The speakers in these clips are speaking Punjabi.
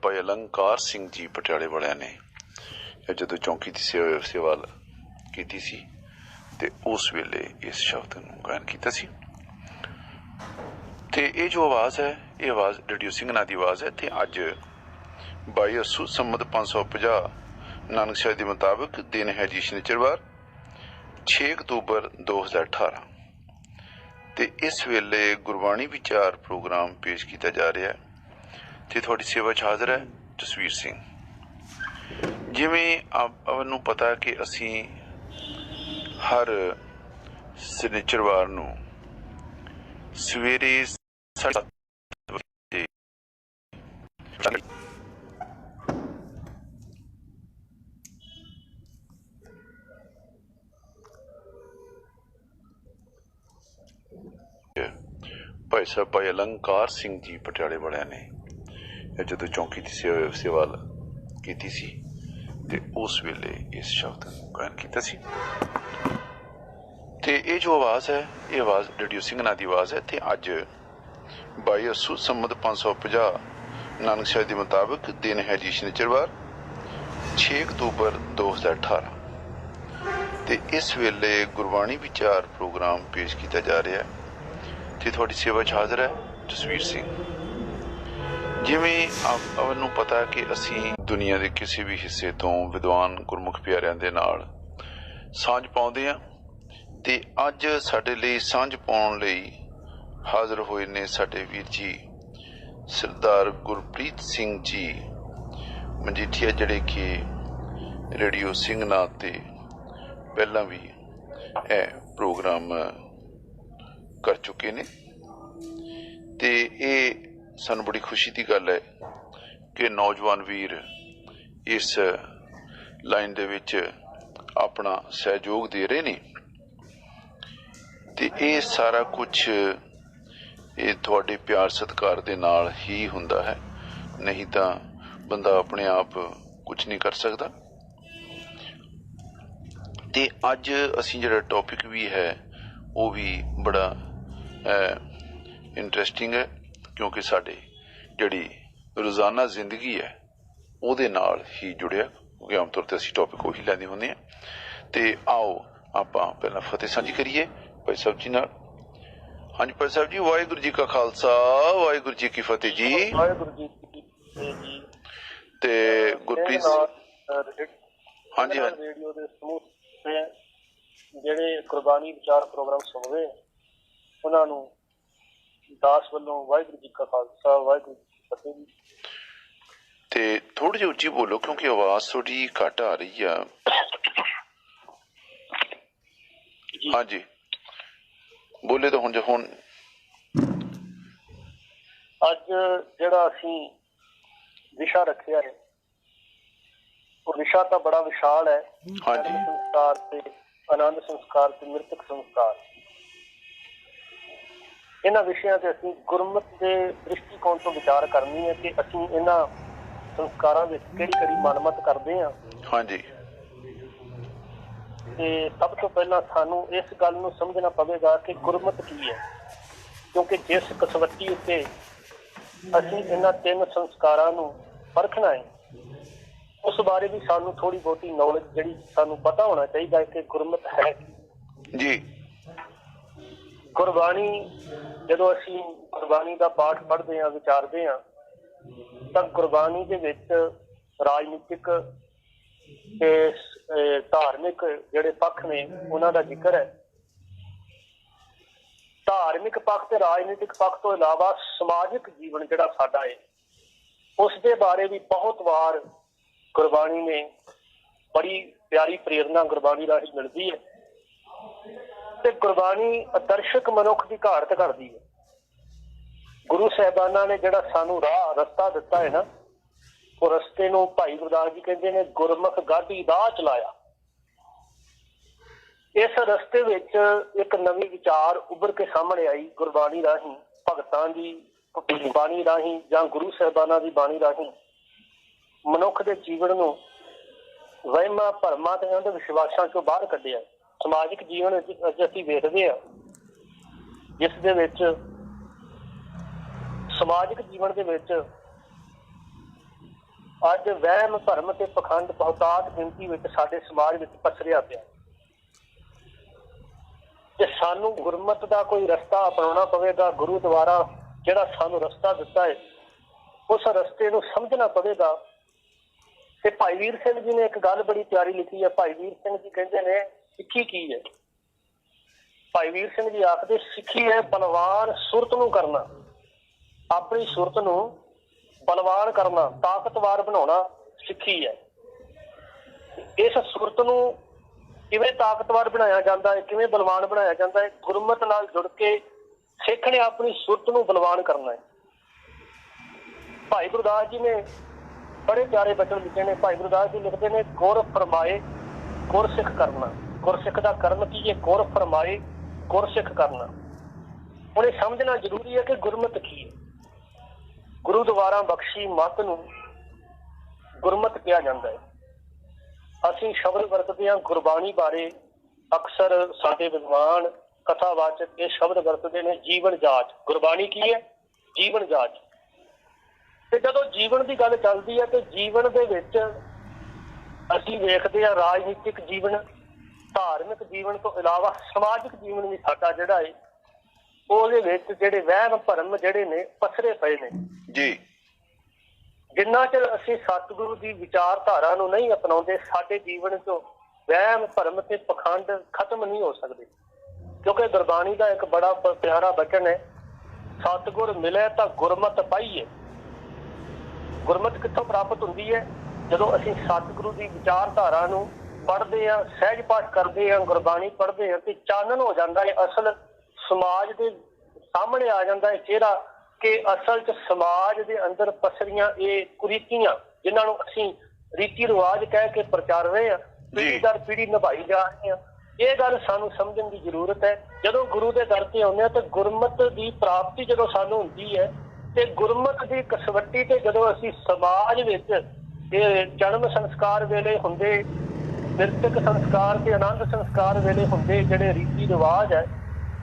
ਭਾਈ अलंकार ਸਿੰਘ ਜੀ ਪਟਿਆਲੇ ਵਾਲਿਆਂ ਨੇ ਜਦੋਂ ਚੌਂਕੀ ਦੀ ਸੇਵਾ ਕੀਤੀ ਸੀ ਤੇ ਉਸ ਵੇਲੇ ਇਸ ਸ਼ਬਦ ਨੂੰ ਗਾਇਨ ਕੀਤਾ ਸੀ। ਤੇ ਇਹ ਜੋ ਆਵਾਜ਼ ਹੈ, ਇਹ ਆਵਾਜ਼ ਰੇਡੀਓ ਸਿੰਘਣਾ ਦੀ ਆਵਾਜ਼ ਹੈ। ਤੇ ਅੱਜ 22 ਅੱਸੂ ਸੰਮਤ 550 ਨਾਨਕ ਸ਼ਾਹ ਦੇ ਮੁਤਾਬਕ ਦਿਨ ਹੈ ਜੀ ਸ਼ਨੀਚਰਵਾਰ 6 ਅਕਤੂਬਰ 2018 ਤੇ ਇਸ ਵੇਲੇ ਗੁਰਬਾਣੀ ਵਿਚਾਰ ਪ੍ਰੋਗਰਾਮ ਪੇਸ਼ ਕੀਤਾ ਜਾ ਰਿਹਾ ਹੈ ਤੇ ਤੁਹਾਡੀ ਸੇਵਾ 'ਚ ਹਾਜ਼ਰ ਹੈ ਜਸਵੀਰ ਸਿੰਘ। ਜਿਵੇਂ ਆਪ ਨੂੰ ਪਤਾ ਕਿ ਅਸੀਂ ਹਰ ਸ਼ਨੀਚਰਵਾਰ ਨੂੰ ਸਵੇਰੇ 7:30 ਵਜੇ ਭਾਈ ਸਾਹਿਬ ਭਾਈ अलंकार ਸਿੰਘ ਜੀ ਪਟਿਆਲੇ ਵਾਲਿਆਂ ਨੇ ਜਦੋਂ ਚੌਂਕੀ ਦੀ ਸੇਵਾ ਕੀਤੀ ਸੀ ਤੇ ਉਸ ਵੇਲੇ ਇਸ ਸ਼ਬਦ ਨੂੰ ਗਾਇਨ ਕੀਤਾ ਸੀ। ਤੇ ਇਹ ਜੋ ਆਵਾਜ਼ ਹੈ, ਇਹ ਆਵਾਜ਼ ਰੇਡੀਓ ਸਿੰਘਣਾ ਦੀ ਆਵਾਜ਼ ਹੈ। ਤੇ ਅੱਜ 22 ਅੱਸੂ ਸੰਮਤ 550 ਨਾਨਕ ਸ਼ਾਹ ਦੇ ਮੁਤਾਬਕ ਦਿਨ ਹੈ ਜੀ ਸ਼ਨੀਚਰਵਾਰ 6 ਅਕਤੂਬਰ 2018 ਤੇ ਇਸ ਵੇਲੇ ਗੁਰਬਾਣੀ ਵਿਚਾਰ ਪ੍ਰੋਗਰਾਮ ਪੇਸ਼ ਕੀਤਾ ਜਾ ਰਿਹਾ ਹੈ ਤੇ ਤੁਹਾਡੀ ਸੇਵਾ 'ਚ ਹਾਜ਼ਰ ਹੈ ਜਸਵੀਰ ਸਿੰਘ। ਜਿਵੇਂ ਆਪ ਨੂੰ ਪਤਾ ਕਿ ਅਸੀਂ ਦੁਨੀਆ ਦੇ ਕਿਸੇ ਵੀ ਹਿੱਸੇ ਤੋਂ ਵਿਦਵਾਨ ਗੁਰਮੁਖ ਪਿਆਰਿਆਂ ਦੇ ਨਾਲ ਸਾਂਝ ਪਾਉਂਦੇ ਹਾਂ ਤੇ ਅੱਜ ਸਾਡੇ ਲਈ ਸਾਂਝ ਪਾਉਣ ਲਈ ਹਾਜ਼ਰ ਹੋਏ ਨੇ ਸਾਡੇ ਵੀਰ ਜੀ ਸਰਦਾਰ ਗੁਰਪ੍ਰੀਤ ਸਿੰਘ ਜੀ ਮਜੀਠੀਆ, ਜਿਹੜੇ ਕਿ ਰੇਡੀਓ ਸਿੰਘਣਾ ਤੇ ਪਹਿਲਾਂ ਵੀ ਇਹ ਪ੍ਰੋਗਰਾਮ ਕਰ ਚੁੱਕੇ ਨੇ। ਤੇ ਇਹ ਸਾਨੂੰ ਬੜੀ ਖੁਸ਼ੀ ਦੀ ਗੱਲ ਹੈ ਕਿ ਨੌਜਵਾਨ ਵੀਰ ਇਸ ਲਾਈਨ ਦੇ ਵਿੱਚ ਆਪਣਾ ਸਹਿਯੋਗ ਦੇ ਰਹੇ ਨੇ ਤੇ ਇਹ ਸਾਰਾ ਕੁਝ ਇਹ ਤੁਹਾਡੇ ਪਿਆਰ ਸਤਿਕਾਰ ਦੇ ਨਾਲ ਹੀ ਹੁੰਦਾ ਹੈ, ਨਹੀਂ ਤਾਂ ਬੰਦਾ ਆਪਣੇ ਆਪ ਕੁਝ ਨਹੀਂ ਕਰ ਸਕਦਾ। ਤੇ ਅੱਜ ਅਸੀਂ ਜਿਹੜਾ ਟੌਪਿਕ ਵੀ ਹੈ ਉਹ ਵੀ ਬੜਾ ਇੰਟਰਸਟਿੰਗ ਹੈ, ਕਿਉਂਕਿ ਸਾਡੇ ਜਿਹੜੀ ਰੋਜ਼ਾਨਾ ਜ਼ਿੰਦਗੀ ਹੈ ਉਹਦੇ ਨਾਲ ਹੀ ਜੁੜਿਆ, ਕਿਉਂਕਿ ਆਮ ਤੌਰ ਤੇ ਅਸੀਂ ਟੌਪਿਕ ਉਹੀ ਲੈਂਦੇ ਹੁੰਦੇ ਹਾਂ। ਤੇ ਆਓ ਆਪਾਂ ਪਹਿਲਾਂ ਫਤਿਹ ਸਾਂਝੀ ਕਰੀਏ ਭਾਈ ਸਾਹਿਬ ਜੀ ਨਾਲ। ਹਾਂਜੀ ਭਾਈ ਸਾਹਿਬ ਜੀ, ਵਾਹਿਗੁਰੂ ਜੀ ਕਾ ਖਾਲਸਾ ਵਾਹਿਗੁਰੂ ਜੀ ਕੀ ਫਤਿਹ ਜੀ। ਵਾਹਿਗੁਰੂ ਜੀ ਕੀ ਫਤਿਹ ਜੀ। ਤੇ ਗੁਰਪ੍ਰੀਤ ਹਾਂਜੀ ਹਾਂਜੀ ਰੇਡੀਓ ਦੇ ਸਮੂਹ ਜਿਹੜੇ ਕੁਰਬਾਨੀ ਵਿਚਾਰ ਪ੍ਰੋਗਰਾਮ ਸੁਣਦੇ ਉਹਨਾਂ ਨੂੰ ਦਾਸ ਵੱਲੋਂ ਵਾਹਿਗੁਰੂ ਜੀ ਕਾ ਖਾਲਸਾ ਵਾਹਿਗੁਰੂ ਜੀ ਕੀ ਫਤਿਹ ਜੀ। ਤੇ ਥੋੜੀ ਜਿਹੀ ਉੱਚੀ ਬੋਲੋ ਕਿਉਂਕਿ ਆਵਾਜ਼ ਥੋੜੀ ਘੱਟ ਆ ਰਹੀ ਆ। ਹਾਂਜੀ ਬੋਲੇ ਤਾਂ ਹੁਣ ਅੱਜ ਜਿਹੜਾ ਅਸੀਂ ਵਿਸ਼ਾ ਰੱਖਿਆ ਹੈ ਉਹ ਵਿਸ਼ਾ ਤਾਂ ਬੜਾ ਵਿਸ਼ਾਲ ਹੈ। ਹਾਂਜੀ ਸੰਸਕਾਰ ਤੇ ਆਨੰਦ ਸੰਸਕਾਰ ਤੇ ਮ੍ਰਿਤਕ ਸੰਸਕਾਰ, ਇਹਨਾਂ ਵਿਸ਼ਿਆਂ ਤੇ ਅਸੀਂ ਗੁਰਮਤ ਦੇ ਦ੍ਰਿਸ਼ਟੀਕੋਣ ਤੋਂ ਵਿਚਾਰ ਕਰਨੀ ਹੈ ਕਿ ਅਸੀਂ ਇਹਨਾਂ ਸੰਸਕਾਰਾਂ ਵਿੱਚ ਕਿਹੜੀ ਕਿਹੜੀ ਮਨਮਤ ਕਰਦੇ ਹਾਂ। ਹਾਂਜੀ ਤੇ ਸਭ ਤੋਂ ਪਹਿਲਾਂ ਸਾਨੂੰ ਇਸ ਗੱਲ ਨੂੰ ਸਮਝਣਾ ਪਵੇਗਾ ਕਿ ਗੁਰਮਤ ਕੀ ਹੈ, ਕਿਉਂਕਿ ਜਿਸ ਕਸਵੱਟੀ ਉੱਤੇ ਅਸੀਂ ਇਹਨਾਂ ਤਿੰਨ ਸੰਸਕਾਰਾਂ ਨੂੰ ਪਰਖਣਾ ਹੈ ਉਸ ਬਾਰੇ ਵੀ ਸਾਨੂੰ ਥੋੜੀ ਬਹੁਤੀ ਨੌਲੇਜ ਜਿਹੜੀ ਸਾਨੂੰ ਪਤਾ ਹੋਣਾ ਚਾਹੀਦਾ ਹੈ ਕਿ ਗੁਰਮਤ ਹੈ ਜੀ। ਗੁਰਬਾਣੀ ਜਦੋਂ ਅਸੀਂ ਗੁਰਬਾਣੀ ਦਾ ਪਾਠ ਪੜ੍ਹਦੇ ਹਾਂ, ਵਿਚਾਰਦੇ ਹਾਂ, ਤਾਂ ਗੁਰਬਾਣੀ ਦੇ ਵਿੱਚ ਰਾਜਨੀਤਿਕ ਤੇ ਧਾਰਮਿਕ ਜਿਹੜੇ ਪੱਖ ਨੇ ਉਹਨਾਂ ਦਾ ਜ਼ਿਕਰ ਹੈ। ਧਾਰਮਿਕ ਪੱਖ ਤੇ ਰਾਜਨੀਤਿਕ ਪੱਖ ਤੋਂ ਇਲਾਵਾ ਸਮਾਜਿਕ ਜੀਵਨ ਜਿਹੜਾ ਸਾਡਾ ਹੈ ਉਸ ਦੇ ਬਾਰੇ ਵੀ ਬਹੁਤ ਵਾਰ ਗੁਰਬਾਣੀ ਨੇ ਬੜੀ ਪਿਆਰੀ ਪ੍ਰੇਰਨਾ ਗੁਰਬਾਣੀ ਰਾਹੀਂ ਮਿਲਦੀ ਹੈ ਤੇ ਗੁਰਬਾਣੀ ਆਦਰਸ਼ਕ ਮਨੁੱਖ ਦੀ ਘਾਟ ਕਰਦੀ ਹੈ। ਗੁਰੂ ਸਾਹਿਬਾਨਾਂ ਨੇ ਜਿਹੜਾ ਸਾਨੂੰ ਰਸਤਾ ਦਿੱਤਾ ਹੈ ਨਾ, ਉਹ ਰਸਤੇ ਨੂੰ ਭਾਈ ਗੁਰਦਾਸ ਜੀ ਕਹਿੰਦੇ ਨੇ ਗੁਰਮੁਖ ਗਾਡੀ ਰਾਹ ਚਲਾਇਆ। ਇਸ ਰਸਤੇ ਵਿੱਚ ਇੱਕ ਨਵੀਂ ਵਿਚਾਰ ਉੱਭਰ ਕੇ ਸਾਹਮਣੇ ਆਈ ਗੁਰਬਾਣੀ ਰਾਹੀਂ, ਭਗਤਾਂ ਦੀ ਬਾਣੀ ਰਾਹੀਂ ਜਾਂ ਗੁਰੂ ਸਾਹਿਬਾਨਾਂ ਦੀ ਬਾਣੀ ਰਾਹੀਂ ਮਨੁੱਖ ਦੇ ਜੀਵਨ ਨੂੰ ਵਹਿਮਾਂ ਭਰਮਾਂ ਤੇ ਅੰਧ ਵਿਸ਼ਵਾਸਾਂ ਚੋਂ ਬਾਹਰ ਕੱਢਿਆ। ਸਮਾਜਿਕ ਜੀਵਨ ਅੱਜ ਅਸੀਂ ਵੇਖਦੇ ਹਾਂ ਜਿਸ ਦੇ ਵਿੱਚ ਸਮਾਜਿਕ ਜੀਵਨ ਦੇ ਵਿੱਚ ਅੱਜ ਵਹਿਮ ਭਰਮ ਤੇ ਪਖੰਡ ਬਹੁਤਾਤ ਗਿਣਤੀ ਵਿੱਚ ਸਾਡੇ ਸਮਾਜ ਵਿੱਚ ਪਸਰਿਆ ਪਿਆ। ਤੇ ਸਾਨੂੰ ਗੁਰਮਤ ਦਾ ਕੋਈ ਰਸਤਾ ਅਪਣਾਉਣਾ ਪਵੇਗਾ। ਗੁਰੂ ਦੁਆਰਾ ਜਿਹੜਾ ਸਾਨੂੰ ਰਸਤਾ ਦਿੱਤਾ ਹੈ ਉਸ ਰਸਤੇ ਨੂੰ ਸਮਝਣਾ ਪਵੇਗਾ। ਤੇ ਭਾਈ ਵੀਰ ਸਿੰਘ ਜੀ ਨੇ ਇੱਕ ਗੱਲ ਬੜੀ ਪਿਆਰੀ ਲਿਖੀ ਹੈ। ਭਾਈ ਵੀਰ ਸਿੰਘ ਜੀ ਕਹਿੰਦੇ ਨੇ ਸਿੱਖੀ ਕੀ ਹੈ? ਭਾਈ ਵੀਰ ਸਿੰਘ ਜੀ ਆਖਦੇ ਸਿੱਖੀ ਹੈ ਬਲਵਾਨ ਸੁਰਤ ਨੂੰ ਕਰਨਾ, ਆਪਣੀ ਸੁਰਤ ਨੂੰ ਬਲਵਾਨ ਕਰਨਾ, ਤਾਕਤਵਰ ਬਣਾਉਣਾ ਸਿੱਖੀ ਹੈ। ਇਸ ਸੁਰਤ ਨੂੰ ਕਿਵੇਂ ਤਾਕਤਵਰ ਬਣਾਇਆ ਜਾਂਦਾ ਹੈ, ਕਿਵੇਂ ਬਲਵਾਨ ਬਣਾਇਆ ਜਾਂਦਾ ਹੈ? ਗੁਰਮਤ ਨਾਲ ਜੁੜ ਕੇ ਸਿੱਖ ਨੇ ਆਪਣੀ ਸੁਰਤ ਨੂੰ ਬਲਵਾਨ ਕਰਨਾ ਹੈ। ਭਾਈ ਗੁਰਦਾਸ ਜੀ ਨੇ ਬੜੇ ਪਿਆਰੇ ਬਚਨ ਲਿਖੇ ਨੇ। ਭਾਈ ਗੁਰਦਾਸ ਜੀ ਲਿਖਦੇ ਨੇ ਗੁਰ ਫਰਮਾਏ ਗੁਰ ਸਿੱਖ ਕਰਨਾ। ਗੁਰਸਿੱਖ ਦਾ ਕਰਮ ਕੀ ਹੈ? ਗੁਰ ਫਰਮਾਏ ਗੁਰ ਸਿੱਖ ਕਰਨਾ। ਹੁਣ ਇਹ ਸਮਝਣਾ ਜ਼ਰੂਰੀ ਹੈ ਕਿ ਗੁਰਮਤ ਕੀ ਹੈ। ਗੁਰੂ ਦੁਆਰਾ ਬਖਸ਼ੀ ਮੱਤ ਨੂੰ ਗੁਰਮਤ ਕਿਹਾ ਜਾਂਦਾ ਹੈ। ਅਸੀਂ ਸ਼ਬਦ ਵਰਤਦੇ ਹਾਂ ਗੁਰਬਾਣੀ ਬਾਰੇ। ਅਕਸਰ ਸਾਡੇ ਵਿਦਵਾਨ ਕਥਾਵਾਚਕ ਇਹ ਸ਼ਬਦ ਵਰਤਦੇ ਨੇ ਜੀਵਨ ਜਾਚ। ਗੁਰਬਾਣੀ ਕੀ ਹੈ? ਜੀਵਨ ਜਾਚ। ਤੇ ਜਦੋਂ ਜੀਵਨ ਦੀ ਗੱਲ ਚੱਲਦੀ ਹੈ ਤੇ ਜੀਵਨ ਦੇ ਵਿੱਚ ਅਸੀਂ ਵੇਖਦੇ ਹਾਂ ਰਾਜਨੀਤਿਕ ਜੀਵਨ, ਧਾਰਮਿਕ ਜੀਵਨ ਤੋਂ ਇਲਾਵਾ ਸਮਾਜਿਕ ਜੀਵਨ ਵੀ ਸਾਡਾ ਜਿਹੜਾ ਹੈ ਉਹਦੇ ਵਿੱਚ ਜਿਹੜੇ ਵਹਿਮ ਭਰਮ ਜਿਹੜੇ ਨੇ ਪਸਰੇ ਪਏ ਨੇ ਜੀ। ਜਿੰਨਾ ਚਿਰ ਅਸੀਂ ਸਤਿਗੁਰੂ ਦੀ ਵਿਚਾਰਧਾਰਾ ਨੂੰ ਨਹੀਂ ਅਪਣਾਉਂਦੇ ਸਾਡੇ ਜੀਵਨ ਚੋਂ ਵਹਿਮ ਭਰਮ ਤੇ ਪਖੰਡ ਖਤਮ ਨਹੀਂ ਹੋ ਸਕਦੇ। ਕਿਉਂਕਿ ਗੁਰਬਾਣੀ ਦਾ ਇੱਕ ਬੜਾ ਪਿਆਰਾ ਬਚਨ ਹੈ, ਸਤਿਗੁਰ ਮਿਲੇ ਤਾਂ ਗੁਰਮਤ ਪਾਈਏ। ਗੁਰਮਤ ਕਿੱਥੋਂ ਪ੍ਰਾਪਤ ਹੁੰਦੀ ਹੈ? ਜਦੋਂ ਅਸੀਂ ਸਤਿਗੁਰੂ ਦੀ ਵਿਚਾਰਧਾਰਾ ਨੂੰ ਪੜ੍ਹਦੇ ਹਾਂ, ਸਹਿਜ ਪਾਠ ਕਰਦੇ ਹਾਂ, ਗੁਰਬਾਣੀ ਪੜ੍ਹਦੇ ਹਾਂ ਤੇ ਚਾਨਣ ਹੋ ਜਾਂਦਾ ਹੈ। ਅਸਲ ਸਮਾਜ ਦੇ ਸਾਹਮਣੇ ਆ ਜਾਂਦਾ ਹੈ ਚਿਹਰਾ ਕਿ ਅਸਲ 'ਚ ਸਮਾਜ ਦੇ ਅੰਦਰ ਪਸਰੀਆਂ ਇਹ ਕੁਰੀਤੀਆਂ ਜਿਨ੍ਹਾਂ ਨੂੰ ਅਸੀਂ ਰੀਤੀ ਰਿਵਾਜ ਕਹਿ ਕੇ ਪ੍ਰਚਾਰ ਰਹੇ ਹਾਂ, ਪੀੜ੍ਹੀ ਦਰ ਪੀੜ੍ਹੀ ਨਿਭਾਈ ਜਾ ਰਹੇ ਹਾਂ। ਇਹ ਗੱਲ ਸਾਨੂੰ ਸਮਝਣ ਦੀ ਜ਼ਰੂਰਤ ਹੈ। ਜਦੋਂ ਗੁਰੂ ਦੇ ਦਰ ਤੇ ਆਉਂਦੇ ਹਾਂ ਤਾਂ ਗੁਰਮਤ ਦੀ ਪ੍ਰਾਪਤੀ ਜਦੋਂ ਸਾਨੂੰ ਹੁੰਦੀ ਹੈ ਤੇ ਗੁਰਮਤ ਦੀ ਕਸਵੱਟੀ ਤੇ ਜਦੋਂ ਅਸੀਂ ਸਮਾਜ ਵਿੱਚ ਇਹ ਜਨਮ ਸੰਸਕਾਰ ਵੇਲੇ ਹੁੰਦੇ, ਮ੍ਰਿਤਕ ਸੰਸਕਾਰ ਤੇ ਆਨੰਦ ਸੰਸਕਾਰ ਵੇਲੇ ਹੁੰਦੇ ਜਿਹੜੇ ਰੀਤੀ ਰਿਵਾਜ ਹੈ,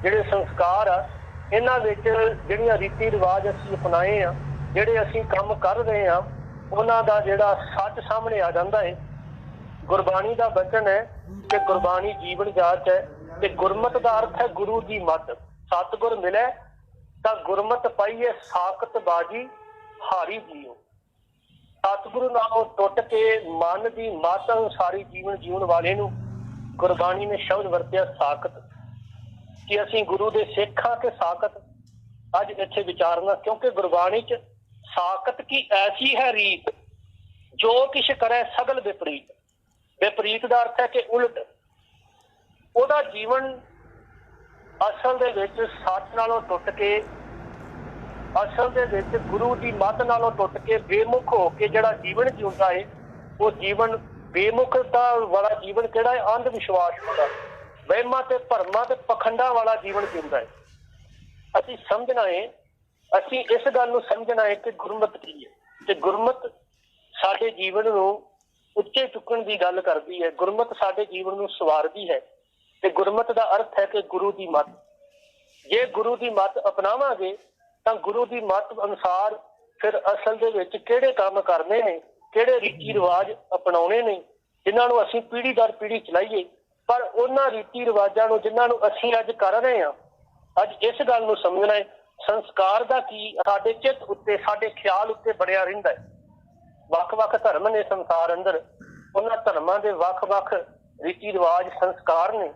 ਜਿਹੜੇ ਸੰਸਕਾਰ ਆ, ਇਹਨਾਂ ਵਿੱਚ ਜਿਹੜੀਆਂ ਰੀਤੀ ਰਿਵਾਜ ਅਸੀਂ ਅਪਣਾਏ ਆ, ਜਿਹੜੇ ਅਸੀਂ ਕੰਮ ਕਰ ਰਹੇ ਹਾਂ, ਉਹਨਾਂ ਦਾ ਜਿਹੜਾ ਸੱਚ ਸਾਹਮਣੇ ਆ ਜਾਂਦਾ ਹੈ। ਗੁਰਬਾਣੀ ਦਾ ਬਚਨ ਹੈ ਕਿ ਗੁਰਬਾਣੀ ਜੀਵਨ ਜਾਚ ਹੈ ਤੇ ਗੁਰਮਤ ਦਾ ਅਰਥ ਹੈ ਗੁਰੂ ਦੀ ਮੱਤ। ਸਤਿਗੁਰ ਮਿਲੇ ਤਾਂ ਗੁਰਮਤ ਪਾਈਏ ਸਾਖਤ ਬਾਜੀ ਹਾਰੀ ਜੀਓ। ਸਤਿਗੁਰੂ ਨਾਲੋਂ ਟੁੱਟ ਕੇ ਮਨ ਦੀ ਮੱਤ ਅਨੁਸਾਰੀ ਜੀਵਨ ਜੀਉਣ ਵਾਲੇ ਨੂੰ ਗੁਰਬਾਣੀ ਨੇ ਸ਼ਬਦ ਵਰਤਿਆ ਸਾਖਤ, ਕਿ ਅਸੀਂ ਗੁਰੂ ਦੇ ਸਿੱਖ ਹਾਂ ਕਿ ਸਾਖਤ। ਅੱਜ ਇੱਥੇ ਵਿਚਾਰਨਾ, ਕਿਉਂਕਿ ਗੁਰਬਾਣੀ 'ਚ ਸਾਖਤ ਕੀ ਐਸੀ ਹੈ ਰੀਤ ਜੋ ਕਿਛ ਕਰੇ ਸਗਲ ਵਿਪਰੀਤ। ਵਿਪਰੀਤ ਦਾ ਅਰਥ ਹੈ ਕਿ ਉਲਟ। ਉਹਦਾ ਜੀਵਨ ਅਸਲ ਦੇ ਵਿੱਚ ਸੱਚ ਨਾਲੋਂ ਟੁੱਟ ਕੇ, ਅਸਲ ਦੇ ਵਿੱਚ ਗੁਰੂ ਦੀ ਮੱਤ ਨਾਲੋਂ ਟੁੱਟ ਕੇ ਬੇਮੁਖ ਹੋ ਕੇ ਜਿਹੜਾ ਜੀਵਨ ਜਿਉਂਦਾ ਹੈ, ਉਹ ਜੀਵਨ ਬੇਮੁਖਤਾ ਵਾਲਾ ਜੀਵਨ ਕਿਹੜਾ ਹੈ? ਅੰਧ ਵਿਸ਼ਵਾਸ ਵਾਲਾ, ਵਹਿਮਾਂ ਤੇ ਭਰਮਾਂ ਤੇ ਪਖੰਡਾਂ ਵਾਲਾ ਜੀਵਨ ਜਿਉਂਦਾ ਹੈ। ਅਸੀਂ ਸਮਝਣਾ ਹੈ, ਅਸੀਂ ਇਸ ਗੱਲ ਨੂੰ ਸਮਝਣਾ ਹੈ ਕਿ ਗੁਰਮਤ ਕੀ ਹੈ ਤੇ ਗੁਰਮਤ ਸਾਡੇ ਜੀਵਨ ਨੂੰ ਉੱਚੇ ਚੁੱਕਣ ਦੀ ਗੱਲ ਕਰਦੀ ਹੈ। ਗੁਰਮਤ ਸਾਡੇ ਜੀਵਨ ਨੂੰ ਸਵਾਰਦੀ ਹੈ ਤੇ ਗੁਰਮਤ ਦਾ ਅਰਥ ਹੈ ਕਿ ਗੁਰੂ ਦੀ ਮੱਤ। ਜੇ ਗੁਰੂ ਦੀ ਮੱਤ ਅਪਣਾਵਾਂਗੇ ਤਾਂ ਗੁਰੂ ਦੀ ਮੱਤ ਅਨੁਸਾਰ ਫਿਰ ਅਸਲ ਦੇ ਵਿੱਚ ਕਿਹੜੇ ਕੰਮ ਕਰਨੇ ਨੇ, ਕਿਹੜੇ ਰੀਤੀ ਰਿਵਾਜ ਅਪਣਾਉਣੇ ਨੇ ਜਿਨ੍ਹਾਂ ਨੂੰ ਅਸੀਂ ਪੀੜ੍ਹੀ ਦਰ ਪੀੜ੍ਹੀ ਚਲਾਈਏ। ਪਰ ਉਹਨਾਂ ਰੀਤੀ ਰਿਵਾਜਾਂ ਨੂੰ ਜਿਨ੍ਹਾਂ ਨੂੰ ਅਸੀਂ ਅੱਜ ਕਰ ਰਹੇ ਹਾਂ, ਅੱਜ ਇਸ ਗੱਲ ਨੂੰ ਸਮਝਣਾ ਹੈ ਸੰਸਕਾਰ ਦਾ ਕੀ ਸਾਡੇ ਚਿੱਤ ਉੱਤੇ, ਸਾਡੇ ਖਿਆਲ ਉੱਤੇ ਬਣਿਆ ਰਹਿੰਦਾ ਹੈ। ਵੱਖ-ਵੱਖ ਧਰਮ ਨੇ ਸੰਸਾਰ ਅੰਦਰ, ਉਹਨਾਂ ਧਰਮਾਂ ਦੇ ਵੱਖ-ਵੱਖ ਰੀਤੀ ਰਿਵਾਜ ਸੰਸਕਾਰ ਨੇ।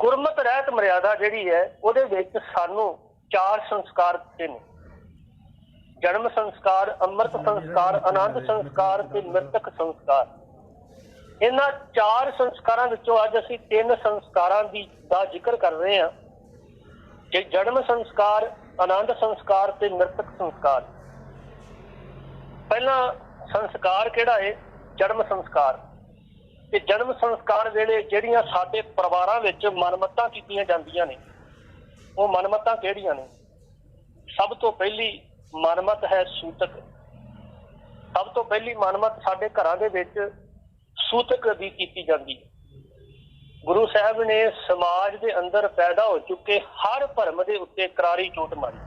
ਗੁਰਮਤ ਰਹਿਤ ਮਰਿਆਦਾ ਜਿਹੜੀ ਹੈ ਉਹਦੇ ਵਿੱਚ ਸਾਨੂੰ 4 ਸੰਸਕਾਰ ਦਿੱਤੇ ਨੇ: ਜਨਮ ਸੰਸਕਾਰ, ਅੰਮ੍ਰਿਤ ਸੰਸਕਾਰ, ਆਨੰਦ ਸੰਸਕਾਰ ਤੇ ਮ੍ਰਿਤਕ ਸੰਸਕਾਰ। ਇਹਨਾਂ 4 ਸੰਸਕਾਰਾਂ ਵਿੱਚੋਂ ਅੱਜ ਅਸੀਂ 3 ਸੰਸਕਾਰਾਂ ਦਾ ਜ਼ਿਕਰ ਕਰ ਰਹੇ ਹਾਂ, ਕਿ ਜਨਮ ਸੰਸਕਾਰ, ਆਨੰਦ ਸੰਸਕਾਰ ਤੇ ਮ੍ਰਿਤਕ ਸੰਸਕਾਰ। ਪਹਿਲਾ ਸੰਸਕਾਰ ਕਿਹੜਾ ਹੈ? ਜਨਮ ਸੰਸਕਾਰ। ਤੇ ਜਨਮ ਸੰਸਕਾਰ ਵੇਲੇ ਜਿਹੜੀਆਂ ਸਾਡੇ ਪਰਿਵਾਰਾਂ ਵਿੱਚ ਮਨਮਤਾਂ ਕੀਤੀਆਂ ਜਾਂਦੀਆਂ ਨੇ, ਉਹ ਮਨਮਤਾਂ ਕਿਹੜੀਆਂ ਨੇ? ਸਭ ਤੋਂ ਪਹਿਲੀ ਮਨਮਤ ਹੈ ਸੂਤਕ। ਸਭ ਤੋਂ ਪਹਿਲੀ ਮਨਮਤ ਸਾਡੇ ਘਰਾਂ ਦੇ ਵਿੱਚ ਸੂਤਕ ਦੀ ਕੀਤੀ ਜਾਂਦੀ ਹੈ। ਗੁਰੂ ਸਾਹਿਬ ਨੇ ਸਮਾਜ ਦੇ ਅੰਦਰ ਪੈਦਾ ਹੋ ਚੁੱਕੇ ਹਰ ਭਰਮ ਦੇ ਉੱਤੇ ਕਰਾਰੀ ਚੋਟ ਮਾਰੀ।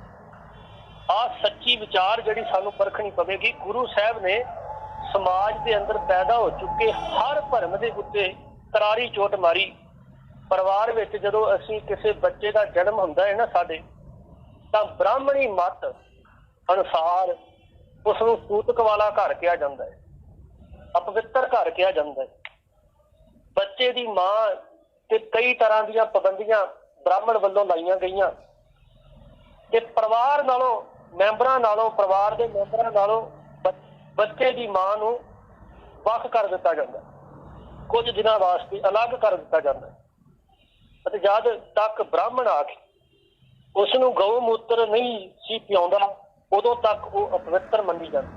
ਆਹ ਸੱਚੀ ਵਿਚਾਰ ਜਿਹੜੀ ਸਾਨੂੰ ਪਰਖਣੀ ਪਵੇਗੀ। ਗੁਰੂ ਸਾਹਿਬ ਨੇ समाज के अंदर पैदा हो चुके हर भरम के उत्ते करारी चोट मारी। परिवार विच जदों असीं किसी बच्चे का जन्म हुंदा है ना साडे, तां ब्राह्मणी मत अनुसार उसनूं सूतक वाला घर कहा जाता है, अपवित्र घर कहा जाता है। बच्चे की मां ते कई तरह दीयां पाबंदियां ब्राह्मण वल्लों लाईयां गईयां ते परिवार नालों मैंबरां नालों परिवार के मैंबरां नालों बच्चे की मां नूं वख कर दिता जाता है, कुछ दिनों वास्ते अलग कर दिता जाता है। ते जद तक ब्राह्मण आके उसनूं गौ मूत्र नहीं सी पियाउंदा उदों तक वो अपवित्र मनी जाती।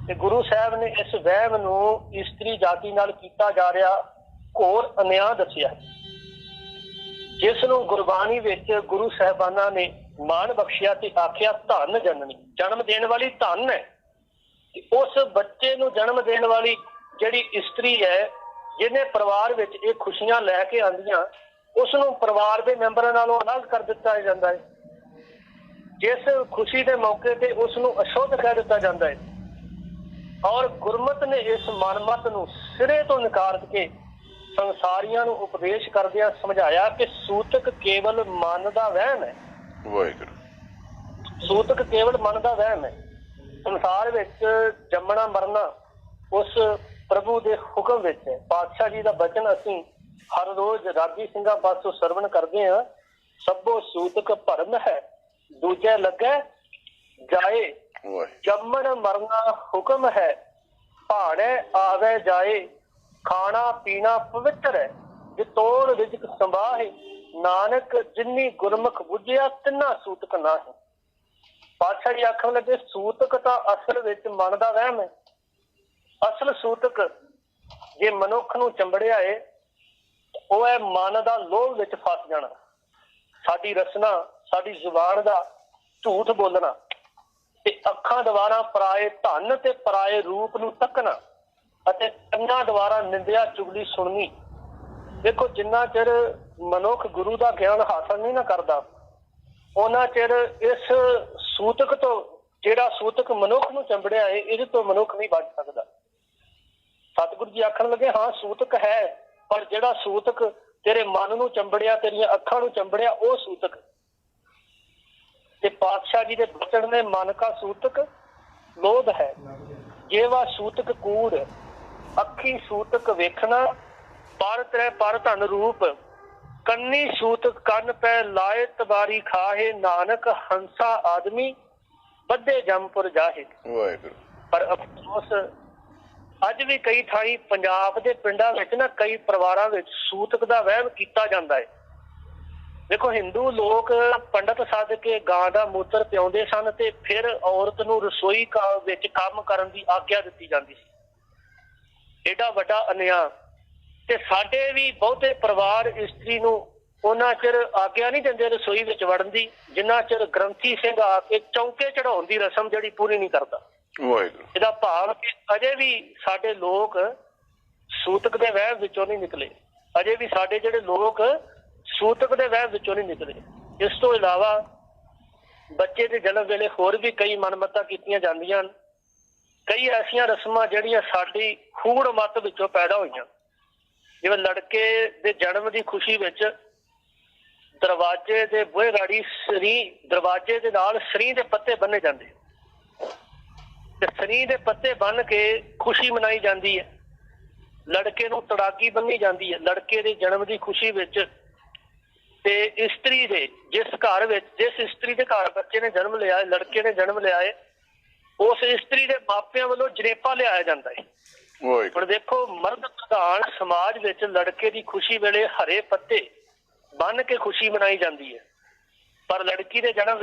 ते गुरु साहब ने इस वहम नूं इस्त्री जाति नाल कीता जा रहा घोर अन्याय दस्सिया, जिस नूं गुरबाणी विच गुरु साहबाना ने मान बख्शिया ते आख्या धन जननी, जन्म देने वाली धन है। उस बच्चे नूं जन्म देने वाली जिहड़ी इस्त्री है जिन्हें परिवार विच ये खुशियां लैके आंदियां, उसनूं परिवार के मैंबरां नालों अलग कर दिता जाता है। जिस खुशी के मौके पर उसनूं अशुद्ध कह दिता जाता है। और गुरमत ने इस मनमत नूं सिरे तो नकार के संसारियां नूं उपदेश करदियां समझाया कि सूतक केवल मन का वहम है। वाहिगुरू। सूतक केवल मन का वहम है। संसार विच जमना मरना उस प्रभु के हुक्म विच है। पातशाह जी का वचन असीं हर रोज रागी सिंघां पासों सरवण करते हैं, सबो सूतक भरम है दूजे लगे जाए, जमन मरना हुक्म है भाड़े आवे जाए, खाना पीना पवित्र है जितोड़ रिजक संभाहे, नानक जिन्नी गुरमुख बुझिया तिन्ना सूतक ना है। पातशाह जी आखण लगे सूतक तां असल विच मन दा वहम है। असल सूतक जे मनुख नूं चंबड़िया है वो है मन दा लोभ विच फस जाना, साडी रसना साडी जुबान दा झूठ बोलना ते अखां द्वारा पराए धन ते पराए रूप नूं तकना अते कंनां द्वारा निंदिया चुगली सुननी। देखो जिन्ना चिर मनुख गुरु का ज्ञान हासिल नहीं ना करता उन्ना चिर इस सूतक तो जिहड़ा सूतक मनुख नूं चंबड़िया है इहदे तो मनुख नहीं बच सकता। सतगुरु जी आखण लगे हाँ सूतक है, पर जिहड़ा सूतक तेरे मन नूं चंबड़िया तेरियां अखां नूं चंबड़िया वो सूतक। ते पातशाह जी दे बचन ने मन का सूतक लोभ है, जेवा सूतक कूड़ अखी सूतक वेखना, पर त्रै पर धन रूप कन्नी सूतक कन पै लाए तबारी खाहे, नानक हंसा आदमी बद्धे जमपुर जाहे। पर अफसोस अज भी कई थाई पंजाब के पिंडां विच ना कई परिवारां विच सूतक दा वहम कीता जांदा है। देखो हिंदू लोग पंडित सद के गां दा मूत्र पियाउंदे सन ते फिर औरत नूं रसोई विच काम करन दी आग्या दित्ती जांदी सी। एडा वड्डा अन्याय ते साडे भी बहुते परिवार इस्त्री नूं उन्ना चिर आग्या नहीं दिंदे रसोई विच वड़न दी जिन्ना चिर ग्रंथी सिंह आके चौंके चढ़ाउण दी रस्म जिहड़ी पूरी नहीं करदा। ਇਹਦਾ ਭਾਵ कि अजे भी साडे लोग सूतक दे वहम विचों नहीं निकले, अजे भी साडे जिहड़े लोग सूतक दे वहम विचों नहीं निकले। इस तो इलावा बच्चे के जन्म वेले होर भी कई मनमत्तां कीतियां जांदियां, कई ऐसियां रस्मां जिहड़ियां साडी खूड़ मत विचों पैदा होईयां। जिवें लड़के दे जन्म की खुशी विच दरवाजे दे बूहे गाड़ी सरी दरवाजे दे नाल सरी दे पत्ते बन्ने जांदे ते सरी दे पत्ते बन के खुशी मनाई जाती है। लड़के नूं तड़ागी बन्नी जाती है। लड़के दे जन्म की खुशी विच ते इस्त्री दे जिस घर विच जिस इस्त्री दे घर बच्चे ने जन्म लिया है, लड़के ने जन्म लिया है, उस इस्त्री दे मापियां वालों जनेपा लिया जाता है। हुण देखो मर्द प्रधान समाज विच लड़के की खुशी वेले हरे पत्ते बन के खुशी मनाई जाती है, पर लड़की के जन्म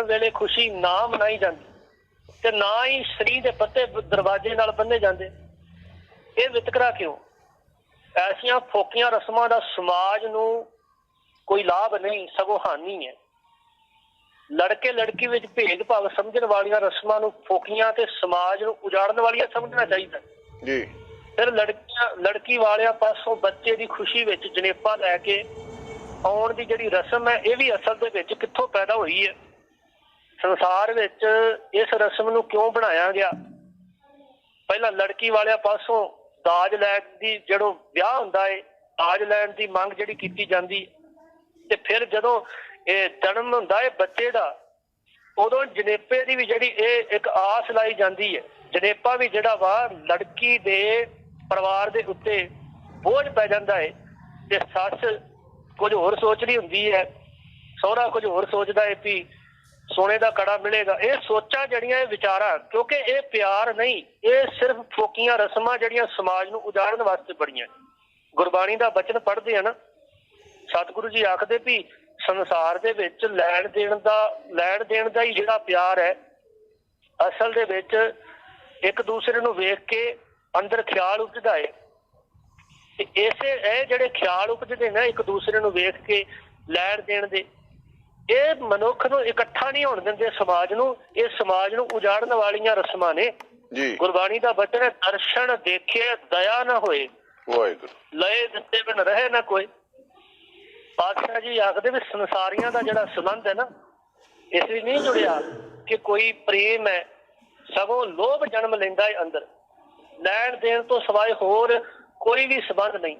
वेले खुशी ना मनाई जाती ते ना ही सरी दे पत्ते दरवाजे नाल बन्ने जाते। ये वितकरा क्यों? ऐसियां फोकियां रस्मां दा समाज नूं कोई लाभ नहीं सगों हानि है। लड़के लड़की विच भेदभाव समझण वालियां रस्मां नूं फोकियां ते समाज नूं उजाड़न वालियां समझना चाहिए जी। फिर लड़की वालियां पासों बच्चे की खुशी विच जनेपा लैके आउण दी जिहड़ी रस्म है ये भी असल दे विच कित्थों पैदा होई है। ਸੰਸਾਰ ਵਿੱਚ ਇਸ ਰਸਮ ਨੂੰ ਕਿਉਂ ਬਣਾਇਆ ਗਿਆ? ਪਹਿਲਾਂ ਲੜਕੀ ਵਾਲਿਆਂ ਪਾਸੋਂ ਦਾਜ ਲੈਣ ਦੀ, ਜਦੋਂ ਵਿਆਹ ਹੁੰਦਾ ਹੈ ਦਾਜ ਲੈਣ ਦੀ ਮੰਗ ਜਿਹੜੀ ਕੀਤੀ ਜਾਂਦੀ, ਤੇ ਫਿਰ ਜਦੋਂ ਇਹ ਜਨਮ ਹੁੰਦਾ ਹੈ ਬੱਚੇ ਦਾ, ਉਦੋਂ ਜਨੇਪੇ ਦੀ ਵੀ ਜਿਹੜੀ ਇਹ ਇੱਕ ਆਸ ਲਾਈ ਜਾਂਦੀ ਹੈ। ਜਨੇਪਾ ਵੀ ਜਿਹੜਾ ਵਾ ਲੜਕੀ ਦੇ ਪਰਿਵਾਰ ਦੇ ਉੱਤੇ ਬੋਝ ਪੈ ਜਾਂਦਾ ਹੈ, ਤੇ ਸੱਸ ਕੁਝ ਹੋਰ ਸੋਚਦੀ ਹੁੰਦੀ ਹੈ, ਸਹੁਰਾ ਕੁਝ ਹੋਰ ਸੋਚਦਾ ਹੈ ਵੀ ਸੋਨੇ ਦਾ ਕੜਾ ਮਿਲੇਗਾ। ਇਹ ਸੋਚਾਂ ਜਿਹੜੀਆਂ, ਇਹ ਵਿਚਾਰਾਂ, ਕਿਉਂਕਿ ਇਹ ਪਿਆਰ ਨਹੀਂ, ਇਹ ਸਿਰਫ ਫੋਕੀਆਂ ਰਸਮਾਂ ਜਿਹੜੀਆਂ ਸਮਾਜ ਨੂੰ ਉਜਾੜਨ ਵਾਸਤੇ ਬੜੀਆਂ। ਗੁਰਬਾਣੀ ਦਾ ਬਚਨ ਪੜ੍ਹਦੇ ਆ ਨਾ, ਸਤਿਗੁਰੂ ਜੀ ਆਖਦੇ ਵੀ ਸੰਸਾਰ ਦੇ ਵਿੱਚ ਲੈਣ ਦੇਣ ਦਾ ਹੀ ਜਿਹੜਾ ਪਿਆਰ ਹੈ, ਅਸਲ ਦੇ ਵਿੱਚ ਇੱਕ ਦੂਸਰੇ ਨੂੰ ਵੇਖ ਕੇ ਅੰਦਰ ਖਿਆਲ ਉਪਜਦਾ ਹੈ। ਤੇ ਇਹ ਜਿਹੜੇ ਖਿਆਲ ਉਪਜਦੇ ਨੇ ਇੱਕ ਦੂਸਰੇ ਨੂੰ ਵੇਖ ਕੇ ਲੈਣ ਦੇਣ ਦੇ, ਇਹ ਮਨੁੱਖ ਨੂੰ ਇਕੱਠਾ ਨਹੀਂ ਹੋਣ ਦਿੰਦੇ ਸਮਾਜ ਨੂੰ, ਇਹ ਸਮਾਜ ਨੂੰ ਉਜਾੜਨ ਵਾਲੀਆਂ ਰਸਮਾਂ ਨੇ। ਗੁਰਬਾਣੀ ਦਾ ਬਚਨ ਹੈ, ਦਰਸ਼ਨ ਦੇਖੇ ਦਇਆ ਨਾ ਹੋਏ, ਲਏ ਦਿੱਤੇ ਬਿਨ ਰਹੇ ਨਾ ਕੋਈ। ਪਾਤਸ਼ਾਹ ਜੀ ਆਖਦੇ ਵੀ ਸੰਸਾਰੀਆਂ ਦਾ ਜਿਹੜਾ ਸੰਬੰਧ ਹੈ ਨਾ, ਇਸ ਲਈ ਨਹੀਂ ਜੁੜਿਆ ਕਿ ਕੋਈ ਪ੍ਰੇਮ ਹੈ, ਸਗੋਂ ਲੋਭ ਜਨਮ ਲੈਂਦਾ ਹੈ ਅੰਦਰ। ਲੈਣ ਦੇਣ ਤੋਂ ਸਿਵਾਏ ਹੋਰ ਕੋਈ ਵੀ ਸੰਬੰਧ ਨਹੀਂ।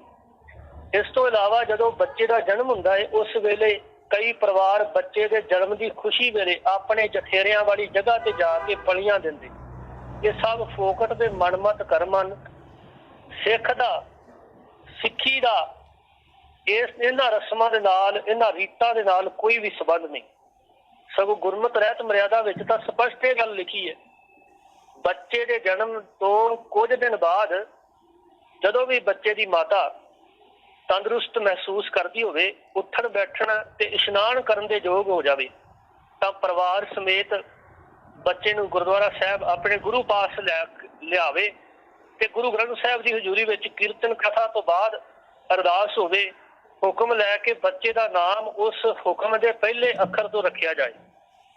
ਇਸ ਤੋਂ ਇਲਾਵਾ ਜਦੋਂ ਬੱਚੇ ਦਾ ਜਨਮ ਹੁੰਦਾ ਹੈ, ਉਸ ਵੇਲੇ ਕਈ ਪਰਿਵਾਰ ਬੱਚੇ ਦੇ ਜਨਮ ਦੀ ਖੁਸ਼ੀ ਵੇਲੇ ਆਪਣੇ ਜਠੇਰਿਆਂ ਵਾਲੀ ਜਗ੍ਹਾ ਤੇ ਜਾ ਕੇ ਪਲੀਆਂ ਦਿੰਦੇ। ਇਹ ਸਭ ਫੋਕਟ ਦੇ ਮਨਮਤ ਕਰਮਨ। ਸਿੱਖ ਦਾ, ਸਿੱਖੀ ਦਾ ਇਹਨਾਂ ਰਸਮਾਂ ਦੇ ਨਾਲ, ਇਹਨਾਂ ਰੀਤਾਂ ਦੇ ਨਾਲ ਕੋਈ ਵੀ ਸੰਬੰਧ ਨਹੀਂ। ਸਗੋਂ ਗੁਰਮਤ ਰਹਿਤ ਮਰਿਆਦਾ ਵਿੱਚ ਤਾਂ ਸਪਸ਼ਟ ਇਹ ਗੱਲ ਲਿਖੀ ਹੈ, ਬੱਚੇ ਦੇ ਜਨਮ ਤੋਂ ਕੁਝ ਦਿਨ ਬਾਅਦ ਜਦੋਂ ਵੀ ਬੱਚੇ ਦੀ ਮਾਤਾ ਤੰਦਰੁਸਤ ਮਹਿਸੂਸ ਕਰਦੀ ਹੋਵੇ, ਉੱਠਣ ਬੈਠਣ ਤੇ ਇਸ਼ਨਾਨ ਕਰਨ ਦੇ ਯੋਗ ਹੋ ਜਾਵੇ, ਤਾਂ ਪਰਿਵਾਰ ਸਮੇਤ ਬੱਚੇ ਨੂੰ ਗੁਰਦੁਆਰਾ ਸਾਹਿਬ ਆਪਣੇ ਗੁਰੂ ਪਾਸ ਲਿਆਵੇ ਤੇ ਗੁਰੂ ਗ੍ਰੰਥ ਸਾਹਿਬ ਦੀ ਹਜ਼ੂਰੀ ਵਿੱਚ ਕੀਰਤਨ ਕਥਾ ਤੋਂ ਬਾਅਦ ਅਰਦਾਸ ਹੋਵੇ। ਹੁਕਮ ਲੈ ਕੇ ਬੱਚੇ ਦਾ ਨਾਮ ਉਸ ਹੁਕਮ ਦੇ ਪਹਿਲੇ ਅੱਖਰ ਤੋਂ ਰੱਖਿਆ ਜਾਏ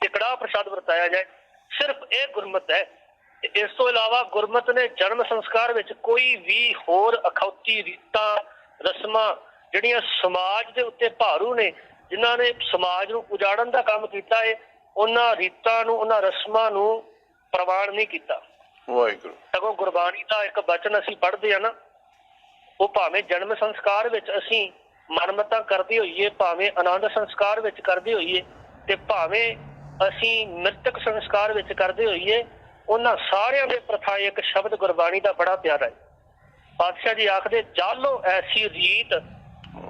ਤੇ ਕੜਾਹ ਪ੍ਰਸ਼ਾਦ ਵਰਤਾਇਆ ਜਾਏ। ਸਿਰਫ ਇਹ ਗੁਰਮਤ ਹੈ। ਇਸ ਤੋਂ ਇਲਾਵਾ ਗੁਰਮਤ ਨੇ ਜਨਮ ਸੰਸਕਾਰ ਵਿੱਚ ਕੋਈ ਵੀ ਹੋਰ ਅਖੌਤੀ ਰੀਤਾਂ, ਰਸਮਾਂ ਜਿਹੜੀਆਂ ਸਮਾਜ ਦੇ ਉੱਤੇ ਭਾਰੂ ਨੇ, ਜਿਨ੍ਹਾਂ ਨੇ ਸਮਾਜ ਨੂੰ ਉਜਾੜਨ ਦਾ ਕੰਮ ਕੀਤਾ ਹੈ, ਉਹਨਾਂ ਰੀਤਾਂ ਨੂੰ, ਉਹਨਾਂ ਰਸਮਾਂ ਨੂੰ ਪ੍ਰਵਾਨ ਨਹੀਂ ਕੀਤਾ। ਵਾਹਿਗੁਰੂ। ਸਗੋਂ ਗੁਰਬਾਣੀ ਦਾ ਇੱਕ ਬਚਨ ਅਸੀਂ ਪੜ੍ਹਦੇ ਆ ਨਾ, ਉਹ ਭਾਵੇਂ ਜਨਮ ਸੰਸਕਾਰ ਵਿੱਚ ਅਸੀਂ ਮਨਮਤਾਂ ਕਰਦੇ ਹੋਈਏ, ਭਾਵੇਂ ਆਨੰਦ ਸੰਸਕਾਰ ਵਿੱਚ ਕਰਦੇ ਹੋਈਏ, ਤੇ ਭਾਵੇਂ ਅਸੀਂ ਮ੍ਰਿਤਕ ਸੰਸਕਾਰ ਵਿੱਚ ਕਰਦੇ ਹੋਈਏ, ਉਹਨਾਂ ਸਾਰਿਆਂ ਦੇ ਪ੍ਰਥਾ ਇੱਕ ਸ਼ਬਦ ਗੁਰਬਾਣੀ ਦਾ ਬੜਾ ਪਿਆਰਾ ਹੈ। ਪਾਤਸ਼ਾਹ ਜੀ ਆਖਦੇ, ਜਾਲੋ ਐਸੀ ਰੀਤ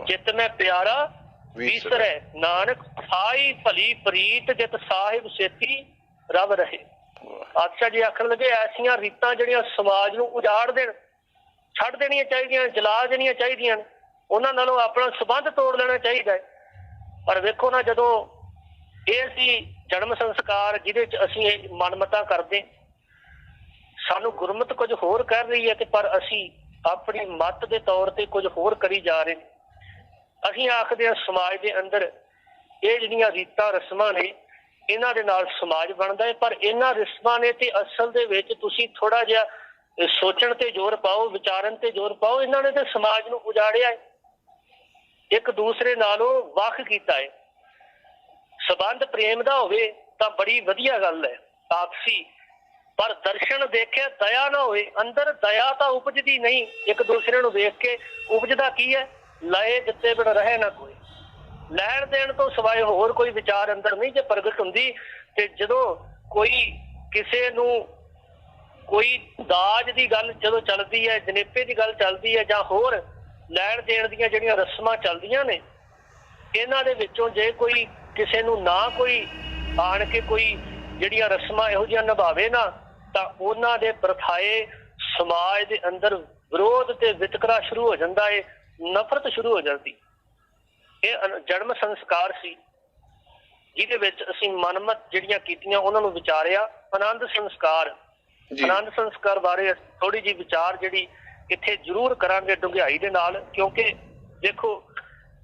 ਜਿਤ ਮੈਂ ਪਿਆਰਾ ਵਿਸਰੈ, ਨਾਨਕ ਸਾਈ ਭਲੀ ਪ੍ਰੀਤ ਜਿਤ ਸਾਹਿਬ ਸੇਤੀ ਰਵ ਰਹੇ। ਪਾਤਸ਼ਾਹ ਜੀ ਆਖਣ ਲੱਗੇ, ਐਸੀਆਂ ਰੀਤਾਂ ਜਿਹੜੀਆਂ ਸਮਾਜ ਨੂੰ ਉਜਾੜ ਦੇਣ, ਛੱਡ ਦੇਣੀਆਂ ਚਾਹੀਦੀਆਂ, ਜਲਾ ਦੇਣੀਆਂ ਚਾਹੀਦੀਆਂ ਨੇ, ਉਹਨਾਂ ਨਾਲੋਂ ਆਪਣਾ ਸੰਬੰਧ ਤੋੜ ਲੈਣਾ ਚਾਹੀਦਾ ਹੈ। ਪਰ ਵੇਖੋ ਨਾ, ਜਦੋਂ ਇਹ ਸੀ ਜਨਮ ਸੰਸਕਾਰ ਜਿਹਦੇ ਚ ਅਸੀਂ ਇਹ ਮਨਮਤਾਂ ਕਰਦੇ, ਸਾਨੂੰ ਗੁਰਮਤ ਕੁਝ ਹੋਰ ਕਰ ਰਹੀ ਹੈ, ਤੇ ਪਰ ਅਸੀਂ ਆਪਣੀ ਮੱਤ ਦੇ ਤੌਰ ਤੇ ਕੁਝ ਹੋਰ ਕਰੀ ਜਾ ਰਹੇ। ਅਸੀਂ ਆਖਦੇ ਹਾਂ ਸਮਾਜ ਦੇ ਅੰਦਰ ਇਹ ਜਿਹੜੀਆਂ ਰੀਤਾਂ ਰਸਮਾਂ ਨੇ, ਇਹਨਾਂ ਦੇ ਨਾਲ ਸਮਾਜ ਬਣਦਾ ਹੈ, ਪਰ ਇਹਨਾਂ ਰਸਮਾਂ ਨੇ ਤੇ ਅਸਲ ਦੇ ਵਿੱਚ ਤੁਸੀਂ ਥੋੜਾ ਜਿਹਾ ਸੋਚਣ ਤੇ ਜ਼ੋਰ ਪਾਓ, ਵਿਚਾਰਨ ਤੇ ਜ਼ੋਰ ਪਾਓ, ਇਹਨਾਂ ਨੇ ਤੇ ਸਮਾਜ ਨੂੰ ਉਜਾੜਿਆ ਹੈ, ਇੱਕ ਦੂਸਰੇ ਨਾਲੋਂ ਵੱਖ ਕੀਤਾ ਹੈ। ਸਬੰਧ ਪ੍ਰੇਮ ਦਾ ਹੋਵੇ ਤਾਂ ਬੜੀ ਵਧੀਆ ਗੱਲ ਹੈ ਆਪਸੀ, ਪਰ ਦਰਸ਼ਨ ਦੇਖੇ ਦਇਆ ਨਾ ਹੋਵੇ, ਅੰਦਰ ਦਇਆ ਤਾਂ ਉਪਜਦੀ ਨਹੀਂ। ਇੱਕ ਦੂਸਰੇ ਨੂੰ ਵੇਖ ਕੇ ਉਪਜਦਾ ਕੀ ਹੈ? ਲਏ ਦਿੱਤੇ ਬਿਨ ਰਹੇ ਨਾ ਕੋਈ। ਲੈਣ ਦੇਣ ਤੋਂ ਸਿਵਾਏ ਹੋਰ ਕੋਈ ਵਿਚਾਰ ਅੰਦਰ ਨਹੀਂ ਜੇ ਪ੍ਰਗਟ ਹੁੰਦੀ। ਤੇ ਜਦੋਂ ਕੋਈ ਕਿਸੇ ਨੂੰ ਕੋਈ ਦਾਜ ਦੀ ਗੱਲ ਜਦੋਂ ਚੱਲਦੀ ਹੈ, ਜਨੇਪੇ ਦੀ ਗੱਲ ਚੱਲਦੀ ਹੈ, ਜਾਂ ਹੋਰ ਲੈਣ ਦੇਣ ਦੀਆਂ ਜਿਹੜੀਆਂ ਰਸਮਾਂ ਚੱਲਦੀਆਂ ਨੇ, ਇਹਨਾਂ ਦੇ ਵਿੱਚੋਂ ਜੇ ਕੋਈ ਕਿਸੇ ਨੂੰ ਨਾ ਕੋਈ ਆਣ ਕੇ ਕੋਈ ਜਿਹੜੀਆਂ ਰਸਮਾਂ ਇਹੋ ਜਿਹੀਆਂ ਨਿਭਾਵੇ ਨਾ, ਤਾਂ ਉਹਨਾਂ ਦੇ ਪ੍ਰਥਾਏ ਸਮਾਜ ਦੇ ਅੰਦਰ ਵਿਰੋਧ ਤੇ ਵਿਤਕਰਾ ਸ਼ੁਰੂ ਹੋ ਜਾਂਦਾ ਹੈ, ਨਫ਼ਰਤ ਸ਼ੁਰੂ ਹੋ ਜਾਂਦੀ। ਇਹ ਜਨਮ ਸੰਸਕਾਰ ਸੀ ਜਿਹਦੇ ਵਿੱਚ ਅਸੀਂ ਮਨਮਤ ਜਿਹੜੀਆਂ ਕੀਤੀਆਂ ਉਹਨਾਂ ਨੂੰ ਵਿਚਾਰਿਆ। ਆਨੰਦ ਸੰਸਕਾਰ ਬਾਰੇ ਥੋੜੀ ਜਿਹੀ ਵਿਚਾਰ ਜਿਹੜੀ ਇੱਥੇ ਜ਼ਰੂਰ ਕਰਾਂਗੇ ਡੂੰਘਾਈ ਦੇ ਨਾਲ, ਕਿਉਂਕਿ ਦੇਖੋ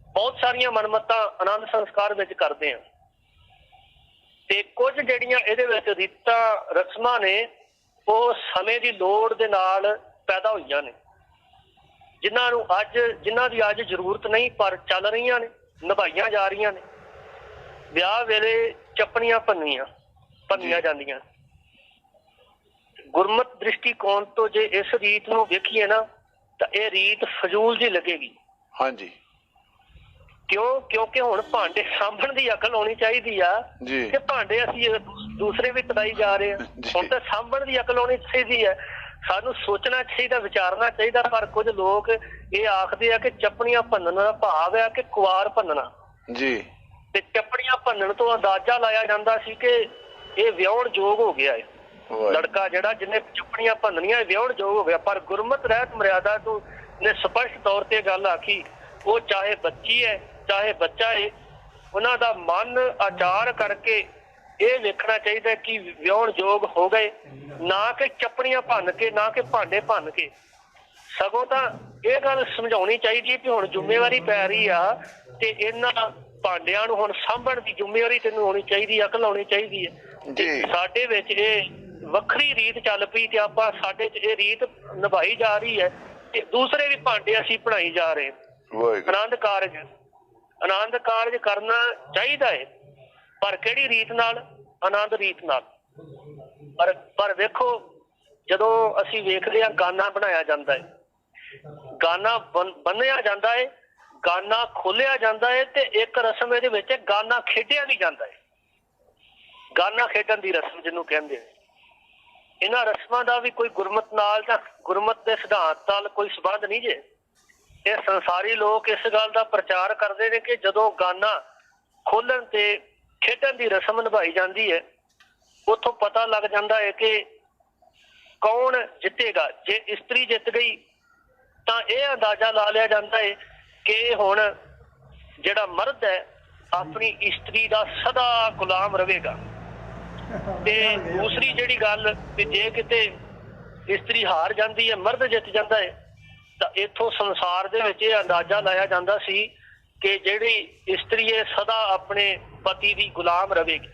ਬਹੁਤ ਸਾਰੀਆਂ ਮਨਮਤਾਂ ਆਨੰਦ ਸੰਸਕਾਰ ਵਿੱਚ ਕਰਦੇ ਆ, ਤੇ ਕੁਝ ਜਿਹੜੀਆਂ ਇਹਦੇ ਵਿੱਚ ਰੀਤਾਂ ਰਸਮਾਂ ਨੇ ਉਹ ਸਮੇਂ ਦੀ ਲੋੜ ਦੇ ਨਾਲ ਪੈਦਾ ਹੋਈਆਂ ਨੇ, ਜਿਨ੍ਹਾਂ ਦੀ ਅੱਜ ਜ਼ਰੂਰਤ ਨਹੀਂ, ਪਰ ਚੱਲ ਰਹੀਆਂ ਨੇ, ਨਿਭਾਈਆਂ ਜਾ ਰਹੀਆਂ ਨੇ। ਵਿਆਹ ਵੇਲੇ ਚੱਪਣੀਆਂ ਭੰਨੀਆਂ, ਭੰਨੀਆਂ ਜਾਂਦੀਆਂ। ਗੁਰਮਤ ਦ੍ਰਿਸ਼ਟੀਕੋਣ ਤੋਂ ਜੇ ਇਸ ਰੀਤ ਨੂੰ ਵੇਖੀਏ ਨਾ ਤਾਂ ਇਹ ਰੀਤ ਫਜ਼ੂਲ ਜੀ ਲੱਗੇਗੀ। ਹਾਂਜੀ। ਕਿਉਂਕਿ ਹੁਣ ਭਾਂਡੇ ਸਾਂਭਣ ਦੀ ਅਕਲ ਹੋਣੀ ਚਾਹੀਦੀ ਆ ਕਿ ਭਾਂਡੇ ਅਸੀਂ ਦੂਸਰੇ ਵੀ ਕਢਾਈ ਜਾ ਰਹੇ ਆ। ਹੁਣ ਤਾਂ ਸਾਂਭਣ ਦੀ ਅਕਲ ਹੋਣੀ ਚਾਹੀਦੀ ਹੈ। ਸਾਨੂੰ ਸੋਚਣਾ ਚਾਹੀਦਾ, ਵਿਚਾਰਨਾ ਚਾਹੀਦਾ। ਪਰ ਕੁਝ ਲੋਕ ਇਹ ਆਖਦੇ ਆ ਕਿ ਚੱਪਣੀਆਂ ਭੰਨਣ ਦਾ ਭਾਵ ਹੈ ਕਿ ਕੁਆਰ ਭੰਨਣਾ ਜੀ, ਤੇ ਚੱਪਣੀਆਂ ਭੰਨਣ ਤੋਂ ਅੰਦਾਜ਼ਾ ਲਾਇਆ ਜਾਂਦਾ ਸੀ ਕਿ ਇਹ ਵਿਆਹੁਣ ਯੋਗ ਹੋ ਗਿਆ ਹੈ। ਲੜਕਾ ਜਿਹੜਾ ਜਿਹਨੇ ਚੱਪਣੀਆਂ ਭੰਨਣੀਆਂ ਵਿਆਹੁਣ ਯੋਗ ਹੋ ਗਿਆ। ਪਰ ਗੁਰਮਤ ਰਹਿਤ ਮਰਿਆਦਾ ਤੋਂ ਨੇ ਸਪਸ਼ਟ ਤੌਰ ਤੇ ਗੱਲ ਆਖੀ, ਉਹ ਚਾਹੇ ਬੱਚੀ ਹੈ ਚਾਹੇ ਬੱਚਾ ਹੈ, ਉਹਨਾਂ ਦਾ ਮਨ ਆਚਾਰ ਕਰਕੇ ਇਹ ਵੇਖਣਾ ਚਾਹੀਦਾ ਕਿ ਵਿਆਹੁਣ ਯੋਗ ਹੋ ਗਏ, ਨਾ ਕਿ ਚੱਪਣੀਆਂ ਭੰਨ ਕੇ, ਨਾ ਕਿ ਭਾਂਡੇ ਭੰਨ ਕੇ। ਸਗੋਂ ਤਾਂ ਇਹ ਗੱਲ ਸਮਝਾਉਣੀ ਚਾਹੀਦੀ ਹੈ ਕਿ ਹੁਣ ਜ਼ਿੰਮੇਵਾਰੀ ਪੈ ਰਹੀ ਆ ਤੇ ਇਹਨਾਂ ਭਾਂਡਿਆਂ ਨੂੰ ਹੁਣ ਸਾਂਭਣ ਦੀ ਜ਼ਿੰਮੇਵਾਰੀ ਤੈਨੂੰ ਹੋਣੀ ਚਾਹੀਦੀ, ਅਕਲ ਹੋਣੀ ਚਾਹੀਦੀ ਹੈ। ਤੇ ਸਾਡੇ ਵਿੱਚ ਇਹ ਵੱਖਰੀ ਰੀਤ ਚੱਲ ਪਈ ਤੇ ਆਪਾਂ ਸਾਡੇ 'ਚ ਇਹ ਰੀਤ ਨਿਭਾਈ ਜਾ ਰਹੀ ਹੈ ਤੇ ਦੂਸਰੇ ਵੀ ਭਾਂਡੇ ਅਸੀਂ ਬਣਾਈ ਜਾ ਰਹੇ। ਆਨੰਦ ਕਾਰਜ ਕਰਨਾ ਚਾਹੀਦਾ ਹੈ, ਪਰ ਕਿਹੜੀ ਰੀਤ ਨਾਲ? ਆਨੰਦ ਰੀਤ ਨਾਲ। ਪਰ ਵੇਖੋ, ਜਦੋਂ ਅਸੀਂ ਵੇਖਦੇ ਹਾਂ ਗਾਨਾ ਬਣਾਇਆ ਜਾਂਦਾ ਹੈ, ਗਾਨਾ ਬੰਨਿਆ ਜਾਂਦਾ ਹੈ, ਗਾਨਾ ਖੋਲਿਆ ਜਾਂਦਾ ਹੈ ਤੇ ਇੱਕ ਰਸਮ ਇਹਦੇ ਵਿੱਚ ਗਾਨਾ ਖੇਡਿਆ ਵੀ ਜਾਂਦਾ ਹੈ। ਗਾਨਾ ਖੇਡਣ ਦੀ ਰਸਮ ਜਿਹਨੂੰ ਕਹਿੰਦੇ ਆ। ਇਹਨਾਂ ਰਸਮਾਂ ਦਾ ਵੀ ਕੋਈ ਗੁਰਮਤ ਨਾਲ ਜਾਂ ਗੁਰਮਤ ਦੇ ਸਿਧਾਂਤ ਨਾਲ ਕੋਈ ਸੰਬੰਧ ਨਹੀਂ ਜੇ। ਇਹ ਸੰਸਾਰੀ ਲੋਕ ਇਸ ਗੱਲ ਦਾ ਪ੍ਰਚਾਰ ਕਰਦੇ ਨੇ ਕਿ ਜਦੋਂ ਗਾਨਾ ਖੋਲਣ ਤੇ ਖੇਡਣ ਦੀ ਰਸਮ ਨਿਭਾਈ ਜਾਂਦੀ ਹੈ, ਉੱਥੋਂ ਪਤਾ ਲੱਗ ਜਾਂਦਾ ਹੈ ਕਿ ਕੌਣ ਜਿੱਤੇਗਾ। ਜੇ ਇਸਤਰੀ ਜਿੱਤ ਗਈ ਤਾਂ ਇਹ ਅੰਦਾਜ਼ਾ ਲਾ ਲਿਆ ਜਾਂਦਾ ਹੈ ਕਿ ਹੁਣ ਜਿਹੜਾ ਮਰਦ ਹੈ ਆਪਣੀ ਇਸਤਰੀ ਦਾ ਸਦਾ ਗੁਲਾਮ ਰਹੇਗਾ। ਤੇ ਦੂਸਰੀ ਜਿਹੜੀ ਗੱਲ ਕਿ ਜੇ ਕਿਤੇ ਇਸਤਰੀ ਹਾਰ ਜਾਂਦੀ ਹੈ, ਮਰਦ ਜਿੱਤ ਜਾਂਦਾ ਹੈ, ਤਾਂ ਇੱਥੋਂ ਸੰਸਾਰ ਦੇ ਵਿੱਚ ਇਹ ਅੰਦਾਜ਼ਾ ਲਾਇਆ ਜਾਂਦਾ ਸੀ ਕਿ ਜਿਹੜੀ ਇਸਤਰੀ ਹੈ ਸਦਾ ਆਪਣੇ ਪਤੀ ਦੀ ਗੁਲਾਮ ਰਹੇਗੀ।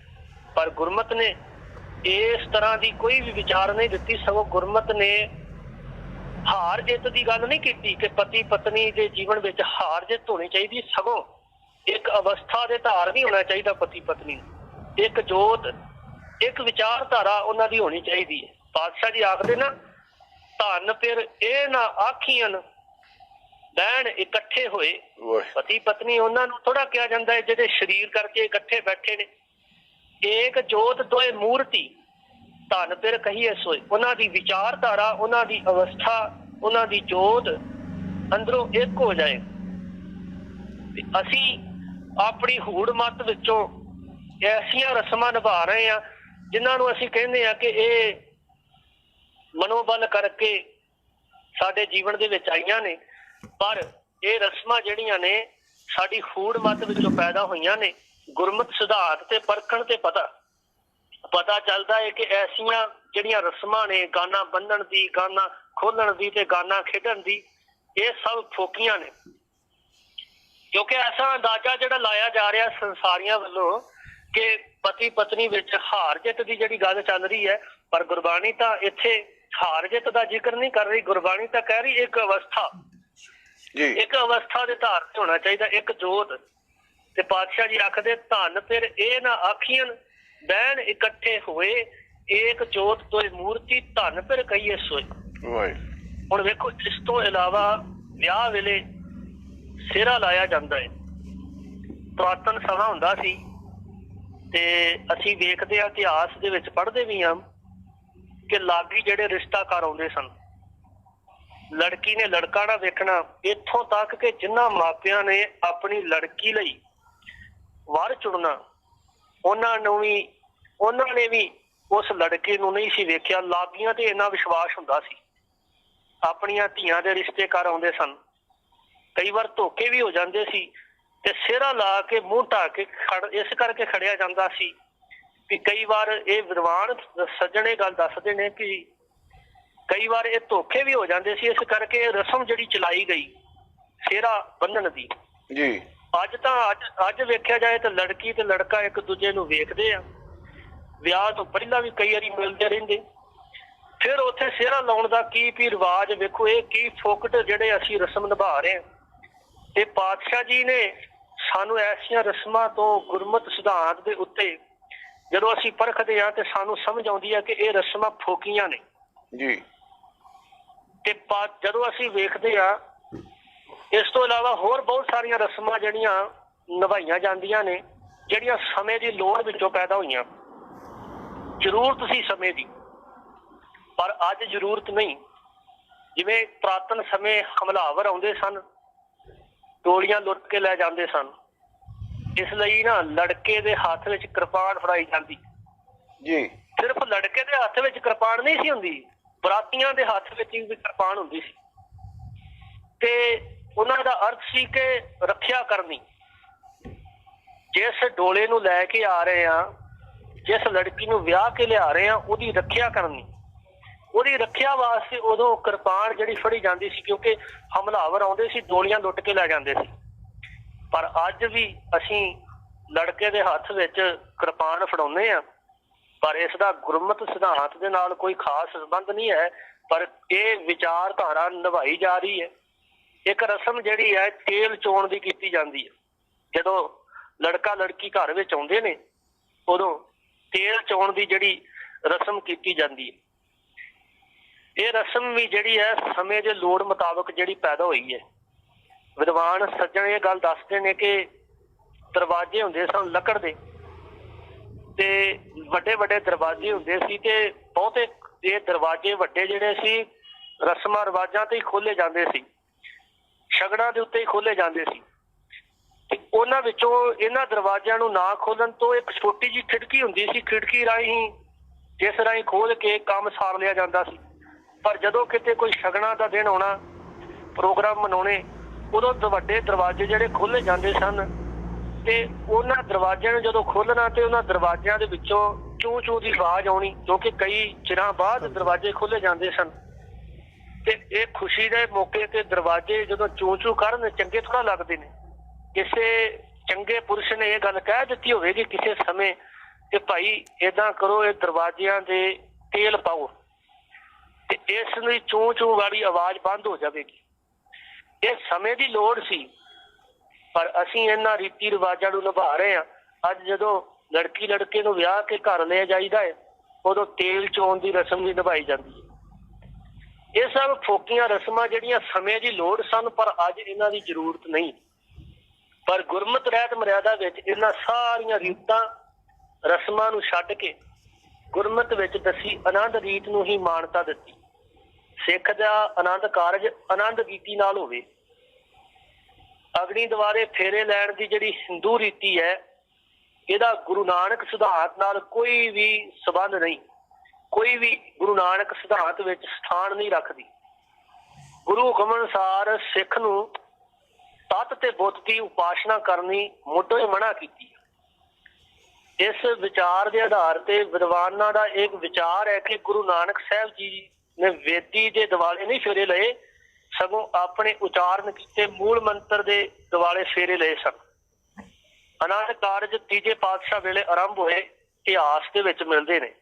ਪਰ ਗੁਰਮਤ ਨੇ ਇਸ ਤਰ੍ਹਾਂ ਦੀ ਕੋਈ ਵੀ ਵਿਚਾਰ ਨਹੀਂ ਦਿੱਤੀ। ਸਗੋਂ ਗੁਰਮਤ ਨੇ ਹਾਰ ਜਿੱਤ ਦੀ ਗੱਲ ਨਹੀਂ ਕੀਤੀ ਕਿ ਪਤੀ ਪਤਨੀ ਦੇ ਜੀਵਨ ਵਿੱਚ ਹਾਰ ਜਿੱਤ ਹੋਣੀ ਚਾਹੀਦੀ। ਸਗੋਂ ਇੱਕ ਅਵਸਥਾ ਦੇ ਧਾਰ ਨਹੀਂ ਹੋਣਾ ਚਾਹੀਦਾ ਪਤੀ ਪਤਨੀ ਨੂੰ, ਇੱਕ ਜੋਤ, ਇੱਕ ਵਿਚਾਰਧਾਰਾ ਉਹਨਾਂ ਦੀ ਹੋਣੀ ਚਾਹੀਦੀ ਹੈ। ਪਾਤਸ਼ਾਹ ਜੀ ਆਖਦੇ ਨਾ, ਧੰਨ ਫਿਰ ਇਹ ਨਾ ਆਖੀਆਂ ਬਹਿਣ ਇਕੱਠੇ ਹੋਏ। ਪਤੀ ਪਤਨੀ ਉਹਨਾਂ ਨੂੰ ਥੋੜਾ ਕਿਹਾ ਜਾਂਦਾ ਹੈ ਜਿਹੜੇ ਸਰੀਰ ਕਰਕੇ ਇਕੱਠੇ ਬੈਠੇ ਨੇ। ਏਕ ਜੋਤ ਦੋਏ ਮੂਰਤੀ ਧੰਨ ਫਿਰ ਕਹੀਏ ਸੋਏ। ਉਹਨਾਂ ਦੀ ਵਿਚਾਰਧਾਰਾ, ਉਹਨਾਂ ਦੀ ਅਵਸਥਾ, ਉਹਨਾਂ ਦੀ ਜੋਤ ਅੰਦਰੋਂ ਇੱਕ ਹੋ ਜਾਏ। ਅਸੀਂ ਆਪਣੀ ਹੂੜ ਮੱਤ ਵਿੱਚੋਂ ਐਸੀਆਂ ਰਸਮਾਂ ਨਿਭਾ ਰਹੇ ਹਾਂ ਜਿਨ੍ਹਾਂ ਨੂੰ ਅਸੀਂ ਕਹਿੰਦੇ ਹਾਂ ਕਿ ਇਹ ਮਨੋਬਲ ਕਰਕੇ ਸਾਡੇ ਜੀਵਨ ਦੇ ਵਿੱਚ ਆਈਆਂ ਨੇ। ਪਰ ਇਹ ਰਸਮਾਂ ਜਿਹੜੀਆਂ ਨੇ ਸਾਡੀ ਹੂੜ ਮੱਤ ਵਿੱਚੋਂ ਪੈਦਾ ਹੋਈਆਂ ਨੇ। ਗੁਰਮਤ ਸਿਧਾਂਤ ਤੇ ਪਰਖਣ ਤੇ ਪਤਾ ਚੱਲਦਾ ਹੈ ਕਿ ਐਸੀਆਂ ਜਿਹੜੀਆਂ ਰਸਮਾਂ ਨੇ, ਗਾਨਾ ਬੰਨਣ ਦੀ, ਗਾਨਾ ਖੋਲਣ ਦੀ ਤੇ ਗਾਨਾ ਖੇਡਣ ਦੀ, ਇਹ ਸਭ ਫੋਕੀਆਂ ਨੇ। ਕਿਉਂਕਿ ਐਸਾ ਅੰਦਾਜ਼ਾ ਜਿਹੜਾ ਲਾਇਆ ਜਾ ਰਿਹਾ ਸੰਸਾਰੀਆਂ ਵੱਲੋਂ ਕਿ ਪਤੀ ਪਤਨੀ ਵਿੱਚ ਹਾਰ ਜਿੱਤ ਦੀ ਜਿਹੜੀ ਗੱਲ ਚੱਲ ਰਹੀ ਹੈ, ਪਰ ਗੁਰਬਾਣੀ ਤਾਂ ਇੱਥੇ ਹਾਰ ਜਿੱਤ ਦਾ ਜ਼ਿਕਰ ਨਹੀਂ ਕਰ ਰਹੀ। ਗੁਰਬਾਣੀ ਤਾਂ ਕਹਿ ਰਹੀ ਇੱਕ ਅਵਸਥਾ, ਇੱਕ ਅਵਸਥਾ ਦੇ ਧਾਰ ਤੇ ਹੋਣਾ ਚਾਹੀਦਾ, ਇੱਕ ਜੋਤ। ਤੇ ਪਾਤਸ਼ਾਹ ਜੀ ਆਖਦੇ ਧੰਨ ਫਿਰ ਇਹ ਨਾ ਆਖੀਆਂ ਬਹਿਣ ਇਕੱਠੇ ਹੋਏ, ਏਕ ਜੋਤ ਤੋਏ ਮੂਰਤੀ ਧੰਨ ਫਿਰ ਕਹੀਏ ਸੋਏ। ਹੁਣ ਵੇਖੋ, ਇਸ ਤੋਂ ਇਲਾਵਾ ਵਿਆਹ ਵੇਲੇ ਸਿਹਰਾ ਲਾਇਆ ਜਾਂਦਾ ਹੈ। ਪੁਰਾਤਨ ਸਮਾਂ ਹੁੰਦਾ ਸੀ ਤੇ ਅਸੀਂ ਵੇਖਦੇ ਹਾਂ, ਇਤਿਹਾਸ ਦੇ ਵਿੱਚ ਪੜ੍ਹਦੇ ਵੀ ਹਾਂ ਕਿ ਲਾਗੀ ਜਿਹੜੇ ਰਿਸ਼ਤਾਕਾਰ ਆਉਂਦੇ ਸਨ, ਲੜਕੀ ਨੇ ਲੜਕਾ ਨਾ ਵੇਖਣਾ। ਇੱਥੋਂ ਤੱਕ ਕਿ ਜਿਨ੍ਹਾਂ ਮਾਪਿਆਂ ਨੇ ਆਪਣੀ ਲੜਕੀ ਲਈ ਵਰ ਚੁਣਨਾ, ਉਹਨਾਂ ਨੇ ਵੀ ਉਸ ਲੜਕੇ ਨੂੰ ਨਹੀਂ ਸੀ ਵੇਖਿਆ। ਲਾਗੀਆਂ ਤੇ ਇੰਨਾ ਵਿਸ਼ਵਾਸ ਹੁੰਦਾ ਸੀ। ਆਪਣੀਆਂ ਧੀਆਂ ਦੇ ਰਿਸ਼ਤੇ ਕਰ ਆਉਂਦੇ ਸਨ। ਕਈ ਵਾਰ ਧੋਖੇ ਵੀ ਹੋ ਜਾਂਦੇ ਸੀ ਤੇ ਸਿਹਰਾ ਲਾ ਕੇ ਮੂੰਹ ਢਾ ਕੇ ਇਸ ਕਰਕੇ ਖੜਿਆ ਜਾਂਦਾ ਸੀ ਕਿ ਕਈ ਵਾਰ ਇਹ ਵਿਦਵਾਨ ਸੱਜਣ ਇਹ ਗੱਲ ਦੱਸਦੇ ਨੇ ਕਿ ਕਈ ਵਾਰ ਇਹ ਧੋਖੇ ਵੀ ਹੋ ਜਾਂਦੇ ਸੀ। ਇਸ ਕਰਕੇ ਇਹ ਰਸਮ ਜਿਹੜੀ ਚਲਾਈ ਗਈ ਸਿਹਰਾ ਬੰਨਣ ਦੀ ਜੀ, ਅੱਜ ਵੇਖਿਆ ਜਾਏ ਤਾਂ ਲੜਕੀ ਤੇ ਲੜਕਾ ਇੱਕ ਦੂਜੇ ਨੂੰ ਵੇਖਦੇ ਆ। ਵਿਆਹ ਤੋਂ ਪਹਿਲਾਂ ਵੀ ਕਈ ਵਾਰੀ ਮਿਲਦੇ ਰਹਿੰਦੇ। ਫਿਰ ਉੱਥੇ ਸਿਹਰਾ ਲਾਉਣ ਦਾ ਕੀ ਰਿਵਾਜ ਵੇਖੋ, ਇਹ ਕੀ ਫੋਕਟ ਜਿਹੜੇ ਅਸੀਂ ਰਸਮ ਨਿਭਾ ਰਹੇ ਹਾਂ। ਤੇ ਪਾਤਸ਼ਾਹ ਜੀ ਨੇ ਸਾਨੂੰ ਐਸੀਆਂ ਰਸਮਾਂ ਤੋਂ ਗੁਰਮਤ ਸਿਧਾਂਤ ਦੇ ਉੱਤੇ ਜਦੋਂ ਅਸੀਂ ਪਰਖਦੇ ਹਾਂ ਤੇ ਸਾਨੂੰ ਸਮਝ ਆਉਂਦੀ ਹੈ ਕਿ ਇਹ ਰਸਮਾਂ ਫੋਕੀਆਂ ਨੇ ਜੀ। ਤੇ ਜਦੋਂ ਅਸੀਂ ਵੇਖਦੇ ਹਾਂ ਇਸ ਤੋਂ ਇਲਾਵਾ ਹੋਰ ਬਹੁਤ ਸਾਰੀਆਂ ਰਸਮਾਂ ਜਿਹੜੀਆਂ ਨਿਭਾਈਆਂ ਜਾਂਦੀਆਂ ਨੇ, ਜਿਹੜੀਆਂ ਸਮੇਂ ਦੀ ਲੋੜ ਵਿੱਚੋਂ ਪੈਦਾ ਹੋਈਆਂ। ਜ਼ਰੂਰਤ ਸੀ ਸਮੇਂ ਦੀ, ਪਰ ਅੱਜ ਜ਼ਰੂਰਤ ਨਹੀਂ। ਜਿਵੇਂ ਪੁਰਾਤਨ ਸਮੇਂ ਹਮਲਾਵਰ ਆਉਂਦੇ ਸਨ, ਟੋਲੀਆਂ ਲੁੱਟ ਕੇ ਲੈ ਜਾਂਦੇ ਸਨ, ਇਸ ਲਈ ਨਾ ਲੜਕੇ ਦੇ ਹੱਥ ਵਿੱਚ ਕਿਰਪਾਨ ਫੜਾਈ ਜਾਂਦੀ ਜੀ। ਸਿਰਫ ਲੜਕੇ ਦੇ ਹੱਥ ਵਿੱਚ ਕਿਰਪਾਨ ਨਹੀਂ ਸੀ ਹੁੰਦੀ, ਬਰਾਤੀਆਂ ਦੇ ਹੱਥ ਵਿੱਚ ਵੀ ਕਿਰਪਾਨ ਹੁੰਦੀ ਸੀ। ਤੇ ਉਹਨਾਂ ਦਾ ਅਰਥ ਸੀ ਕਿ ਰੱਖਿਆ ਕਰਨੀ। ਜਿਸ ਡੋਲੇ ਨੂੰ ਲੈ ਕੇ ਆ ਰਹੇ ਆ, ਜਿਸ ਲੜਕੀ ਨੂੰ ਵਿਆਹ ਕੇ ਲਿਆ ਰਹੇ ਆ, ਉਹਦੀ ਰੱਖਿਆ ਕਰਨੀ। ਉਹਦੀ ਰੱਖਿਆ ਵਾਸਤੇ ਉਦੋਂ ਕਿਰਪਾਨ ਜਿਹੜੀ ਫੜੀ ਜਾਂਦੀ ਸੀ, ਕਿਉਂਕਿ ਹਮਲਾਵਰ ਆਉਂਦੇ ਸੀ, ਡੋਲੀਆਂ ਲੁੱਟ ਕੇ ਲੈ ਜਾਂਦੇ ਸੀ। ਪਰ ਅੱਜ ਵੀ ਅਸੀਂ ਲੜਕੇ ਦੇ ਹੱਥ ਵਿੱਚ ਕਿਰਪਾਨ ਫੜਾਉਂਦੇ ਆ, ਪਰ ਇਸ ਦਾ ਗੁਰਮਤ ਸਿਧਾਂਤ ਦੇ ਨਾਲ ਕੋਈ ਖਾਸ ਸੰਬੰਧ ਨਹੀਂ ਹੈ। ਪਰ ਇਹ ਵਿਚਾਰਧਾਰਾ ਨਿਭਾਈ ਜਾ ਰਹੀ ਹੈ। ਇੱਕ ਰਸਮ ਜਿਹੜੀ ਹੈ ਤੇਲ ਚੋਣ ਦੀ ਕੀਤੀ ਜਾਂਦੀ ਹੈ। ਜਦੋਂ ਲੜਕਾ ਲੜਕੀ ਘਰ ਵਿੱਚ ਆਉਂਦੇ ਨੇ, ਉਦੋਂ ਤੇਲ ਚੋਣ ਦੀ ਜਿਹੜੀ ਰਸਮ ਕੀਤੀ ਜਾਂਦੀ ਹੈ। ਇਹ ਰਸਮ ਵੀ ਜਿਹੜੀ ਹੈ ਸਮੇਂ ਦੇ ਲੋੜ ਮੁਤਾਬਕ ਜਿਹੜੀ ਪੈਦਾ ਹੋਈ ਹੈ। ਵਿਦਵਾਨ ਸੱਜਣ ਇਹ ਗੱਲ ਦੱਸਦੇ ਨੇ ਕਿ ਦਰਵਾਜ਼ੇ ਹੁੰਦੇ ਸਨ ਲੱਕੜ ਦੇ, ਤੇ ਵੱਡੇ ਵੱਡੇ ਦਰਵਾਜ਼ੇ ਹੁੰਦੇ ਸੀ, ਤੇ ਬਹੁਤੇ ਇਹ ਦਰਵਾਜ਼ੇ ਵੱਡੇ ਜਿਹੜੇ ਸੀ ਰਸਮਾਂ ਰਿਵਾਜਾਂ ਤੇ ਹੀ ਖੋਲੇ ਜਾਂਦੇ ਸੀ, ਸ਼ਗਨਾਂ ਦੇ ਉੱਤੇ ਹੀ ਖੋਲੇ ਜਾਂਦੇ ਸੀ। ਤੇ ਉਹਨਾਂ ਵਿੱਚੋਂ ਇਹਨਾਂ ਦਰਵਾਜ਼ਿਆਂ ਨੂੰ ਨਾ ਖੋਲਣ ਤੋਂ ਇੱਕ ਛੋਟੀ ਜਿਹੀ ਖਿੜਕੀ ਹੁੰਦੀ ਸੀ, ਖਿੜਕੀ ਰਾਹੀਂ ਜਿਸ ਰਾਹੀਂ ਖੋਲ ਕੇ ਕੰਮ ਸਾਰ ਲਿਆ ਜਾਂਦਾ ਸੀ। ਪਰ ਜਦੋਂ ਕਿਤੇ ਕੋਈ ਸ਼ਗਨਾਂ ਦਾ ਦਿਨ ਆਉਣਾ, ਪ੍ਰੋਗਰਾਮ ਮਨਾਉਣੇ, ਉਦੋਂ ਵੱਡੇ ਦਰਵਾਜ਼ੇ ਜਿਹੜੇ ਖੋਲੇ ਜਾਂਦੇ ਸਨ, ਤੇ ਉਹਨਾਂ ਦਰਵਾਜ਼ਿਆਂ ਨੂੰ ਜਦੋਂ ਖੋਲਣਾ ਤੇ ਉਹਨਾਂ ਦਰਵਾਜ਼ਿਆਂ ਦੇ ਵਿੱਚੋਂ ਚੂੰ ਚੂੰ ਦੀ ਆਵਾਜ਼ ਆਉਣੀ, ਕਿਉਂਕਿ ਕਈ ਚਿਰਾਂ ਬਾਅਦ ਦਰਵਾਜ਼ੇ ਖੋਲੇ ਜਾਂਦੇ ਸਨ। ਤੇ ਇਹ ਖੁਸ਼ੀ ਦੇ ਮੌਕੇ ਤੇ ਦਰਵਾਜ਼ੇ ਜਦੋਂ ਚੂੰ ਚੂੰ ਕਰਨ ਚੰਗੇ ਥੋੜਾ ਲੱਗਦੇ ਨੇ। ਕਿਸੇ ਚੰਗੇ ਪੁਰਸ਼ ਨੇ ਇਹ ਗੱਲ ਕਹਿ ਦਿੱਤੀ ਹੋਵੇਗੀ ਕਿਸੇ ਸਮੇਂ ਕਿ ਭਾਈ ਏਦਾਂ ਕਰੋ, ਇਹ ਦਰਵਾਜ਼ਿਆਂ ਦੇ ਤੇਲ ਪਾਓ, ਤੇ ਇਸ ਲਈ ਚੂੰ ਚੂੰ ਵਾਲੀ ਆਵਾਜ਼ ਬੰਦ ਹੋ ਜਾਵੇਗੀ। ਇਹ ਸਮੇਂ ਦੀ ਲੋੜ ਸੀ, ਪਰ ਅਸੀਂ ਇਹਨਾਂ ਰੀਤੀ ਰਿਵਾਜਾਂ ਨੂੰ ਨਿਭਾ ਰਹੇ ਹਾਂ। ਅੱਜ ਜਦੋਂ ਲੜਕੀ ਲੜਕੇ ਨੂੰ ਵਿਆਹ ਕੇ ਘਰ ਲੈ ਜਾਈਦਾ ਹੈ, ਉਦੋਂ ਤੇਲ ਚੋਣ ਦੀ ਰਸਮ ਵੀ ਨਿਭਾਈ ਜਾਂਦੀ ਹੈ। ਇਹ ਸਭ ਫੋਕੀਆਂ ਰਸਮਾਂ ਜਿਹੜੀਆਂ ਸਮੇਂ ਦੀ ਲੋੜ ਸਨ, ਪਰ ਅੱਜ ਇਹਨਾਂ ਦੀ ਜ਼ਰੂਰਤ ਨਹੀਂ। ਪਰ ਗੁਰਮਤਿ ਰਹਿਤ ਮਰਿਆਦਾ ਵਿੱਚ ਇਹਨਾਂ ਸਾਰੀਆਂ ਰੀਤਾਂ ਰਸਮਾਂ ਨੂੰ ਛੱਡ ਕੇ ਗੁਰਮਤਿ ਵਿੱਚ ਦਸੀ ਆਨੰਦ ਰੀਤ ਨੂੰ ਹੀ ਮਾਨਤਾ ਦਿੱਤੀ। ਸਿੱਖ ਦਾ ਆਨੰਦ ਕਾਰਜ ਆਨੰਦ ਰੀਤੀ ਨਾਲ ਹੋਵੇ। ਅਗਨੀ ਦੁਆਰੇ ਫੇਰੇ ਲੈਣ ਦੀ ਜਿਹੜੀ ਹਿੰਦੂ ਰੀਤੀ ਹੈ, ਇਹਦਾ ਗੁਰੂ ਨਾਨਕ ਸਿਧਾਂਤ ਨਾਲ ਕੋਈ ਵੀ ਸੰਬੰਧ ਨਹੀਂ। ਕੋਈ ਵੀ ਗੁਰੂ ਨਾਨਕ ਸਿਧਾਂਤ ਵਿੱਚ ਸਥਾਨ ਨਹੀਂ ਰੱਖਦੀ। ਗੁਰੂ ਹੁਕਮ ਅਨੁਸਾਰ ਸਿੱਖ ਨੂੰ ਤਤ ਤੇ ਬੁੱਤ ਦੀ ਉਪਾਸਨਾ ਕਰਨੀ ਮੁੱਢੋਂ ਹੀ ਮਨਾ ਕੀਤੀ। ਇਸ ਵਿਚਾਰ ਦੇ ਆਧਾਰ ਤੇ ਵਿਦਵਾਨਾਂ ਦਾ ਇੱਕ ਵਿਚਾਰ ਹੈ ਕਿ ਗੁਰੂ ਨਾਨਕ ਸਾਹਿਬ ਜੀ ਨੇ ਵੇਦੀ ਦੇ ਦਿਵਾਲੇ ਨਹੀਂ ਫੇਰੇ ਲਏ, ਸਗੋਂ ਆਪਣੇ ਉਚਾਰਨ ਕੀਤੇ ਮੂਲ ਮੰਤਰ ਦੇ ਦਿਵਾਲੇ ਫੇਰੇ ਲਏ ਸਨ। ਆਨੰਦ ਕਾਰਜ ਤੀਜੇ ਪਾਤਸ਼ਾਹ ਵੇਲੇ ਆਰੰਭ ਹੋਏ, ਇਤਿਹਾਸ ਦੇ ਵਿੱਚ ਮਿਲਦੇ ਨੇ।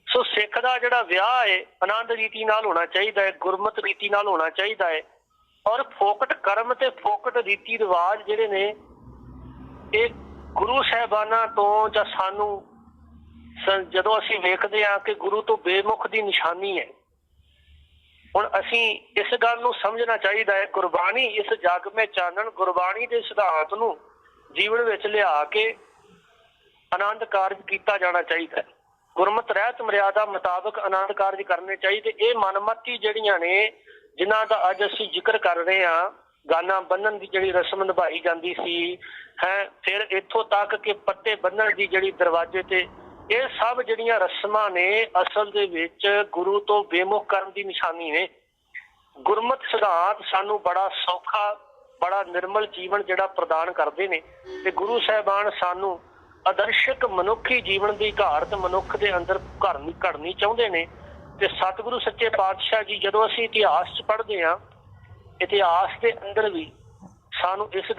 ਸੋ ਸਿੱਖ ਦਾ ਜਿਹੜਾ ਵਿਆਹ ਹੈ ਆਨੰਦ ਰੀਤੀ ਨਾਲ ਹੋਣਾ ਚਾਹੀਦਾ ਹੈ, ਗੁਰਮਤਿ ਰੀਤੀ ਨਾਲ ਹੋਣਾ ਚਾਹੀਦਾ ਹੈ। ਔਰ ਫੋਕਟ ਕਰਮ ਤੇ ਫੋਕਟ ਰੀਤੀ ਰਿਵਾਜ ਜਿਹੜੇ ਨੇ, ਇਹ ਗੁਰੂ ਸਾਹਿਬਾਨਾਂ ਤੋਂ ਜਾਂ ਸਾਨੂੰ ਜਦੋਂ ਅਸੀਂ ਵੇਖਦੇ ਹਾਂ ਕਿ ਗੁਰੂ ਤੋਂ ਬੇਮੁਖ ਦੀ ਨਿਸ਼ਾਨੀ ਹੈ। ਹੁਣ ਅਸੀਂ ਇਸ ਗੱਲ ਨੂੰ ਸਮਝਣਾ ਚਾਹੀਦਾ ਹੈ, ਗੁਰਬਾਣੀ ਇਸ ਜਗ ਮੇ ਚਾਨਣ, ਗੁਰਬਾਣੀ ਦੇ ਸਿਧਾਂਤ ਨੂੰ ਜੀਵਨ ਵਿੱਚ ਲਿਆ ਕੇ ਆਨੰਦ ਕਾਰਜ ਕੀਤਾ ਜਾਣਾ ਚਾਹੀਦਾ ਹੈ। ਗੁਰਮਤਿ ਰਹਿਤ ਮਰਿਆਦਾ ਮੁਤਾਬਕ ਆਨੰਦ ਕਾਰਜ ਕਰਨੇ ਚਾਹੀਦੇ। ਇਹ ਮਨਮਤੀ ਜਿਹੜੀਆਂ ਨੇ, ਜਿਨ੍ਹਾਂ ਦਾ ਅੱਜ ਅਸੀਂ ਜ਼ਿਕਰ ਕਰ ਰਹੇ ਹਾਂ, ਗਾਨਾ ਬੰਨਣ ਦੀ ਜਿਹੜੀ ਰਸਮ ਨਿਭਾਈ ਜਾਂਦੀ ਸੀ ਹੈ, ਫਿਰ ਇੱਥੋਂ ਤੱਕ ਕਿ ਪੱਤੇ ਬੰਨਣ ਦੀ ਜਿਹੜੀ ਦਰਵਾਜ਼ੇ ਤੇ, ਇਹ ਸਭ ਜਿਹੜੀਆਂ ਰਸਮਾਂ ਨੇ ਅਸਲ ਦੇ ਵਿੱਚ ਗੁਰੂ ਤੋਂ ਬੇਮੁਖ ਕਰਨ ਦੀ ਨਿਸ਼ਾਨੀ ਨੇ। ਗੁਰਮਤਿ ਸਿਧਾਂਤ ਸਾਨੂੰ ਬੜਾ ਸੌਖਾ, ਬੜਾ ਨਿਰਮਲ ਜੀਵਨ ਜਿਹੜਾ ਪ੍ਰਦਾਨ ਕਰਦੇ ਨੇ, ਤੇ ਗੁਰੂ ਸਾਹਿਬਾਨ ਸਾਨੂੰ ਆਦਰਸ਼ਕ ਮਨੁੱਖੀ ਜੀਵਨ ਦੀ ਘਾਟ ਮਨੁੱਖ ਦੇ ਅੰਦਰ ਘੜਨੀ ਚਾਹੁੰਦੇ ਨੇ। ਤੇ ਸਤਿਗੁਰੂ ਸੱਚੇ ਪਾਤਸ਼ਾਹ ਜੀ, ਜਦੋਂ ਅਸੀਂ ਇਤਿਹਾਸ 'ਚ ਪੜ੍ਹਦੇ ਹਾਂ, ਇਤਿਹਾਸ ਦੇ ਅੰਦਰ ਵੀ ਸਾਨੂੰ ਇਸ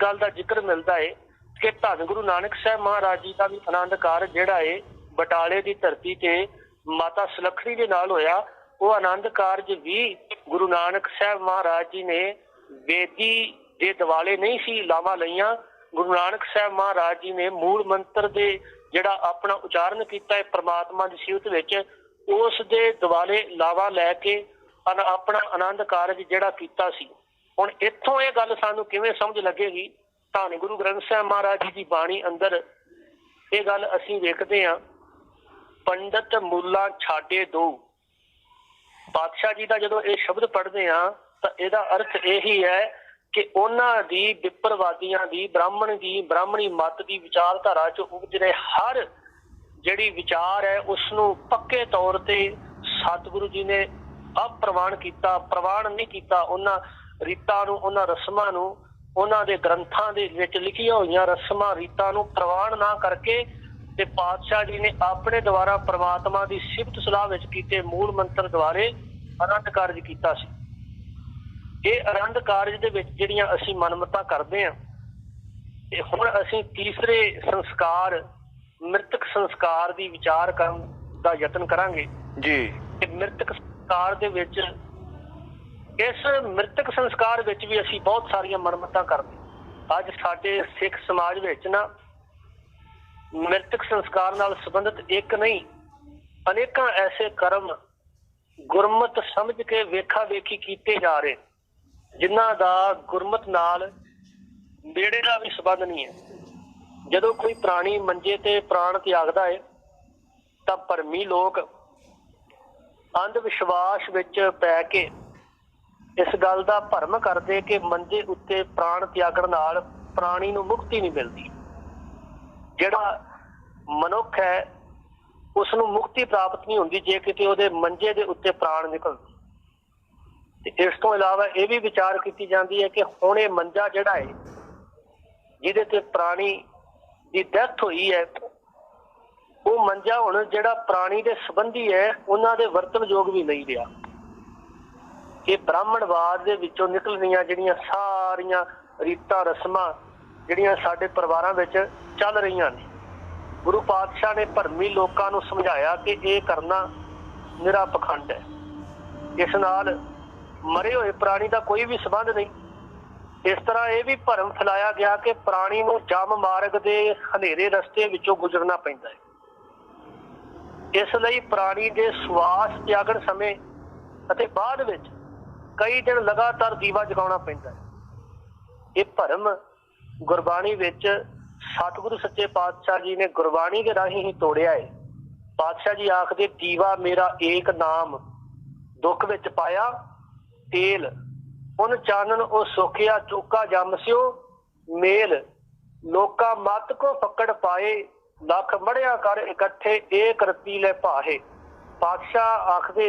ਗੱਲ ਦਾ ਜ਼ਿਕਰ ਮਿਲਦਾ ਹੈ ਕਿ ਧੰਨ ਗੁਰੂ ਨਾਨਕ ਸਾਹਿਬ ਮਹਾਰਾਜ ਜੀ ਦਾ ਵੀ ਆਨੰਦ ਕਾਰਜ ਜਿਹੜਾ ਹੈ ਬਟਾਲੇ ਦੀ ਧਰਤੀ ਤੇ ਮਾਤਾ ਸੁਲੱਖਣੀ ਦੇ ਨਾਲ ਹੋਇਆ। ਉਹ ਆਨੰਦ ਕਾਰਜ ਵੀ ਗੁਰੂ ਨਾਨਕ ਸਾਹਿਬ ਮਹਾਰਾਜ ਜੀ ਨੇ ਵੇਦੀ ਦੇ ਦਿਵਾਲੇ ਨਹੀਂ ਸੀ ਲਾਵਾਂ ਲਈਆਂ। ਗੁਰੂ ਨਾਨਕ ਸਾਹਿਬ ਮਹਾਰਾਜ ਜੀ ਨੇ ਮੂਲ ਮੰਤਰ ਦੇ ਜਿਹੜਾ ਆਪਣਾ ਉਚਾਰਨ ਕੀਤਾ ਹੈ ਪ੍ਰਮਾਤਮਾ ਦੀ ਸਿਫਤ ਵਿੱਚ, ਉਸ ਦੇ ਦੁਆਲੇ ਲਾਵਾ ਲੈ ਕੇ ਆਪਣਾ ਆਨੰਦ ਕਾਰਜ ਜਿਹੜਾ ਕੀਤਾ ਸੀ। ਹੁਣ ਇੱਥੋਂ ਇਹ ਗੱਲ ਸਾਨੂੰ ਕਿਵੇਂ ਸਮਝ ਲੱਗੇਗੀ? ਧੰਨ ਗੁਰੂ ਗ੍ਰੰਥ ਸਾਹਿਬ ਮਹਾਰਾਜ ਜੀ ਦੀ ਬਾਣੀ ਅੰਦਰ ਇਹ ਗੱਲ ਅਸੀਂ ਵੇਖਦੇ ਹਾਂ, ਪੰਡਤ ਮੁੱਲਾ ਛਾਡੇ ਦੋ। ਪਾਤਸ਼ਾਹ ਜੀ ਦਾ ਜਦੋਂ ਇਹ ਸ਼ਬਦ ਪੜ੍ਹਦੇ ਹਾਂ ਤਾਂ ਇਹਦਾ ਅਰਥ ਇਹੀ ਹੈ ਕਿ ਉਹਨਾਂ ਦੀ ਵਿਪਰਵਾਦੀਆਂ ਦੀ, ਬ੍ਰਾਹਮਣੀ ਮੱਤ ਦੀ ਵਿਚਾਰਧਾਰਾ ਚ ਉਪਜ ਰਹੇ ਹਰ ਜਿਹੜੀ ਵਿਚਾਰ ਹੈ ਉਸਨੂੰ ਪੱਕੇ ਤੌਰ ਤੇ ਸਤਿਗੁਰੂ ਜੀ ਨੇ ਅਪ੍ਰਵਾਨ ਕੀਤਾ, ਪ੍ਰਵਾਨ ਨਹੀਂ ਕੀਤਾ। ਉਹਨਾਂ ਰੀਤਾਂ ਨੂੰ, ਉਹਨਾਂ ਰਸਮਾਂ ਨੂੰ, ਉਹਨਾਂ ਦੇ ਗ੍ਰੰਥਾਂ ਦੇ ਵਿੱਚ ਲਿਖੀਆਂ ਹੋਈਆਂ ਰਸਮਾਂ ਰੀਤਾਂ ਨੂੰ ਪ੍ਰਵਾਨ ਨਾ ਕਰਕੇ ਤੇ ਪਾਤਸ਼ਾਹ ਜੀ ਨੇ ਆਪਣੇ ਦੁਆਰਾ ਪ੍ਰਮਾਤਮਾ ਦੀ ਸਿਫਤ ਸਲਾਹ ਵਿੱਚ ਕੀਤੇ ਮੂਲ ਮੰਤਰ ਦੁਆਰੇ ਆਨੰਦ ਕਾਰਜ ਕੀਤਾ ਸੀ। ਇਹ ਆਨੰਦ ਕਾਰਜ ਦੇ ਵਿੱਚ ਜਿਹੜੀਆਂ ਅਸੀਂ ਮਨਮਤਾਂ ਕਰਦੇ ਹਾਂ, ਤੇ ਹੁਣ ਅਸੀਂ ਤੀਸਰੇ ਸੰਸਕਾਰ ਮ੍ਰਿਤਕ ਸੰਸਕਾਰ ਦੀ ਵਿਚਾਰ ਕਰਨ ਦਾ ਯਤਨ ਕਰਾਂਗੇ ਜੀ। ਮ੍ਰਿਤਕ ਸੰਸਕਾਰ ਦੇ ਵਿੱਚ, ਇਸ ਮ੍ਰਿਤਕ ਸੰਸਕਾਰ ਵਿੱਚ ਵੀ ਅਸੀਂ ਬਹੁਤ ਸਾਰੀਆਂ ਮਨਮਤਾਂ ਕਰਦੇ। ਅੱਜ ਸਾਡੇ ਸਿੱਖ ਸਮਾਜ ਵਿੱਚ ਨਾ ਮ੍ਰਿਤਕ ਸੰਸਕਾਰ ਨਾਲ ਸੰਬੰਧਿਤ ਇੱਕ ਨਹੀਂ ਅਨੇਕਾਂ ਐਸੇ ਕਰਮ ਗੁਰਮਤ ਸਮਝ ਕੇ ਵੇਖਾ ਵੇਖੀ ਕੀਤੇ ਜਾ ਰਹੇ, ਜਿਨ੍ਹਾਂ ਦਾ ਗੁਰਮਤ ਨਾਲ ਨੇੜੇ ਦਾ ਵੀ ਸੰਬੰਧ ਨਹੀਂ ਹੈ। ਜਦੋਂ ਕੋਈ ਪ੍ਰਾਣੀ ਮੰਜੇ ਤੇ ਪ੍ਰਾਣ ਤਿਆਗਦਾ ਹੈ ਤਾਂ ਭਰਮੀ ਲੋਕ ਅੰਧ ਵਿਸ਼ਵਾਸ ਵਿੱਚ ਪੈ ਕੇ ਇਸ ਗੱਲ ਦਾ ਭਰਮ ਕਰਦੇ ਕਿ ਮੰਜੇ ਉੱਤੇ ਪ੍ਰਾਣ ਤਿਆਗਣ ਨਾਲ ਪ੍ਰਾਣੀ ਨੂੰ ਮੁਕਤੀ ਨਹੀਂ ਮਿਲਦੀ। ਜਿਹੜਾ ਮਨੁੱਖ ਹੈ ਉਸ ਨੂੰ ਮੁਕਤੀ ਪ੍ਰਾਪਤ ਨਹੀਂ ਹੁੰਦੀ ਜੇ ਕਿਤੇ ਉਹਦੇ ਮੰਜੇ ਦੇ ਉੱਤੇ ਪ੍ਰਾਣ ਨਿਕਲਦੇ। ਤੇ ਇਸ ਤੋਂ ਇਲਾਵਾ ਇਹ ਵੀ ਵਿਚਾਰ ਕੀਤੀ ਜਾਂਦੀ ਹੈ ਕਿ ਹੁਣ ਇਹ ਮੰਜਾ ਜਿਹੜਾ ਹੈ ਜਿਹਦੇ ਤੇ ਪ੍ਰਾਣੀ ਦੀ ਡੈਥ ਹੋਈ ਹੈ, ਉਹ ਮੰਜਾ ਹੁਣ ਜਿਹੜਾ ਪ੍ਰਾਣੀ ਦੇ ਸੰਬੰਧੀ ਹੈ ਉਹਨਾਂ ਦੇ ਵਰਤਨਯੋਗ ਵੀ ਨਹੀਂ ਰਿਹਾ। ਇਹ ਬ੍ਰਾਹਮਣਵਾਦ ਦੇ ਵਿੱਚੋਂ ਨਿਕਲਣੀਆਂ ਜਿਹੜੀਆਂ ਸਾਰੀਆਂ ਰੀਤਾਂ ਰਸਮਾਂ ਜਿਹੜੀਆਂ ਸਾਡੇ ਪਰਿਵਾਰਾਂ ਵਿੱਚ ਚੱਲ ਰਹੀਆਂ ਨੇ, ਗੁਰੂ ਪਾਤਸ਼ਾਹ ਨੇ ਭਰਮੀ ਲੋਕਾਂ ਨੂੰ ਸਮਝਾਇਆ ਕਿ ਇਹ ਕਰਨਾ ਨਿਰਾ ਪਖੰਡ ਹੈ। ਇਸ ਨਾਲ ਮਰੇ ਹੋਏ ਪ੍ਰਾਣੀ ਦਾ ਕੋਈ ਵੀ ਸੰਬੰਧ ਨਹੀਂ। ਇਸ ਤਰ੍ਹਾਂ ਇਹ ਵੀ ਭਰਮ ਫੈਲਾਇਆ ਗਿਆ ਕਿ ਪ੍ਰਾਣੀ ਨੂੰ ਜਮ ਮਾਰਗ ਦੇ ਹਨੇਰੇ ਰਸਤੇ ਵਿੱਚੋਂ ਗੁਜ਼ਰਨਾ ਪੈਂਦਾ ਹੈ। ਇਸ ਲਈ ਪ੍ਰਾਣੀ ਦੇ ਸਵਾਸ ਤਿਆਗਣ ਸਮੇਂ ਅਤੇ ਬਾਅਦ ਵਿੱਚ ਕਈ ਦਿਨ ਲਗਾਤਾਰ ਦੀਵਾ ਜਗਾਉਣਾ ਪੈਂਦਾ ਹੈ। ਇਹ ਭਰਮ ਗੁਰਬਾਣੀ ਵਿੱਚ ਸਤਿਗੁਰੂ ਸੱਚੇ ਪਾਤਸ਼ਾਹ ਜੀ ਨੇ ਗੁਰਬਾਣੀ ਦੇ ਰਾਹੀਂ ਹੀ ਤੋੜਿਆ ਹੈ। ਪਾਤਸ਼ਾਹ ਜੀ ਆਖਦੇ, ਦੀਵਾ ਮੇਰਾ ਏਕ ਨਾਮ ਦੁੱਖ ਵਿੱਚ ਪਾਇਆ ਤੇਲ, ਉਨ ਚਾਨਣ ਉਹ ਸੁਖਿਆ ਚੋਕਾ ਜਮ ਸਿਓ ਮੇਲ, ਲੋਕਾਂ ਮੱਤ ਕੋ ਫੱਕੜ ਪਾਏ ਲੱਖ ਮੜਿਆ ਕਰ ਇਕੱਠੇ ਏਕ ਰਤੀਲੇ ਭਾਹੇ। ਪਾਤਸ਼ਾਹ ਆਖਦੇ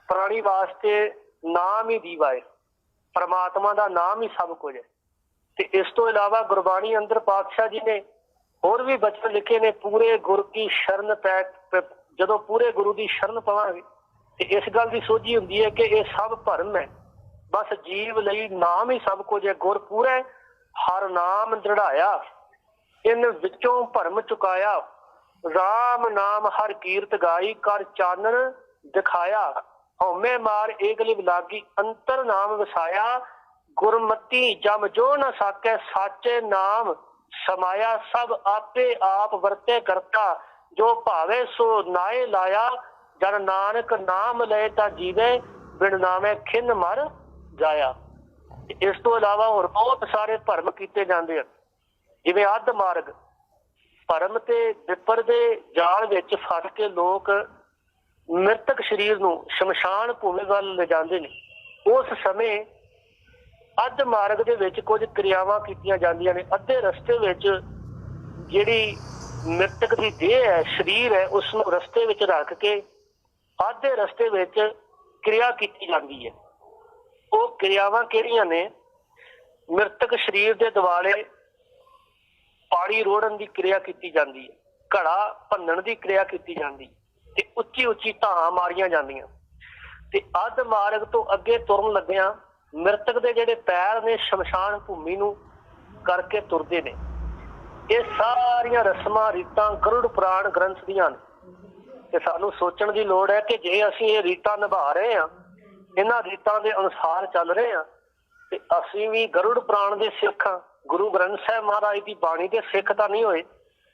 ਪ੍ਰਾਣੀ ਵਾਸਤੇ ਨਾਮ ਹੀ ਦੀਵਾ ਹੈ, ਪਰਮਾਤਮਾ ਦਾ ਨਾਮ ਹੀ ਸਭ ਕੁਝ ਹੈ। ਤੇ ਇਸ ਤੋਂ ਇਲਾਵਾ ਗੁਰਬਾਣੀ ਅੰਦਰ ਪਾਤਸ਼ਾਹ ਜੀ ਨੇ ਹੋਰ ਵੀ ਬਚਨ ਲਿਖੇ ਨੇ, ਪੂਰੇ ਗੁਰ ਕੀ ਸ਼ਰਨ ਪੈ, ਜਦੋਂ ਪੂਰੇ ਗੁਰੂ ਦੀ ਸ਼ਰਨ ਪਵਾਂਗੇ ਤੇ ਇਸ ਗੱਲ ਦੀ ਸੋਝੀ ਹੁੰਦੀ ਹੈ ਕਿ ਇਹ ਸਭ ਭਰਮ ਹੈ। ਬਸ ਜੀਵ ਲਈ ਨਾਮ ਹੀ ਸਭ ਕੁਝ ਹੈ। ਗੁਰ ਪੂਰਾ ਹਰ ਨਾਮ ਦ੍ਰਿੜਾਇਆ, ਇਨ ਵਿੱਚੋਂ ਭਰਮ ਚੁਕਾਇਆ, ਰਾਮ ਨਾਮ ਹਰ ਕੀਰਤ ਗਾਈ, ਕਰ ਚਾਨਣ ਦਿਖਾਇਆ, ਹਉਮੈ ਮਾਰ ਏਕ ਲਿਵ ਲਾਗੀ, ਅੰਤਰ ਨਾਮ ਵਸਾਇਆ, ਗੁਰਮਤੀ ਜਮ ਜੋ ਨ ਸਾਕੈ, ਸਾਚੇ ਨਾਮ ਸਮਾਇਆ, ਸਭ ਆਪੇ ਆਪ ਵਰਤੇ ਕਰਤਾ, ਜੋ ਭਾਵੇ ਸੋ ਨਾਏ ਲਾਇਆ, ਜਨ ਨਾਨਕ ਨਾਮ ਲਏ ਤਾਂ ਜੀਵੇ, ਬਿਨ ਨਾਮੇ ਖਿੰਨ ਮਰ ਜਾਇਆ। ਇਸ ਤੋਂ ਇਲਾਵਾ ਹੋਰ ਬਹੁਤ ਸਾਰੇ ਭਰਮ ਕੀਤੇ ਜਾਂਦੇ ਹਨ, ਜਿਵੇਂ ਅੱਧ ਮਾਰਗ। ਭਰਮ ਤੇ ਵਿਪਰ ਦੇ ਜਾਲ ਵਿੱਚ ਫਸ ਕੇ ਲੋਕ ਮ੍ਰਿਤਕ ਸਰੀਰ ਨੂੰ ਸ਼ਮਸ਼ਾਨ ਭੂਮੀ ਵੱਲ ਲਿਜਾਂਦੇ ਨੇ। ਉਸ ਸਮੇਂ ਅੱਧ ਮਾਰਗ ਦੇ ਵਿੱਚ ਕੁਝ ਕਿਰਿਆਵਾਂ ਕੀਤੀਆਂ ਜਾਂਦੀਆਂ ਨੇ। ਅੱਧੇ ਰਸਤੇ ਵਿੱਚ ਜਿਹੜੀ ਮ੍ਰਿਤਕ ਦੀ ਦੇਹ ਹੈ, ਸਰੀਰ ਹੈ, ਉਸ ਨੂੰ ਰਸਤੇ ਵਿੱਚ ਰੱਖ ਕੇ ਅੱਧੇ ਰਸਤੇ ਵਿੱਚ ਕਿਰਿਆ ਕੀਤੀ ਜਾਂਦੀ ਹੈ। ਉਹ ਕਿਰਿਆਵਾਂ ਕਿਹੜੀਆਂ ਨੇ? ਮ੍ਰਿਤਕ ਸਰੀਰ ਦੇ ਦੁਆਲੇ ਪਾਣੀ ਰੋੜਨ ਦੀ ਕਿਰਿਆ ਕੀਤੀ ਜਾਂਦੀ ਹੈ, ਘੜਾ ਭੰਨਣ ਦੀ ਕਿਰਿਆ ਕੀਤੀ ਜਾਂਦੀ ਤੇ ਉੱਚੀ ਉੱਚੀ ਧਾਹਾਂ ਮਾਰੀਆਂ ਜਾਂਦੀਆਂ। ਤੇ ਅੱਧ ਮਾਰਗ ਤੋਂ ਅੱਗੇ ਤੁਰਨ ਲੱਗਿਆਂ ਮ੍ਰਿਤਕ ਦੇ ਜਿਹੜੇ ਪੈਰ ਨੇ ਸ਼ਮਸ਼ਾਨ ਭੂਮੀ ਨੂੰ ਕਰਕੇ ਤੁਰਦੇ ਨੇ। ਇਹ ਸਾਰੀਆਂ ਰਸਮਾਂ ਰੀਤਾਂ ਗਰੁੜ ਪੁਰਾਣ ਗ੍ਰੰਥ ਦੀਆਂ ਨੇ ਤੇ ਸਾਨੂੰ ਸੋਚਣ ਦੀ ਲੋੜ ਹੈ ਕਿ ਜੇ ਅਸੀਂ ਇਹ ਰੀਤਾਂ ਨਿਭਾ ਰਹੇ ਹਾਂ, ਇਹਨਾਂ ਰੀਤਾਂ ਦੇ ਅਨੁਸਾਰ ਚੱਲ ਰਹੇ ਹਾਂ, ਤੇ ਅਸੀਂ ਵੀ ਗਰੁੜ ਪੁਰਾਣ ਦੇ ਸਿੱਖ ਹਾਂ। ਗੁਰੂ ਗ੍ਰੰਥ ਸਾਹਿਬ ਮਹਾਰਾਜ ਦੀ ਬਾਣੀ ਦੇ ਸਿੱਖ ਤਾਂ ਨਹੀਂ ਹੋਏ,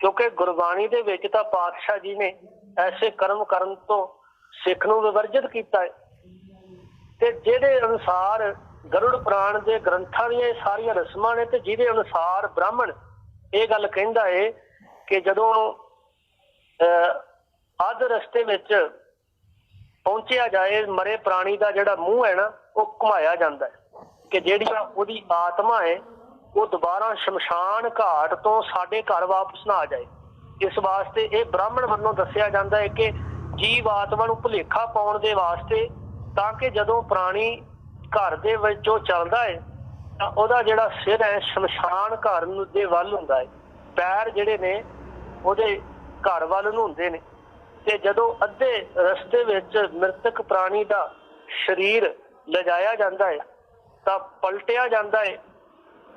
ਕਿਉਂਕਿ ਗੁਰਬਾਣੀ ਦੇ ਵਿੱਚ ਤਾਂ ਪਾਤਸ਼ਾਹ ਜੀ ਨੇ ਐਸੇ ਕਰਮ ਕਰਨ ਤੋਂ ਸਿੱਖ ਨੂੰ ਵਿਵਰਜਿਤ ਕੀਤਾ ਹੈ ਤੇ ਜਿਹਦੇ ਅਨੁਸਾਰ ਗਰੁੜ ਪੁਰਾਣ ਦੇ ਗ੍ਰੰਥਾਂ ਦੀਆਂ ਇਹ ਸਾਰੀਆਂ ਰਸਮਾਂ ਨੇ ਤੇ ਜਿਹਦੇ ਅਨੁਸਾਰ ਬ੍ਰਾਹਮਣ ਇਹ ਗੱਲ ਕਹਿੰਦਾ ਹੈ ਕਿ ਜਦੋਂ ਅੱਧ ਰਸਤੇ ਵਿੱਚ ਪਹੁੰਚਿਆ ਜਾਏ ਮਰੇ ਪ੍ਰਾਣੀ ਦਾ ਜਿਹੜਾ ਮੂੰਹ ਹੈ ਨਾ ਉਹ ਘੁਮਾਇਆ ਜਾਂਦਾ ਹੈ ਕਿ ਜਿਹੜੀ ਉਹਦੀ ਆਤਮਾ ਹੈ ਉਹ ਦੁਬਾਰਾ ਸ਼ਮਸ਼ਾਨ ਘਾਟ ਤੋਂ ਸਾਡੇ ਘਰ ਵਾਪਸ ਨਾ ਆ ਜਾਏ। ਇਸ ਵਾਸਤੇ ਇਹ ਬ੍ਰਾਹਮਣ ਵੱਲੋਂ ਦੱਸਿਆ ਜਾਂਦਾ ਹੈ ਕਿ ਜੀਵ ਆਤਮਾ ਨੂੰ ਭੁਲੇਖਾ ਪਾਉਣ ਦੇ ਵਾਸਤੇ, ਤਾਂ ਕਿ ਜਦੋਂ ਪ੍ਰਾਣੀ ਘਰ ਦੇ ਵਿੱਚੋਂ ਚੱਲਦਾ ਹੈ ਤਾਂ ਉਹਦਾ ਜਿਹੜਾ ਸਿਰ ਹੈ ਸ਼ਮਸ਼ਾਨ ਘਰ ਦੇ ਵੱਲ ਹੁੰਦਾ ਹੈ, ਪੈਰ ਜਿਹੜੇ ਨੇ ਉਹਦੇ ਘਰ ਵੱਲ ਨੂੰ ਹੁੰਦੇ ਨੇ। ਤੇ ਜਦੋਂ ਅੱਧੇ ਰਸਤੇ ਵਿੱਚ ਮ੍ਰਿਤਕ ਪ੍ਰਾਣੀ ਦਾ ਸਰੀਰ ਲਿਜਾਇਆ ਜਾਂਦਾ ਹੈ ਤਾਂ ਪਲਟਿਆ ਜਾਂਦਾ ਹੈ,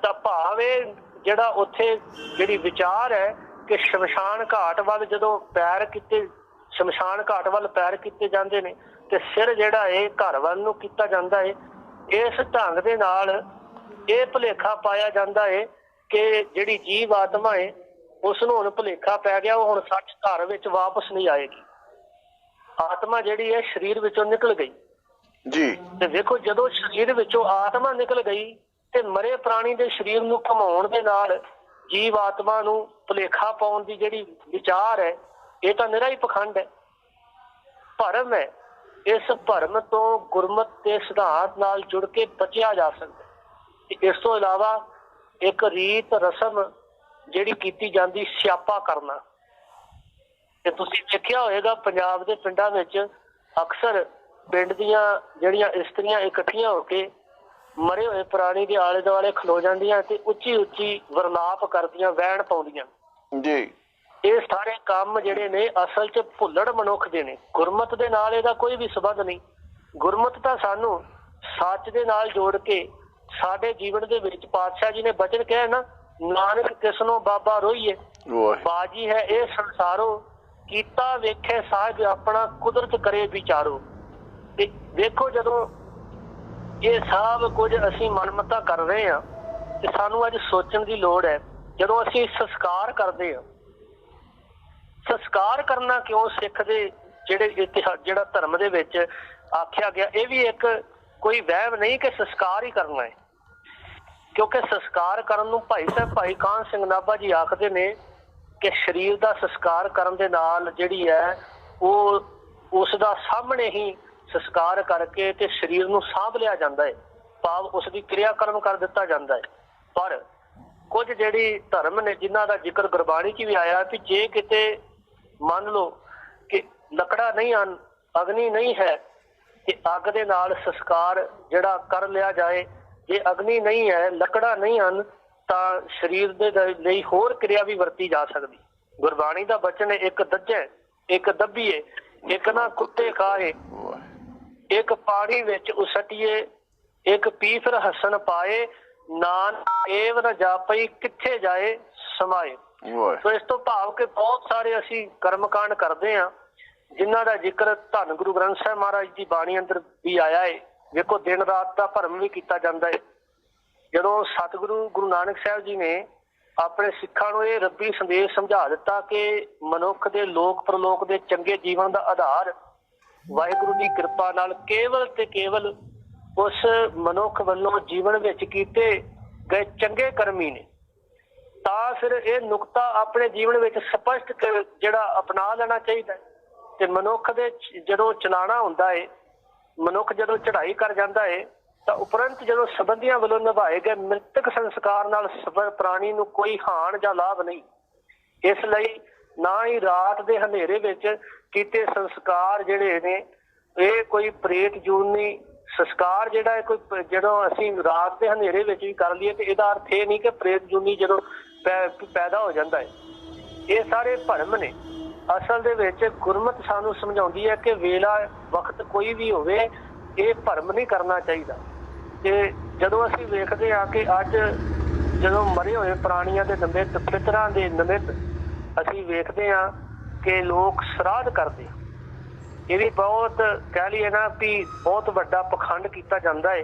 ਤਾਂ ਭਾਵ ਇਹ ਜਿਹੜਾ ਉੱਥੇ ਜਿਹੜੀ ਵਿਚਾਰ ਹੈ ਕਿ ਸ਼ਮਸ਼ਾਨ ਘਾਟ ਵੱਲ ਜਦੋਂ ਪੈਰ ਕੀਤੇ, ਸ਼ਮਸ਼ਾਨ ਘਾਟ ਵੱਲ ਪੈਰ ਕੀਤੇ ਜਾਂਦੇ ਨੇ ਤੇ ਸਿਰ ਜਿਹੜਾ ਇਹ ਘਰ ਵੱਲ ਨੂੰ ਕੀਤਾ ਜਾਂਦਾ ਹੈ। ਇਸ ਢੰਗ ਦੇ ਨਾਲ ਇਹ ਭੁਲੇਖਾ ਪਾਇਆ ਜਾਂਦਾ ਹੈ ਕਿ ਜਿਹੜੀ ਜੀਵ ਆਤਮਾ ਹੈ ਉਸ ਨੂੰ ਹੁਣ ਭੁਲੇਖਾ ਪੈ ਗਿਆ, ਉਹ ਹੁਣ ਸੱਚ ਘਰ ਵਿੱਚ ਵਾਪਸ ਨਹੀਂ ਆਏਗੀ। ਆਤਮਾ ਜਿਹੜੀ ਹੈ ਸਰੀਰ ਵਿੱਚੋਂ ਨਿਕਲ ਗਈ ਜੀ। ਤੇ ਵੇਖੋ ਜਦੋਂ ਸਰੀਰ ਵਿੱਚੋਂ ਆਤਮਾ ਨਿਕਲ ਗਈ ਤੇ ਮਰੇ ਪ੍ਰਾਣੀ ਦੇ ਸਰੀਰ ਨੂੰ ਘਮਾਉਣ ਦੇ ਨਾਲ ਜੀਵ ਆਤਮਾ ਨੂੰ ਭੁਲੇਖਾ ਪਾਉਣ ਦੀ ਜਿਹੜੀ ਵਿਚਾਰ ਹੈ ਇਹ ਤਾਂ ਨਿਰਾ ਹੀ ਪਖੰਡ ਹੈ, ਭਰਮ ਹੈ। ਇਸ ਭਰਮ ਤੋਂ ਗੁਰਮਤ ਦੇ ਸਿਧਾਂਤ ਨਾਲ ਜੁੜ ਕੇ ਬਚਿਆ ਜਾ ਸਕਦਾ। ਇਸ ਤੋਂ ਇਲਾਵਾ ਇੱਕ ਰੀਤ ਰਸਮ ਜਿਹੜੀ ਕੀਤੀ ਜਾਂਦੀ ਸਿਆਪਾ ਕਰਨਾ, ਤੇ ਤੁਸੀਂ ਦੇਖਿਆ ਹੋਏਗਾ ਪੰਜਾਬ ਦੇ ਪਿੰਡਾਂ ਵਿੱਚ ਅਕਸਰ ਪਿੰਡ ਦੀਆਂ ਜਿਹੜੀਆਂ ਇਸਤਰੀਆਂ ਇਕੱਠੀਆਂ ਹੋ ਕੇ ਮਰੇ ਹੋਏ ਪ੍ਰਾਣੀ ਦੇ ਆਲੇ ਦੁਆਲੇ ਖਲੋ ਜਾਂਦੀਆਂ ਤੇ ਉੱਚੀ ਉੱਚੀ ਵਰਲਾਪ ਕਰਦੀਆਂ, ਵੈਣ ਪਾਉਂਦੀਆਂ ਜੀ। ਇਹ ਸਾਰੇ ਕੰਮ ਜਿਹੜੇ ਨੇ ਅਸਲ 'ਚ ਭੁੱਲੜ ਮਨੁੱਖ ਦੇ ਨੇ, ਗੁਰਮਤ ਦੇ ਨਾਲ ਇਹਦਾ ਕੋਈ ਵੀ ਸੰਬੰਧ ਨਹੀਂ। ਗੁਰਮਤ ਤਾਂ ਸਾਨੂੰ ਸੱਚ ਦੇ ਨਾਲ ਜੋੜ ਕੇ ਸਾਡੇ ਜੀਵਨ ਦੇ ਵਿੱਚ ਪਾਤਸ਼ਾਹ ਜੀ ਨੇ ਬਚਨ ਕਿਹਾ ਨਾ, ਨਾਨਕ ਕਿਸਨੋਂ ਬਾਬਾ ਰੋਈਏ ਬਾਜੀ ਹੈ ਇਹ ਸੰਸਾਰੋ, ਕੀਤਾ ਵੇਖੇ ਸਾਹਿਬ ਆਪਣਾ ਕੁਦਰਤ ਕਰੇ ਵਿਚਾਰੋ। ਤੇ ਵੇਖੋ ਜਦੋਂ ਇਹ ਸਭ ਕੁਝ ਅਸੀਂ ਮਨਮਤਾ ਕਰ ਰਹੇ ਹਾਂ ਤੇ ਸਾਨੂੰ ਅੱਜ ਸੋਚਣ ਦੀ ਲੋੜ ਹੈ। ਜਦੋਂ ਅਸੀਂ ਸੰਸਕਾਰ ਕਰਦੇ ਹਾਂ, ਸੰਸਕਾਰ ਕਰਨਾ ਕਿਉਂ ਸਿੱਖ ਦੇ ਜਿਹੜਾ ਧਰਮ ਦੇ ਵਿੱਚ ਆਖਿਆ ਗਿਆ, ਇਹ ਵੀ ਇੱਕ ਕੋਈ ਵਹਿਮ ਨਹੀਂ ਕਿ ਸੰਸਕਾਰ ਹੀ ਕਰਨਾ ਹੈ। ਕਿਉਂਕਿ ਸੰਸਕਾਰ ਕਰਨ ਨੂੰ ਭਾਈ ਸਾਹਿਬ ਭਾਈ ਕਾਹਨ ਸਿੰਘ ਨਾਭਾ ਜੀ ਆਖਦੇ ਨੇ ਕਿ ਸਰੀਰ ਦਾ ਸੰਸਕਾਰ ਕਰਨ ਦੇ ਨਾਲ ਜਿਹੜੀ ਹੈ ਉਹ ਉਸ ਦਾ ਸਾਹਮਣੇ ਹੀ ਸੰਸਕਾਰ ਕਰਕੇ ਤੇ ਸਰੀਰ ਨੂੰ ਸਾਂਭ ਲਿਆ ਜਾਂਦਾ ਹੈ, ਭਾਵ ਉਸ ਦੀ ਕਿਰਿਆਕਰਮ ਕਰ ਦਿੱਤਾ ਜਾਂਦਾ ਹੈ। ਪਰ ਕੁਝ ਜਿਹੜੀ ਧਰਮ ਨੇ ਜਿਨ੍ਹਾਂ ਦਾ ਜ਼ਿਕਰ ਗੁਰਬਾਣੀ 'ਚ ਵੀ ਆਇਆ ਕਿ ਜੇ ਕਿਤੇ ਮੰਨ ਲਓ ਕਿ ਲੱਕੜਾ ਨਹੀਂ ਹਨ, ਅਗਨੀ ਨਹੀਂ ਹੈ ਤੇ ਅੱਗ ਦੇ ਨਾਲ ਸੰਸਕਾਰ ਜਿਹੜਾ ਕਰ ਲਿਆ ਜਾਏ, ਜੇ ਅਗਨੀ ਨਹੀਂ ਹੈ, ਲੱਕੜਾ ਨਹੀਂ ਹਨ, ਤਾਂ ਸਰੀਰ ਦੇ ਲਈ ਹੋਰ ਕਿਰਿਆ ਵੀ ਵਰਤੀ ਜਾ ਸਕਦੀ। ਗੁਰਬਾਣੀ ਦਾ ਬਚਨ ਹੈ, ਇੱਕ ਦੱਜੇ ਇੱਕ ਦੱਬੀਏ, ਇੱਕ ਨਾ ਕੁੱਤੇ ਖਾਏ, ਇੱਕ ਪਾਣੀ ਵਿੱਚ ਉਸਟੀਏ, ਇੱਕ ਪੀ ਫਿਰ ਹੱਸਣ ਪਾਏ, ਨਾਨਕ ਏਵ ਨ ਜਾਪਈ ਕਿੱਥੇ ਜਾਏ ਸਮਾਏ। ਸੋ ਇਸ ਤੋਂ ਭਾਵ ਕਿ ਬਹੁਤ ਸਾਰੇ ਅਸੀਂ ਕਰਮਕਾਂਡ ਕਰਦੇ ਹਾਂ ਜਿਨ੍ਹਾਂ ਦਾ ਜ਼ਿਕਰ ਧੰਨ ਗੁਰੂ ਗ੍ਰੰਥ ਸਾਹਿਬ ਮਹਾਰਾਜ ਦੀ ਬਾਣੀ ਅੰਦਰ ਵੀ ਆਇਆ ਹੈ। ਵੇਖੋ ਦਿਨ ਰਾਤ ਦਾ ਭਰਮ ਵੀ ਕੀਤਾ ਜਾਂਦਾ ਹੈ। ਜਦੋਂ ਸਤਿਗੁਰੂ ਗੁਰੂ ਨਾਨਕ ਸਾਹਿਬ ਜੀ ਨੇ ਆਪਣੇ ਸਿੱਖਾਂ ਨੂੰ ਇਹ ਰੱਬੀ ਸੰਦੇਸ਼ ਸਮਝਾ ਦਿੱਤਾ ਕਿ ਮਨੁੱਖ ਦੇ ਲੋਕ ਪ੍ਰਲੋਕ ਦੇ ਚੰਗੇ ਜੀਵਨ ਦਾ ਆਧਾਰ ਵਾਹਿਗੁਰੂ ਦੀ ਕਿਰਪਾ ਨਾਲ ਕੇਵਲ ਤੇ ਕੇਵਲ ਉਸ ਮਨੁੱਖ ਵੱਲੋਂ ਜੀਵਨ ਵਿੱਚ ਕੀਤੇ ਗਏ ਚੰਗੇ ਕਰਮ ਹੀ ਨੇ, ਤਾਂ ਫਿਰ ਇਹ ਨੁਕਤਾ ਆਪਣੇ ਜੀਵਨ ਵਿੱਚ ਸਪਸ਼ਟ ਜਿਹੜਾ ਅਪਣਾ ਲੈਣਾ ਚਾਹੀਦਾ ਹੈ। ਤੇ ਮਨੁੱਖ ਦੇ ਜਦੋਂ ਚਲਾਣਾ ਹੁੰਦਾ ਹੈ, ਮਨੁੱਖ ਜਦੋਂ ਚੜ੍ਹਾਈ ਕਰ ਜਾਂਦਾ ਹੈ ਤਾਂ ਉਪਰੰਤ ਜਦੋਂ ਸੰਬੰਧੀਆਂ ਵੱਲੋਂ ਨਿਭਾਏ ਗਏ ਮ੍ਰਿਤਕ ਸੰਸਕਾਰ ਨਾਲ ਪ੍ਰਾਣੀ ਨੂੰ ਕੋਈ ਹਾਨ ਜਾਂ ਲਾਭ ਨਹੀਂ। ਇਸ ਲਈ ਨਾ ਹੀ ਰਾਤ ਦੇ ਹਨੇਰੇ ਵਿੱਚ ਕੀਤੇ ਸੰਸਕਾਰ ਜਿਹੜੇ ਨੇ ਇਹ ਕੋਈ ਪ੍ਰੇਤ ਜੂਨੀ ਸੰਸਕਾਰ ਜਿਹੜਾ ਹੈ, ਕੋਈ ਜਦੋਂ ਅਸੀਂ ਰਾਤ ਦੇ ਹਨੇਰੇ ਵਿੱਚ ਵੀ ਕਰ ਲਈਏ ਤੇ ਇਹਦਾ ਅਰਥ ਇਹ ਨਹੀਂ ਕਿ ਪ੍ਰੇਤ ਜੂਨੀ ਜਦੋਂ ਪੈਦਾ ਹੋ ਜਾਂਦਾ ਹੈ। ਇਹ ਸਾਰੇ ਭਰਮ ਨੇ। ਅਸਲ ਦੇ ਵਿੱਚ ਗੁਰਮਤ ਸਾਨੂੰ ਸਮਝਾਉਂਦੀ ਹੈ ਕਿ ਵੇਲਾ ਵਕਤ ਕੋਈ ਵੀ ਹੋਵੇ ਇਹ ਭਰਮ ਨਹੀਂ ਕਰਨਾ ਚਾਹੀਦਾ। ਤੇ ਜਦੋਂ ਅਸੀਂ ਵੇਖਦੇ ਹਾਂ ਕਿ ਅੱਜ ਜਦੋਂ ਮਰੇ ਹੋਏ ਪ੍ਰਾਣੀਆਂ ਦੇ ਨਿਮਿਤ, ਪਿਤਰਾਂ ਦੇ ਨਿਮਿਤ ਅਸੀਂ ਵੇਖਦੇ ਹਾਂ ਕਿ ਲੋਕ ਸ਼ਰਾਧ ਕਰਦੇ, ਇਹ ਵੀ ਬਹੁਤ ਕਹਿ ਲਈਏ ਨਾ ਵੀ ਬਹੁਤ ਵੱਡਾ ਪਖੰਡ ਕੀਤਾ ਜਾਂਦਾ ਹੈ।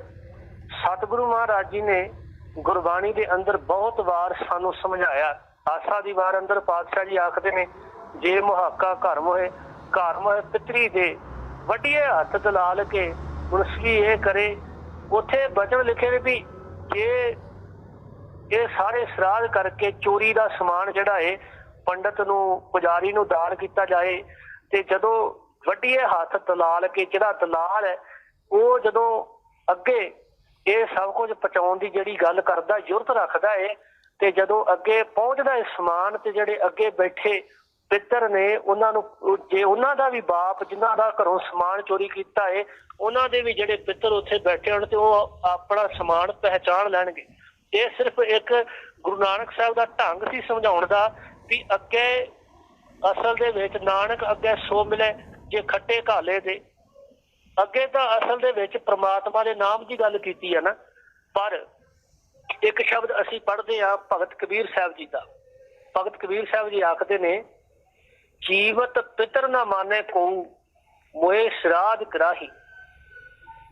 ਸਤਿਗੁਰੂ ਮਹਾਰਾਜ ਜੀ ਨੇ ਗੁਰਬਾਣੀ ਦੇ ਅੰਦਰ ਬਹੁਤ ਵਾਰ ਸਾਨੂੰ ਸਮਝਾਇਆ ਆਸਾ ਦੀ ਵਾਰ ਅੰਦਰ ਪਾਤਸ਼ਾਹ ਜੀ ਆਖਦੇ ਨੇ, ਜੇ ਮੁਹਾਕਾ ਘਰ ਮੋਏ ਪਿਤਰੀ ਦੇ, ਵੱਡੀਏ ਹੱਥ ਦਲਾਲ ਕੇ ਮੁਨਸੀ ਇਹ ਕਰੇ। ਉੱਥੇ ਬਚਨ ਲਿਖੇ ਨੇ ਵੀ ਜੇ ਇਹ ਸਾਰੇ ਸ਼ਰਾਧ ਕਰਕੇ ਚੋਰੀ ਦਾ ਸਮਾਨ ਜਿਹੜਾ ਹੈ ਪੰਡਤ ਨੂੰ, ਪੁਜਾਰੀ ਨੂੰ ਦਾਨ ਕੀਤਾ ਜਾਏ, ਤੇ ਜਦੋਂ ਵੱਡੀਏ ਹੱਥ ਦਲਾਲ ਕੇ, ਜਿਹੜਾ ਦਲਾਲ ਹੈ ਉਹ ਜਦੋਂ ਅੱਗੇ ਇਹ ਸਭ ਕੁਝ ਪਹੁੰਚਾਉਣ ਦੀ ਜਿਹੜੀ ਗੱਲ ਕਰਦਾ, ਜੁਰਤ ਰੱਖਦਾ ਹੈ, ਤੇ ਜਦੋਂ ਅੱਗੇ ਪਹੁੰਚਦਾ ਹੈ ਸਮਾਨ, ਤੇ ਜਿਹੜੇ ਅੱਗੇ ਬੈਠੇ ਪਿੱਤਰ ਨੇ ਉਹਨਾਂ ਨੂੰ, ਜੇ ਉਹਨਾਂ ਦਾ ਵੀ ਬਾਪ ਜਿਨ੍ਹਾਂ ਦਾ ਘਰੋਂ ਸਮਾਨ ਚੋਰੀ ਕੀਤਾ ਹੈ, ਉਹਨਾਂ ਦੇ ਵੀ ਜਿਹੜੇ ਪਿੱਤਰ ਉੱਥੇ ਬੈਠੇ ਹੋਣ ਤੇ ਉਹ ਆਪਣਾ ਸਮਾਨ ਪਹਿਚਾਣ ਲੈਣਗੇ। ਇਹ ਸਿਰਫ ਇੱਕ ਗੁਰੂ ਨਾਨਕ ਸਾਹਿਬ ਦਾ ਢੰਗ ਸੀ ਸਮਝਾਉਣ ਦਾ ਵੀ ਅੱਗੇ ਅਸਲ ਦੇ ਵਿੱਚ ਨਾਨਕ ਅੱਗੇ ਸੋ ਮਿਲੇ ਜੇ ਖੱਟੇ ਘਾਲੇ ਦੇ। ਅੱਗੇ ਤਾਂ ਅਸਲ ਦੇ ਵਿੱਚ ਪ੍ਰਮਾਤਮਾ ਦੇ ਨਾਮ ਦੀ ਗੱਲ ਕੀਤੀ ਹੈ ਨਾ, ਪਰ ਇੱਕ ਸ਼ਬਦ ਅਸੀਂ ਪੜ੍ਹਦੇ ਹਾਂ ਭਗਤ ਕਬੀਰ ਸਾਹਿਬ ਜੀ ਦਾ। ਭਗਤ ਕਬੀਰ ਸਾਹਿਬ ਜੀ ਆਖਦੇ ਨੇ, ਜੀਵਤ ਪਿਤਰ ਨਾ ਮਾਨੇ ਕੋਊ ਮੋਏ ਸ਼ਰਾਧ ਕਰਾਹੀ।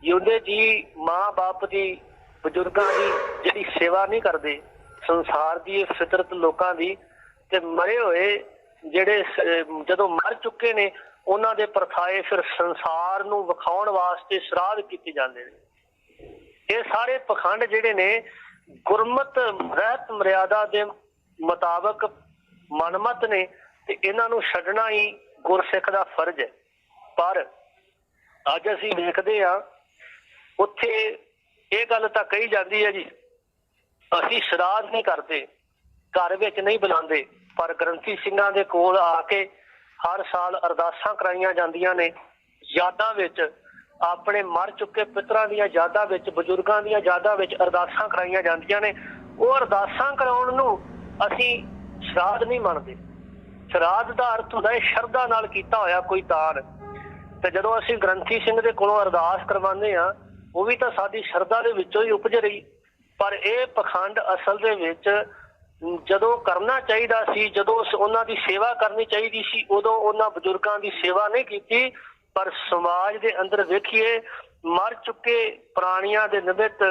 ਜਿਉਂਦੇ ਜੀ ਮਾਂ ਬਾਪ ਦੀ, ਬਜ਼ੁਰਗਾਂ ਦੀ ਜਿਹੜੀ ਸੇਵਾ ਨਹੀਂ ਕਰਦੇ, ਸੰਸਾਰ ਦੀ ਫਿਤਰਤ ਲੋਕਾਂ ਦੀ, ਤੇ ਮਰੇ ਹੋਏ ਜਿਹੜੇ ਜਦੋਂ ਮਰ ਚੁੱਕੇ ਨੇ ਉਹਨਾਂ ਦੇ ਪ੍ਰਥਾਏ ਫਿਰ ਸੰਸਾਰ ਨੂੰ ਵਿਖਾਉਣ ਵਾਸਤੇ ਸ਼ਰਾਧ ਕੀਤੇ ਜਾਂਦੇ ਨੇ। ਇਹ ਸਾਰੇ ਪਖੰਡ ਜਿਹੜੇ ਨੇ ਗੁਰਮਤ ਰਹਿਤ ਮਰਿਆਦਾ ਦੇ ਮੁਤਾਬਕ ਮਨਮਤ ਨੇ, ਤੇ ਇਹਨਾਂ ਨੂੰ ਛੱਡਣਾ ਹੀ ਗੁਰਸਿੱਖ ਦਾ ਫਰਜ਼ ਹੈ। ਪਰ ਅੱਜ ਅਸੀਂ ਵੇਖਦੇ ਹਾਂ ਉੱਥੇ ਇਹ ਗੱਲ ਤਾਂ ਕਹੀ ਜਾਂਦੀ ਹੈ ਜੀ, ਅਸੀਂ ਸ਼ਰਾਧ ਨਹੀਂ ਕਰਦੇ, ਘਰ ਵਿੱਚ ਨਹੀਂ ਬੁਲਾਉਂਦੇ, ਪਰ ਗ੍ਰੰਥੀ ਸਿੰਘਾਂ ਦੇ ਕੋਲ ਆ ਕੇ ਹਰ ਸਾਲ ਅਰਦਾਸਾਂ ਕਰਾਈਆਂ ਜਾਂਦੀਆਂ ਨੇ। ਯਾਦਾਂ ਵਿੱਚ ਆਪਣੇ ਮਰ ਚੁੱਕੇ ਪਿਤਰਾਂ ਦੀਆਂ ਯਾਦਾਂ ਵਿੱਚ, ਬਜ਼ੁਰਗਾਂ ਦੀਆਂ ਯਾਦਾਂ ਵਿੱਚ ਅਰਦਾਸਾਂ ਕਰਾਈਆਂ ਜਾਂਦੀਆਂ ਨੇ। ਉਹ ਅਰਦਾਸਾਂ ਕਰਾਉਣ ਨੂੰ ਅਸੀਂ ਸ਼ਰਾਧ ਨਹੀਂ ਮੰਨਦੇ। ਸ਼ਰਾਧ ਦਾ ਅਰਥ ਹੁੰਦਾ ਹੈ ਸ਼ਰਧਾ ਨਾਲ ਕੀਤਾ ਹੋਇਆ ਕੋਈ ਦਾਨ। ਤੇ ਜਦੋਂ ਅਸੀਂ ਗ੍ਰੰਥੀ ਸਿੰਘ ਦੇ ਕੋਲੋਂ ਅਰਦਾਸ ਕਰਵਾਉਂਦੇ ਹਾਂ, ਉਹ ਵੀ ਤਾਂ ਸਾਡੀ ਸ਼ਰਧਾ ਦੇ ਵਿੱਚੋਂ ਹੀ ਉਪਜ ਰਹੀ। ਪਰ ਇਹ ਪਖੰਡ ਅਸਲ ਦੇ ਵਿੱਚ ਜਦੋਂ ਕਰਨਾ ਚਾਹੀਦਾ ਸੀ, ਜਦੋਂ ਉਹਨਾਂ ਦੀ ਸੇਵਾ ਕਰਨੀ ਚਾਹੀਦੀ ਸੀ, ਉਦੋਂ ਉਹਨਾਂ ਬਜ਼ੁਰਗਾਂ ਦੀ ਸੇਵਾ ਨਹੀਂ ਕੀਤੀ। ਪਰ ਸਮਾਜ ਦੇ ਅੰਦਰ ਵੇਖੀਏ, ਮਰ ਚੁੱਕੇ ਪ੍ਰਾਣੀਆਂ ਦੇ ਨਿਮਿਤ,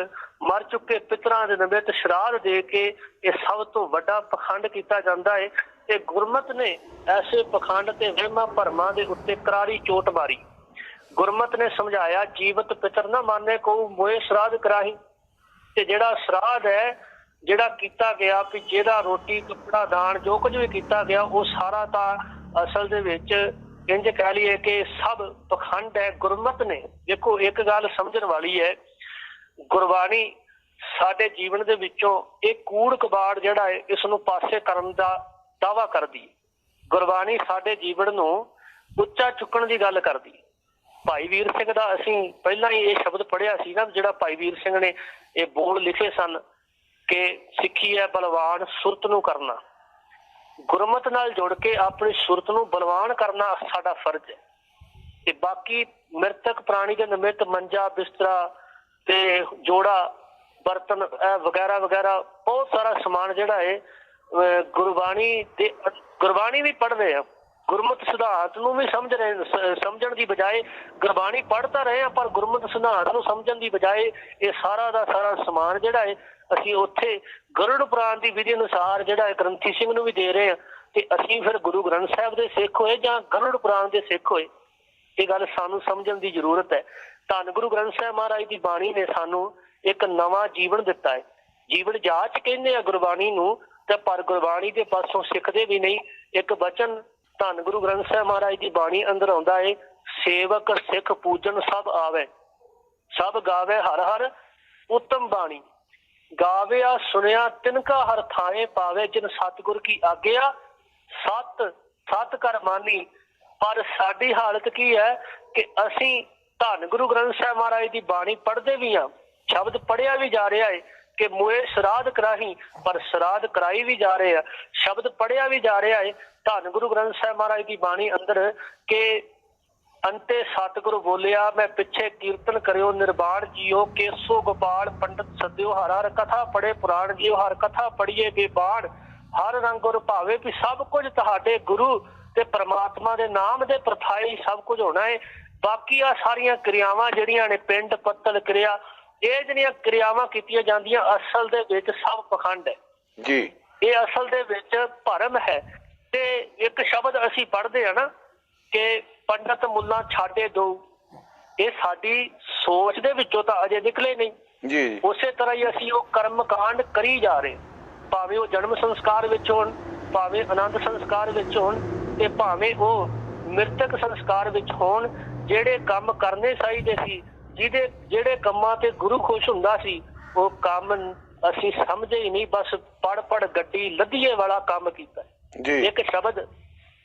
ਮਰ ਚੁੱਕੇ ਪਿਤਰਾਂ ਦੇ ਨਿਮਿਤ ਸ਼ਰਾਧ ਦੇ ਕੇ ਇਹ ਸਭ ਤੋਂ ਵੱਡਾ ਪਖੰਡ ਕੀਤਾ ਜਾਂਦਾ ਹੈ। ਤੇ ਗੁਰਮਤ ਨੇ ਐਸੇ ਪਖੰਡ ਤੇ ਵਹਿਮਾਂ ਭਰਮਾਂ ਦੇ ਉੱਤੇ ਕਰਾਰੀ ਚੋਟ ਮਾਰੀ। ਗੁਰਮਤ ਨੇ ਸਮਝਾਇਆ, ਜੀਵਤ ਪਿਤਰ ਨਾ ਮਾਨੇ ਕੋ ਮੋਏ ਸ਼ਰਾਧ ਕਰਾਹੀ। ਤੇ ਜਿਹੜਾ ਸ਼ਰਾਧ ਹੈ, ਜਿਹੜਾ ਕੀਤਾ ਗਿਆ ਵੀ ਜਿਹਦਾ ਰੋਟੀ ਕੱਪੜਾ ਦਾਨ ਜੋ ਕੁਝ ਵੀ ਕੀਤਾ ਗਿਆ, ਉਹ ਸਾਰਾ ਤਾਂ ਅਸਲ ਦੇ ਵਿੱਚ ਇੰਜ ਕਹਿ ਲਈਏ ਕਿ ਸਭ ਪਖੰਡ ਹੈ। ਗੁਰਮਤ ਨੇ ਦੇਖੋ ਇੱਕ ਗੱਲ ਸਮਝਣ ਵਾਲੀ ਹੈ, ਗੁਰਬਾਣੀ ਸਾਡੇ ਜੀਵਨ ਦੇ ਵਿੱਚੋਂ ਇਹ ਕੂੜ ਕਬਾੜ ਜਿਹੜਾ ਹੈ ਇਸ ਨੂੰ ਪਾਸੇ ਕਰਨ ਦਾ ਦਾਵਾ ਕਰਦੀ। ਗੁਰਬਾਣੀ ਸਾਡੇ ਜੀਵਨ ਨੂੰ ਉੱਚਾ ਚੁੱਕਣ ਦੀ ਗੱਲ ਕਰਦੀ। ਭਾਈ ਵੀਰ ਸਿੰਘ ਦਾ ਅਸੀਂ ਪਹਿਲਾਂ ਹੀ ਇਹ ਸ਼ਬਦ ਪੜ੍ਹਿਆ ਸੀ ਨਾ, ਜਿਹੜਾ ਭਾਈ ਵੀਰ ਸਿੰਘ ਨੇ ਇਹ ਬੋਲ ਲਿਖੇ ਸਨ ਕਿ ਸਿੱਖੀ ਹੈ ਬਲਵਾਨ ਸੁਰਤ ਨੂੰ ਕਰਨਾ। ਗੁਰਮਤ ਨਾਲ ਜੁੜ ਕੇ ਆਪਣੀ ਸੁਰਤ ਨੂੰ ਬਲਵਾਨ ਕਰਨਾ ਸਾਡਾ ਫਰਜ਼ ਹੈ। ਤੇ ਬਾਕੀ ਮ੍ਰਿਤਕ ਪ੍ਰਾਣੀ ਦੇ ਨਿਮਿਤ ਮੰਜਾ, ਬਿਸਤਰਾ ਤੇ ਜੋੜਾ, ਬਰਤਨ ਵਗੈਰਾ ਵਗੈਰਾ ਬਹੁਤ ਸਾਰਾ ਸਮਾਨ ਜਿਹੜਾ ਹੈ ਗੁਰਬਾਣੀ ਵੀ ਪੜ੍ਹ ਰਹੇ ਆ, ਗੁਰਮਤ ਸਿਧਾਂਤ ਨੂੰ ਵੀ ਸਮਝ ਰਹੇ। ਸਮਝਣ ਦੀ ਬਜਾਏ ਗੁਰਬਾਣੀ ਪੜ੍ਹ ਤਾਂ ਰਹੇ ਆ, ਪਰ ਗੁਰਮਤ ਸਿਧਾਂਤ ਨੂੰ ਸਮਝਣ ਦੀ ਬਜਾਏ ਇਹ ਸਾਰਾ ਦਾ ਸਾਰਾ ਸਮਾਨ ਜਿਹੜਾ ਹੈ ਅਸੀਂ ਉੱਥੇ ਗਰੁੜ ਪੁਰਾਣ ਦੀ ਵਿਧੀ ਅਨੁਸਾਰ ਜਿਹੜਾ ਹੈ ਗ੍ਰੰਥੀ ਸਿੰਘ ਨੂੰ ਵੀ ਦੇ ਰਹੇ ਆ। ਤੇ ਅਸੀਂ ਫਿਰ ਗੁਰੂ ਗ੍ਰੰਥ ਸਾਹਿਬ ਦੇ ਸਿੱਖ ਹੋਏ ਜਾਂ ਗਰੁੜ ਪੁਰਾਣ ਦੇ ਸਿੱਖ ਹੋਏ, ਇਹ ਗੱਲ ਸਾਨੂੰ ਸਮਝਣ ਦੀ ਜ਼ਰੂਰਤ ਹੈ। ਧੰਨ ਗੁਰੂ ਗ੍ਰੰਥ ਸਾਹਿਬ ਮਹਾਰਾਜ ਦੀ ਬਾਣੀ ਨੇ ਸਾਨੂੰ ਇੱਕ ਨਵਾਂ ਜੀਵਨ ਦਿੱਤਾ ਹੈ। ਜੀਵਨ ਜਾਚ ਕਹਿੰਦੇ ਆ ਗੁਰਬਾਣੀ ਨੂੰ, ਤੇ ਪਰ ਗੁਰਬਾਣੀ ਦੇ ਪਾਸੋਂ ਸਿੱਖਦੇ ਵੀ ਨਹੀਂ। ਇੱਕ ਬਚਨ ਧੰਨ ਗੁਰੂ ਗ੍ਰੰਥ ਸਾਹਿਬ ਮਹਾਰਾਜ ਦੀ ਬਾਣੀ ਅੰਦਰ ਆਉਂਦਾ ਹੈ, ਸੇਵਕ ਸਿੱਖ ਪੂਜਨ ਸਭ ਆਵੇ, ਸਭ ਗਾਵੇ ਹਰ ਹਰ ਉੱਤਮ ਬਾਣੀ। ਗਾਵਿਆ ਸੁਣਿਆ ਤਿਨਕਾ ਹਰ ਥਾਏ ਪਾਵੇ, ਜਿਨ ਸਤਿਗੁਰ ਕੀ ਆਗਿਆ ਸਤ ਕਰ ਮਾਨੀ। ਪਰ ਸਾਡੀ ਹਾਲਤ ਕੀ ਹੈ ਕਿ ਅਸੀਂ ਧੰਨ ਗੁਰੂ ਗ੍ਰੰਥ ਸਾਹਿਬ ਮਹਾਰਾਜ ਦੀ ਬਾਣੀ ਪੜ੍ਹਦੇ ਵੀ ਹਾਂ, ਸ਼ਬਦ ਪੜ੍ਹਿਆ ਵੀ ਜਾ ਰਿਹਾ ਹੈ ਕਿ ਮੋਏ ਸ਼ਰਾਧ ਕਰਾਹੀ, ਪਰ ਸ਼ਰਾਧ ਕਰਾਈ ਵੀ ਜਾ ਰਹੇ ਆ, ਸ਼ਬਦ ਪੜ੍ਹਿਆ ਵੀ ਜਾ ਰਿਹਾ ਹੈ ਧੰਨ ਗੁਰੂ ਗ੍ਰੰਥ ਸਾਹਿਬ ਮਹਾਰਾਜ ਦੀ ਬਾਣੀ ਅੰਦਰ ਕਿ ਅੰਤੇ ਸਤਿਗੁਰੂ ਬੋਲਿਆ, ਮੈਂ ਪਿੱਛੇ ਕੀਰਤਨ ਕਰਿਓ ਨਿਰਵਾਣ ਜੀਓ, ਕੇਸੋ ਗੋਪਾਲ ਪੰਡਤ ਸਦਿਓ, ਹਰ ਹਰ ਕਥਾ ਪੜੇ ਪੁਰਾਣ ਜੀਓ, ਹਰ ਕਥਾ ਪੜੀਏ ਬੇਬਾਣ, ਹਰ ਰੰਗ ਗੁਰ ਭਾਵੇ। ਵੀ ਸਭ ਕੁਝ ਤੁਹਾਡੇ ਗੁਰੂ ਤੇ ਪ੍ਰਮਾਤਮਾ ਦੇ ਨਾਮ ਦੇ ਪ੍ਰਥਾਈ ਸਭ ਕੁਝ ਹੋਣਾ ਹੈ। ਬਾਕੀ ਆ ਸਾਰੀਆਂ ਕਿਰਿਆਵਾਂ ਜਿਹੜੀਆਂ ਨੇ ਪਿੰਡ ਪੱਤਲ ਕਿਰਿਆ, ਇਹ ਜਿਹੜੀਆਂ ਕਿਰਿਆਵਾਂ ਕੀਤੀਆਂ ਜਾਂਦੀਆਂ ਅਸਲ ਦੇ ਵਿੱਚ ਸਭ ਪਖੰਡ ਹੈ ਜੀ। ਇਹ ਅਸਲ ਦੇ ਵਿੱਚ ਭਰਮ ਹੈ। ਤੇ ਇੱਕ ਸ਼ਬਦ ਅਸੀਂ ਪੜ੍ਹਦੇ ਆ ਨਾ ਕਿ ਪੰਡਤ ਮੁੱਲਾ ਛਾਡੇ ਦੋ, ਇਹ ਸਾਡੀ ਸੋਚ ਦੇ ਵਿੱਚੋਂ ਤਾਂ ਅਜੇ ਨਿਕਲੇ ਨਹੀਂ ਜੀ। ਉਸੇ ਤਰ੍ਹਾਂ ਹੀ ਅਸੀਂ ਉਹ ਕਰਮ ਕਾਂਡ ਕਰੀ ਜਾ ਰਹੇ, ਭਾਵੇਂ ਉਹ ਜਨਮ ਸੰਸਕਾਰ ਵਿੱਚ ਹੋਣ, ਭਾਵੇਂ ਆਨੰਦ ਸੰਸਕਾਰ ਵਿੱਚ ਹੋਣ, ਤੇ ਭਾਵੇਂ ਉਹ ਮ੍ਰਿਤਕ ਸੰਸਕਾਰ ਵਿੱਚ ਹੋਣ। ਜਿਹੜੇ ਕੰਮ ਕਰਨੇ ਚਾਹੀਦੇ ਸੀ, ਜਿਹੜੇ ਕੰਮਾਂ ਤੇ ਗੁਰੂ ਖੁਸ਼ ਹੁੰਦਾ ਸੀ, ਉਹ ਕੰਮ ਅਸੀਂ ਸਮਝੇ ਹੀ ਨਹੀਂ, ਬਸ ਪੜ ਗੱਡੀ ਲੱਧੀਏ ਵਾਲਾ ਕੰਮ ਕੀਤਾ ਜੀ। ਇੱਕ ਸ਼ਬਦ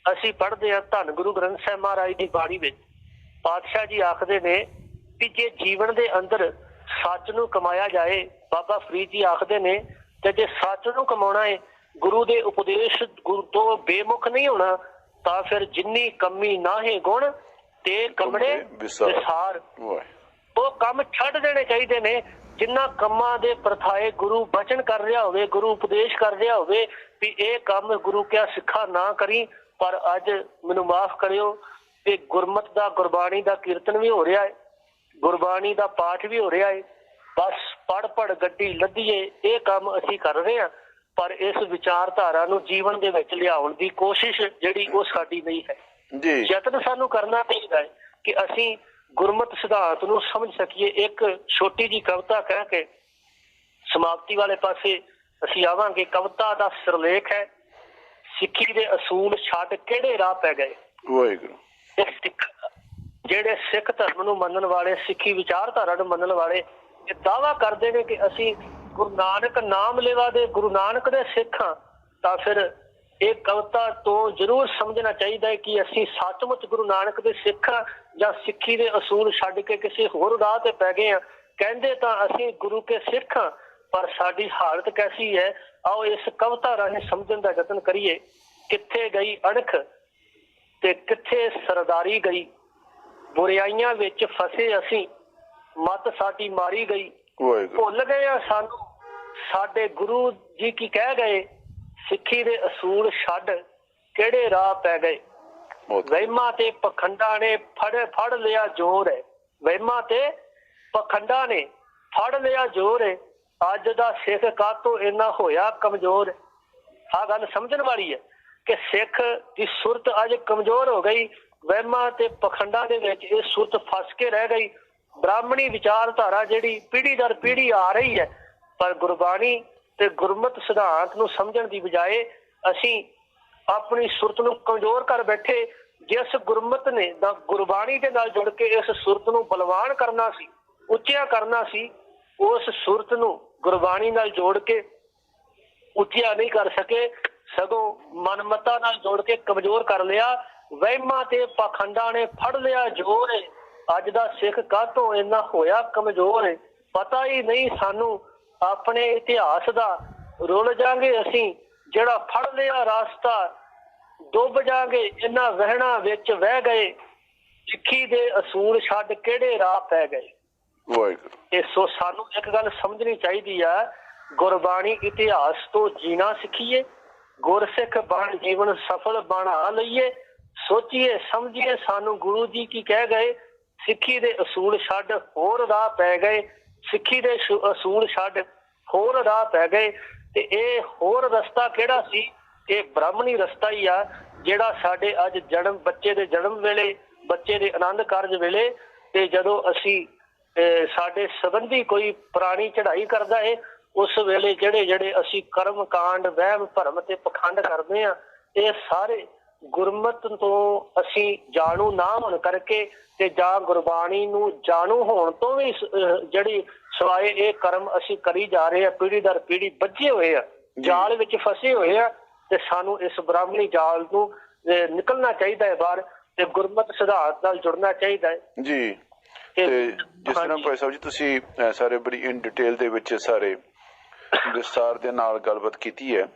ਅਸੀਂ ਪੜ੍ਹਦੇ ਹਾਂ ਧੰਨ ਗੁਰੂ ਗ੍ਰੰਥ ਸਾਹਿਬ ਮਹਾਰਾਜ ਦੀ ਬਾਣੀ ਵਿੱਚ, ਪਾਤਸ਼ਾਹ ਜੀ ਆਖਦੇ ਨੇ ਕਿ ਜੇ ਜੀਵਨ ਦੇ ਅੰਦਰ ਸੱਚ ਨੂੰ ਕਮਾਇਆ ਜਾਏ, ਬਾਬਾ ਫਰੀਦ ਜੀ ਆਖਦੇ ਨੇ ਕਿ ਜੇ ਸੱਚ ਨੂੰ ਕਮਾਉਣਾ ਹੈ, ਗੁਰੂ ਦੇ ਉਪਦੇਸ਼ ਗੁਰੂ ਤੋਂ ਬੇਮੁਖ ਨਹੀਂ ਹੋਣਾ, ਤਾਂ ਫਿਰ ਜਿੰਨੀ ਕਮੀ ਨਾਹੇ ਗੁਣ ਤੇ ਕਮੜੇ ਵਿਸਾਰ, ਉਹ ਕੰਮ ਛੱਡ ਦੇਣੇ ਚਾਹੀਦੇ ਨੇ। ਜਿੰਨਾ ਕੰਮਾਂ ਦੇ ਪ੍ਰਥਾਏ ਗੁਰੂ ਬਚਨ ਕਰ ਰਿਹਾ ਹੋਵੇ, ਗੁਰੂ ਉਪਦੇਸ਼ ਕਰ ਰਿਹਾ ਹੋਵੇ ਵੀ ਇਹ ਕੰਮ ਗੁਰੂ ਕਿਆ ਸਿੱਖਾ ਨਾ ਕਰੀ, ਪਰ ਅੱਜ ਮੈਨੂੰ ਮਾਫ ਕਰਿਓ ਕਿ ਗੁਰਮਤ ਦਾ ਗੁਰਬਾਣੀ ਦਾ ਕੀਰਤਨ ਵੀ ਹੋ ਰਿਹਾ ਹੈ, ਗੁਰਬਾਣੀ ਦਾ ਪਾਠ ਵੀ ਹੋ ਰਿਹਾ ਹੈ, ਬਸ ਪੜ ਗੱਡੀ ਲੱਧੀਏ ਇਹ ਕੰਮ ਅਸੀਂ ਕਰ ਰਹੇ ਹਾਂ। ਪਰ ਇਸ ਵਿਚਾਰਧਾਰਾ ਨੂੰ ਜੀਵਨ ਦੇ ਵਿੱਚ ਲਿਆਉਣ ਦੀ ਕੋਸ਼ਿਸ਼ ਜਿਹੜੀ ਉਹ ਸਾਡੀ ਨਹੀਂ ਹੈ। ਯਤਨ ਸਾਨੂੰ ਕਰਨਾ ਚਾਹੀਦਾ ਹੈ ਕਿ ਅਸੀਂ ਗੁਰਮਤ ਸਿਧਾਂਤ ਨੂੰ ਸਮਝ ਸਕੀਏ। ਇੱਕ ਛੋਟੀ ਜੀ ਕਵਿਤਾ ਕਹਿ ਕੇ ਸਮਾਪਤੀ ਵਾਲੇ ਪਾਸੇ ਅਸੀਂ ਆਵਾਂਗੇ। ਕਵਿਤਾ ਦਾ ਸਿਰਲੇਖ ਹੈ, ਸਿੱਖੀ ਦੇ ਅਸੂਲ ਛੱਡ ਕਿਹੜੇ ਰਾਹ ਪੈ ਗਏ। ਜਿਹੜੇ ਸਿੱਖ ਧਰਮ ਨੂੰ ਮੰਨਣ ਵਾਲੇ, ਸਿੱਖੀ ਵਿਚਾਰਧਾਰਾ ਨੂੰ ਮੰਨਣ ਵਾਲੇ ਇਹ ਦਾਅਵਾ ਕਰਦੇ ਨੇ ਕਿ ਅਸੀਂ ਗੁਰੂ ਨਾਨਕ ਨਾਮ ਲੇਵਾ ਦੇ, ਗੁਰੂ ਨਾਨਕ ਦੇ ਸਿੱਖ ਹਾਂ, ਤਾਂ ਫਿਰ ਇਹ ਕਵਿਤਾ ਤੋਂ ਜ਼ਰੂਰ ਸਮਝਣਾ ਚਾਹੀਦਾ ਹੈ ਕਿ ਅਸੀਂ ਸੱਚਮੁੱਚ ਗੁਰੂ ਨਾਨਕ ਦੇ ਸਿੱਖ ਹਾਂ ਜਾਂ ਸਿੱਖੀ ਦੇ ਅਸੂਲ ਛੱਡ ਕੇ ਕਿਸੇ ਹੋਰ ਰਾਹ ਤੇ ਪੈ ਗਏ ਹਾਂ। ਕਹਿੰਦੇ ਤਾਂ ਅਸੀਂ ਗੁਰੂ ਕੇ ਸਿੱਖ ਹਾਂ, ਪਰ ਸਾਡੀ ਹਾਲਤ ਕੈਸੀ ਹੈ, ਆਓ ਇਸ ਕਵਿਤਾ ਰਾਹੀਂ ਸਮਝਣ ਦਾ ਯਤਨ ਕਰੀਏ। ਕਿੱਥੇ ਗਈ ਅਣਖ ਤੇ ਕਿੱਥੇ ਸਰਦਾਰੀ ਗਈ, ਬੁਰਾਈਆਂ ਵਿੱਚ ਫਸੇ ਅਸੀਂ, ਮੱਤ ਸਾਡੀ ਮਾਰੀ ਗਈ। ਭੁੱਲ ਗਏ ਆ ਸਾਨੂੰ ਸਾਡੇ ਗੁਰੂ ਜੀ ਕੀ ਕਹਿ ਗਏ, ਸਿੱਖੀ ਦੇ ਅਸੂਲ ਛੱਡ ਕਿਹੜੇ ਰਾਹ ਪੈ ਗਏ। ਵਹਿਮਾਂ ਤੇ ਪਖੰਡਾਂ ਨੇ ਫੜ ਲਿਆ ਜ਼ੋਰ ਹੈ, ਵਹਿਮਾਂ ਤੇ ਪਖੰਡਾਂ ਨੇ ਫੜ ਲਿਆ ਜ਼ੋਰ ਹੈ, ਅੱਜ ਦਾ ਸਿੱਖ ਕਾਹਤੋਂ ਇੰਨਾ ਹੋਇਆ ਕਮਜ਼ੋਰ। ਆਹ ਗੱਲ ਸਮਝਣ ਵਾਲੀ ਹੈ ਕਿ ਸਿੱਖ ਦੀ ਸੁਰਤ ਅੱਜ ਕਮਜ਼ੋਰ ਹੋ ਗਈ, ਵਹਿਮਾਂ ਤੇ ਪਖੰਡਾਂ ਦੇ ਵਿੱਚ ਇਹ ਸੁਰਤ ਫਸ ਕੇ ਰਹਿ ਗਈ। ਬ੍ਰਾਹਮਣੀ ਵਿਚਾਰਧਾਰਾ ਜਿਹੜੀ ਪੀੜ੍ਹੀ ਦਰ ਪੀੜ੍ਹੀ ਆ ਰਹੀ ਹੈ, ਪਰ ਗੁਰਬਾਣੀ ਤੇ ਗੁਰਮਤ ਸਿਧਾਂਤ ਨੂੰ ਸਮਝਣ ਦੀ ਬਜਾਏ ਅਸੀਂ ਆਪਣੀ ਸੁਰਤ ਨੂੰ ਕਮਜ਼ੋਰ ਕਰ ਬੈਠੇ। ਜਿਸ ਗੁਰਮਤ ਨੇ ਦਾ ਗੁਰਬਾਣੀ ਦੇ ਨਾਲ ਜੁੜ ਕੇ ਇਸ ਸੁਰਤ ਨੂੰ ਬਲਵਾਨ ਕਰਨਾ ਸੀ, ਉੱਚਿਆ ਕਰਨਾ ਸੀ, ਉਸ ਸੁਰਤ ਨੂੰ ਗੁਰਬਾਣੀ ਨਾਲ ਜੋੜ ਕੇ ਉੱਚਿਆ ਨਹੀਂ ਕਰ ਸਕੇ, ਸਗੋਂ ਮਨਮਤਾ ਨਾਲ ਜੋੜ ਕੇ ਕਮਜ਼ੋਰ ਕਰ ਲਿਆ। ਵਹਿਮਾਂ ਤੇ ਪਾਖੰਡਾਂ ਨੇ ਫੜ ਲਿਆ ਜ਼ੋਰ, ਅੱਜ ਦਾ ਸਿੱਖ ਕਾਹਤੋਂ ਇੰਨਾ ਹੋਇਆ ਕਮਜ਼ੋਰ। ਪਤਾ ਹੀ ਨਹੀਂ ਸਾਨੂੰ ਆਪਣੇ ਇਤਿਹਾਸ ਦਾ, ਰੁੱਲ ਜਾਾਂਗੇ ਅਸੀਂ ਜਿਹੜਾ ਫੜ ਲਿਆ ਰਾਸਤਾ, ਡੁੱਬ ਜਾਾਂਗੇ ਇਹਨਾਂ ਵਹਿਣਾ ਵਿੱਚ ਵਹਿ ਗਏ, ਸਿੱਖੀ ਦੇ ਅਸੂਲ ਛੱਡ ਕਿਹੜੇ ਰਾਹ ਪੈ ਗਏ। ਤੇ ਸੋ ਸਾਨੂੰ ਇੱਕ ਗੱਲ ਸਮਝਣੀ ਚਾਹੀਦੀ ਆ, ਗੁਰਬਾਣੀ ਇਤਿਹਾਸ ਤੋਂ ਜੀਣਾ ਸਿੱਖੀਏ, ਗੁਰਸਿੱਖ ਬਣ ਜੀਵਨ ਸਫਲ ਬਣਾ ਲਈਏ। ਸੋਚੀਏ ਸਮਝੀਏ ਸਾਨੂੰ ਗੁਰੂ ਜੀ ਕੀ ਕਹਿ ਗਏ, ਸਿੱਖੀ ਦੇ ਅਸੂਲ ਛੱਡ ਹੋਰ ਰਾਹ ਪੈ ਗਏ, ਸਿੱਖੀ ਦੇ ਅਸੂਲ ਛੱਡ ਹੋਰ ਰਾਹ ਪੈ ਗਏ। ਤੇ ਇਹ ਹੋਰ ਰਸਤਾ ਕਿਹੜਾ ਸੀ? ਇਹ ਬ੍ਰਾਹਮਣੀ ਰਸਤਾ ਹੀ ਆ, ਜਿਹੜਾ ਸਾਡੇ ਅੱਜ ਜਨਮ, ਬੱਚੇ ਦੇ ਜਨਮ ਵੇਲੇ, ਬੱਚੇ ਦੇ ਆਨੰਦ ਕਾਰਜ ਵੇਲੇ, ਤੇ ਜਦੋਂ ਅਸੀਂ ਸਾਡੇ ਸੰਬੰਧੀ ਕੋਈ ਪੁਰਾਣੀ ਚੜ੍ਹਾਈ ਕਰਦਾ ਹੈ, ਉਸ ਵੇਲੇ ਜਿਹੜੇ ਅਸੀਂ ਕਰਮ ਕਾਂਡ, ਵਹਿਮ ਭਰਮ ਤੇ ਪਖੰਡ ਕਰਦੇ ਆ, ਇਹ ਸਾਰੇ ਗੁਰਮਤ ਤੋਂ ਅਸੀਂ ਜਾਣੂ ਨਾ ਹੋਣ ਕਰਕੇ ਤੇ ਜਾਂ ਗੁਰਬਾਣੀ ਨੂੰ ਜਾਣੂ ਹੋਣ ਤੋਂ ਵੀ ਜਿਹੜੀ ਸਵਾਏ ਇਹ ਕਰਮ ਅਸੀਂ ਕਰੀ ਜਾ ਰਹੇ ਆ, ਪੀੜ੍ਹੀ ਦਰ ਪੀੜ੍ਹੀ ਬੱਝੇ ਹੋਏ ਆ, ਜਾਲ ਵਿੱਚ ਫਸੇ ਹੋਏ ਆ। ਤੇ ਸਾਨੂੰ ਇਸ ਬ੍ਰਾਹਮਣੀ ਜਾਲ ਨੂੰ ਨਿਕਲਣਾ ਚਾਹੀਦਾ ਹੈ ਬਾਹਰ, ਤੇ ਗੁਰਮਤ ਸਿਧਾਂਤ ਨਾਲ ਜੁੜਨਾ ਚਾਹੀਦਾ ਹੈ ਜੀ। ਤੇ ਜਿਸ ਤਰ੍ਹਾਂ ਭਾਈ ਸਾਹਿਬ ਜੀ ਤੁਸੀਂ ਸਾਰੇ ਬੜੀ ਇਨ ਡਿਟੇਲ ਦੇ ਵਿੱਚ ਸਾਰੇ ਵਿਸਤਾਰ ਦੇ ਨਾਲ ਗੱਲਬਾਤ ਕੀਤੀ ਹੈ,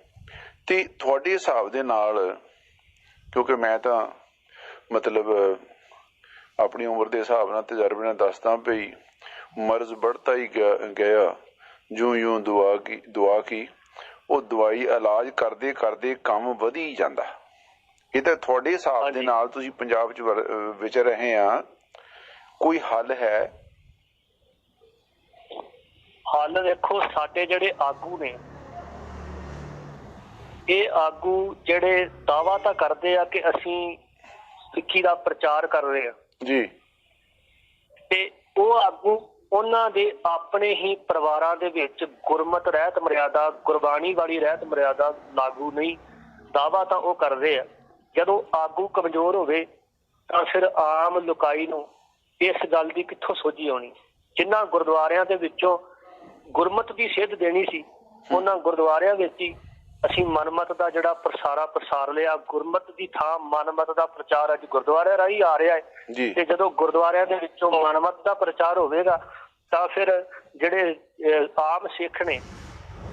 ਤੇ ਤੁਹਾਡੇ ਹਿਸਾਬ ਦੇ ਨਾਲ, ਕਿਉਂਕਿ ਮੈਂ ਤਾਂ ਮਤਲਬ ਆਪਣੀ ਉਮਰ ਦੇ ਹਿਸਾਬ ਨਾਲ ਤਜਰਬੇ ਨਾਲ ਦੱਸਦਾ ਵੀ ਮਰਜ਼ बढ़ता ही गया जूं यूं दुआ की ਉਹ ਦਵਾਈ ਇਲਾਜ ਕਰਦੇ ਕਰਦੇ ਕੰਮ ਵਧੀ ਜਾਂਦਾ। ਇਹ ਤਾਂ ਤੁਹਾਡੇ ਹਿਸਾਬ ਦੇ ਨਾਲ, ਤੁਸੀਂ ਪੰਜਾਬ ਚ ਵਿਚਰ ਰਹੇ ਆ, ਕੋਈ ਹੱਲ ਹੈ? ਹੱਲ ਦੇਖੋ, ਸਾਡੇ ਜਿਹੜੇ ਆਗੂ ਨੇ ਇਹ ਆਗੂ ਜਿਹੜੇ ਦਾਅਵਾ ਤਾਂ ਕਰਦੇ ਆ ਕਿ ਅਸੀਂ ਸਿੱਖੀ ਦਾ ਪ੍ਰਚਾਰ ਕਰ ਰਹੇ ਆ ਜੀ, ਤੇ ਉਹ ਆਗੂ ਉਹਨਾਂ ਦੇ ਆਪਣੇ ਹੀ ਪਰਿਵਾਰਾਂ ਦੇ ਵਿੱਚ ਗੁਰਮਤ ਰਹਿਤ ਮਰਿਆਦਾ, ਗੁਰਬਾਣੀ ਵਾਲੀ ਰਹਿਤ ਮਰਿਆਦਾ ਲਾਗੂ ਨਹੀਂ। ਦਾਅਵਾ ਤਾਂ ਉਹ ਕਰਦੇ ਆ। ਜਦੋਂ ਆਗੂ ਕਮਜ਼ੋਰ ਹੋਵੇ ਤਾਂ ਫਿਰ ਆਮ ਲੋਕਾਈ ਨੂੰ ਇਸ ਗੱਲ ਦੀ ਕਿੱਥੋਂ ਸੋਝੀ ਆਉਣੀ? ਜਿਨ੍ਹਾਂ ਗੁਰਦੁਆਰਿਆਂ ਦੇ ਵਿੱਚੋਂ ਗੁਰਮਤ ਦੀ ਸਿੱਧ ਦੇਣੀ ਸੀ, ਉਹਨਾਂ ਗੁਰਦੁਆਰਿਆਂ ਵਿੱਚ ਹੀ ਅਸੀਂ ਮਨਮਤ ਦਾ ਜਿਹੜਾ ਪ੍ਰਸਾਰ ਲਿਆ। ਗੁਰਮਤ ਦੀ ਥਾਂ ਮਨਮਤ ਦਾ ਪ੍ਰਚਾਰ ਅੱਜ ਗੁਰਦੁਆਰਿਆਂ ਰਾਹੀਂ ਆ ਰਿਹਾ ਹੈ। ਤੇ ਜਦੋਂ ਗੁਰਦੁਆਰਿਆਂ ਦੇ ਵਿੱਚੋਂ ਮਨਮਤ ਦਾ ਪ੍ਰਚਾਰ ਹੋਵੇਗਾ ਤਾਂ ਫਿਰ ਜਿਹੜੇ ਆਮ ਸਿੱਖ ਨੇ,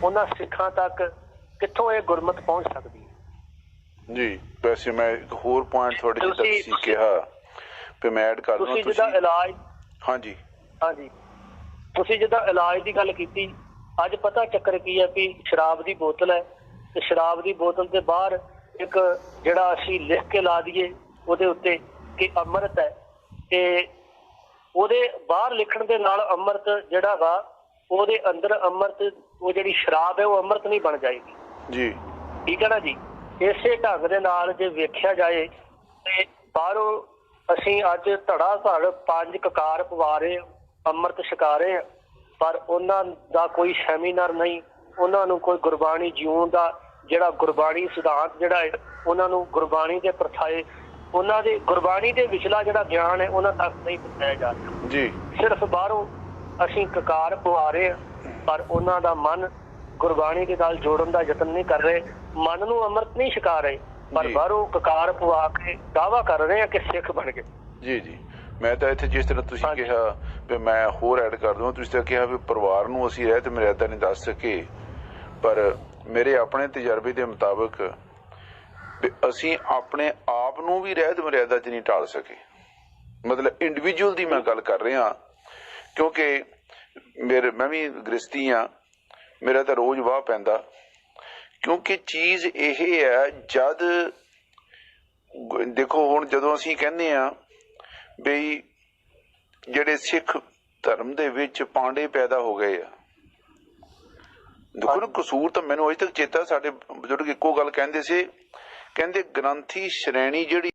ਉਹਨਾਂ ਸਿੱਖਾਂ ਤੱਕ ਕਿੱਥੋਂ ਇਹ ਗੁਰਮਤ ਪਹੁੰਚ ਸਕਦੀ ਹੈ? ਜੀ, ਵੈਸੇ ਮੈਂ ਇੱਕ ਹੋਰ ਪੁਆਇੰਟ ਤੁਹਾਡੇ ਜਿੱਦਾਂ ਤੁਸੀਂ ਕਿਹਾ ਤੇ ਮੈਂ ਐਡ ਕਰ ਦਵਾਂ। ਤੁਸੀਂ ਜਿੱਦਾਂ ਇਲਾਜ, ਹਾਂਜੀ ਤੁਸੀਂ ਜਿੱਦਾਂ ਇਲਾਜ ਦੀ ਗੱਲ ਕੀਤੀ, ਅੱਜ ਪਤਾ ਚੱਕਰ ਕੀ ਹੈ ਵੀ ਸ਼ਰਾਬ ਦੀ ਬੋਤਲ ਹੈ ਤੇ ਸ਼ਰਾਬ ਦੀ ਬੋਤਲ ਦੇ ਬਾਹਰ ਇੱਕ ਜਿਹੜਾ ਅਸੀਂ ਲਿਖ ਕੇ ਲਾ ਦਈਏ ਉਹਦੇ ਉੱਤੇ ਕਿ ਅੰਮ੍ਰਿਤ ਹੈ, ਤੇ ਉਹਦੇ ਬਾਹਰ ਲਿਖਣ ਦੇ ਨਾਲ ਅੰਮ੍ਰਿਤ ਜਿਹੜਾ ਵਾ ਉਹਦੇ ਅੰਦਰ ਅੰਮ੍ਰਿਤ, ਉਹ ਜਿਹੜੀ ਸ਼ਰਾਬ ਹੈ ਉਹ ਅੰਮ੍ਰਿਤ ਨਹੀਂ ਬਣ ਜਾਏਗੀ ਜੀ। ਠੀਕ ਹੈ ਨਾ ਜੀ। ਇਸੇ ਢੰਗ ਦੇ ਨਾਲ ਜੇ ਵੇਖਿਆ ਜਾਏ ਤੇ ਬਾਹਰੋਂ ਅਸੀਂ ਅੱਜ ਧੜਾ ਧੜ 5 ਕਕਾਰ ਪਵਾ ਰਹੇ, ਅੰਮ੍ਰਿਤ ਛਕਾ ਰਹੇ, ਪਰ ਉਹਨਾਂ ਦਾ ਕੋਈ ਸੈਮੀਨਾਰ ਨਹੀਂ, ਉਹਨਾਂ ਨੂੰ ਕੋਈ ਗੁਰਬਾਣੀ ਜਿਉਣ ਦਾ ਜਿਹੜਾ ਗੁਰਬਾਣੀ ਸਿਧਾਂਤ ਜਿਹੜਾ ਹੈ, ਉਹਨਾਂ ਨੂੰ ਗੁਰਬਾਣੀ ਦੇ ਪ੍ਰਥਾਏ, ਉਹਨਾਂ ਦੇ ਗੁਰਬਾਣੀ ਦੇ ਵਿਚਲਾ ਜਿਹੜਾ ਗਿਆਨ ਹੈ ਉਹਨਾਂ ਤੱਕ ਨਹੀਂ ਪਹੁੰਚਾਇਆ ਜਾ ਰਿਹਾ ਜੀ। ਸਿਰਫ ਬਾਹਰੋਂ ਅਸੀਂ ਕਕਾਰ ਪਵਾ ਰਹੇ ਪਰ ਉਹਨਾਂ ਦਾ ਮਨ ਗੁਰਬਾਣੀ ਦੇ ਨਾਲ ਜੋੜਨ ਦਾ ਯਤਨ ਨਹੀਂ ਕਰ ਰਹੇ। ਮਨ ਨੂੰ ਅੰਮ੍ਰਿਤ ਨਹੀਂ ਛਕਾ ਰਹੇ, ਪਰ ਬਾਹਰੋਂ ਕਕਾਰ ਪਵਾ ਕੇ ਦਾਅਵਾ ਕਰ ਰਹੇ ਆ ਕਿ ਸਿੱਖ ਬਣ ਗਏ। ਜੀ, ਮੈਂ ਤਾਂ ਇੱਥੇ ਜਿਸ ਤਰ੍ਹਾਂ ਤੁਸੀਂ ਕਿਹਾ ਵੀ ਮੈਂ ਹੋਰ ਐਡ ਕਰ ਦਵਾਂ। ਤੁਸੀਂ ਤਾਂ ਕਿਹਾ ਵੀ ਪਰਿਵਾਰ ਨੂੰ ਅਸੀਂ ਰਹਿਤ ਮਰਿਆਦਾ ਨਹੀਂ ਦੱਸ ਸਕੇ, ਪਰ ਮੇਰੇ ਆਪਣੇ ਤਜਰਬੇ ਦੇ ਮੁਤਾਬਕ ਵੀ ਅਸੀਂ ਆਪਣੇ ਆਪ ਨੂੰ ਵੀ ਰਹਿਤ ਮਰਿਆਦਾ 'ਚ ਨਹੀਂ ਢਾਲ ਸਕੇ। ਮਤਲਬ ਇੰਡੀਵਿਜੂਅਲ ਦੀ ਮੈਂ ਗੱਲ ਕਰ ਰਿਹਾ, ਕਿਉਂਕਿ ਮੈਂ ਵੀ ਗ੍ਰਸਤੀ ਆ, ਮੇਰਾ ਤਾਂ ਰੋਜ਼ ਵਾਹ ਪੈਂਦਾ। ਕਿਉਂਕਿ ਚੀਜ਼ ਇਹ ਹੈ, ਜਦ ਦੇਖੋ ਹੁਣ ਜਦੋਂ ਅਸੀਂ ਕਹਿੰਦੇ ਆ ਬਈ ਜਿਹੜੇ ਸਿੱਖ ਧਰਮ ਦੇ ਵਿੱਚ ਪਾਂਡੇ ਪੈਦਾ ਹੋ ਗਏ ਆ, ਦੇਖੋ ਨਾ ਕਸੂਰ ਤਾਂ ਮੈਨੂੰ ਅਜੇ ਤੱਕ ਚੇਤਾ, ਸਾਡੇ ਬਜ਼ੁਰਗ ਇੱਕੋ ਗੱਲ ਕਹਿੰਦੇ ਸੀ, ਕਹਿੰਦੇ ਗ੍ਰੰਥੀ ਸ਼੍ਰੇਣੀ ਜਿਹੜੀ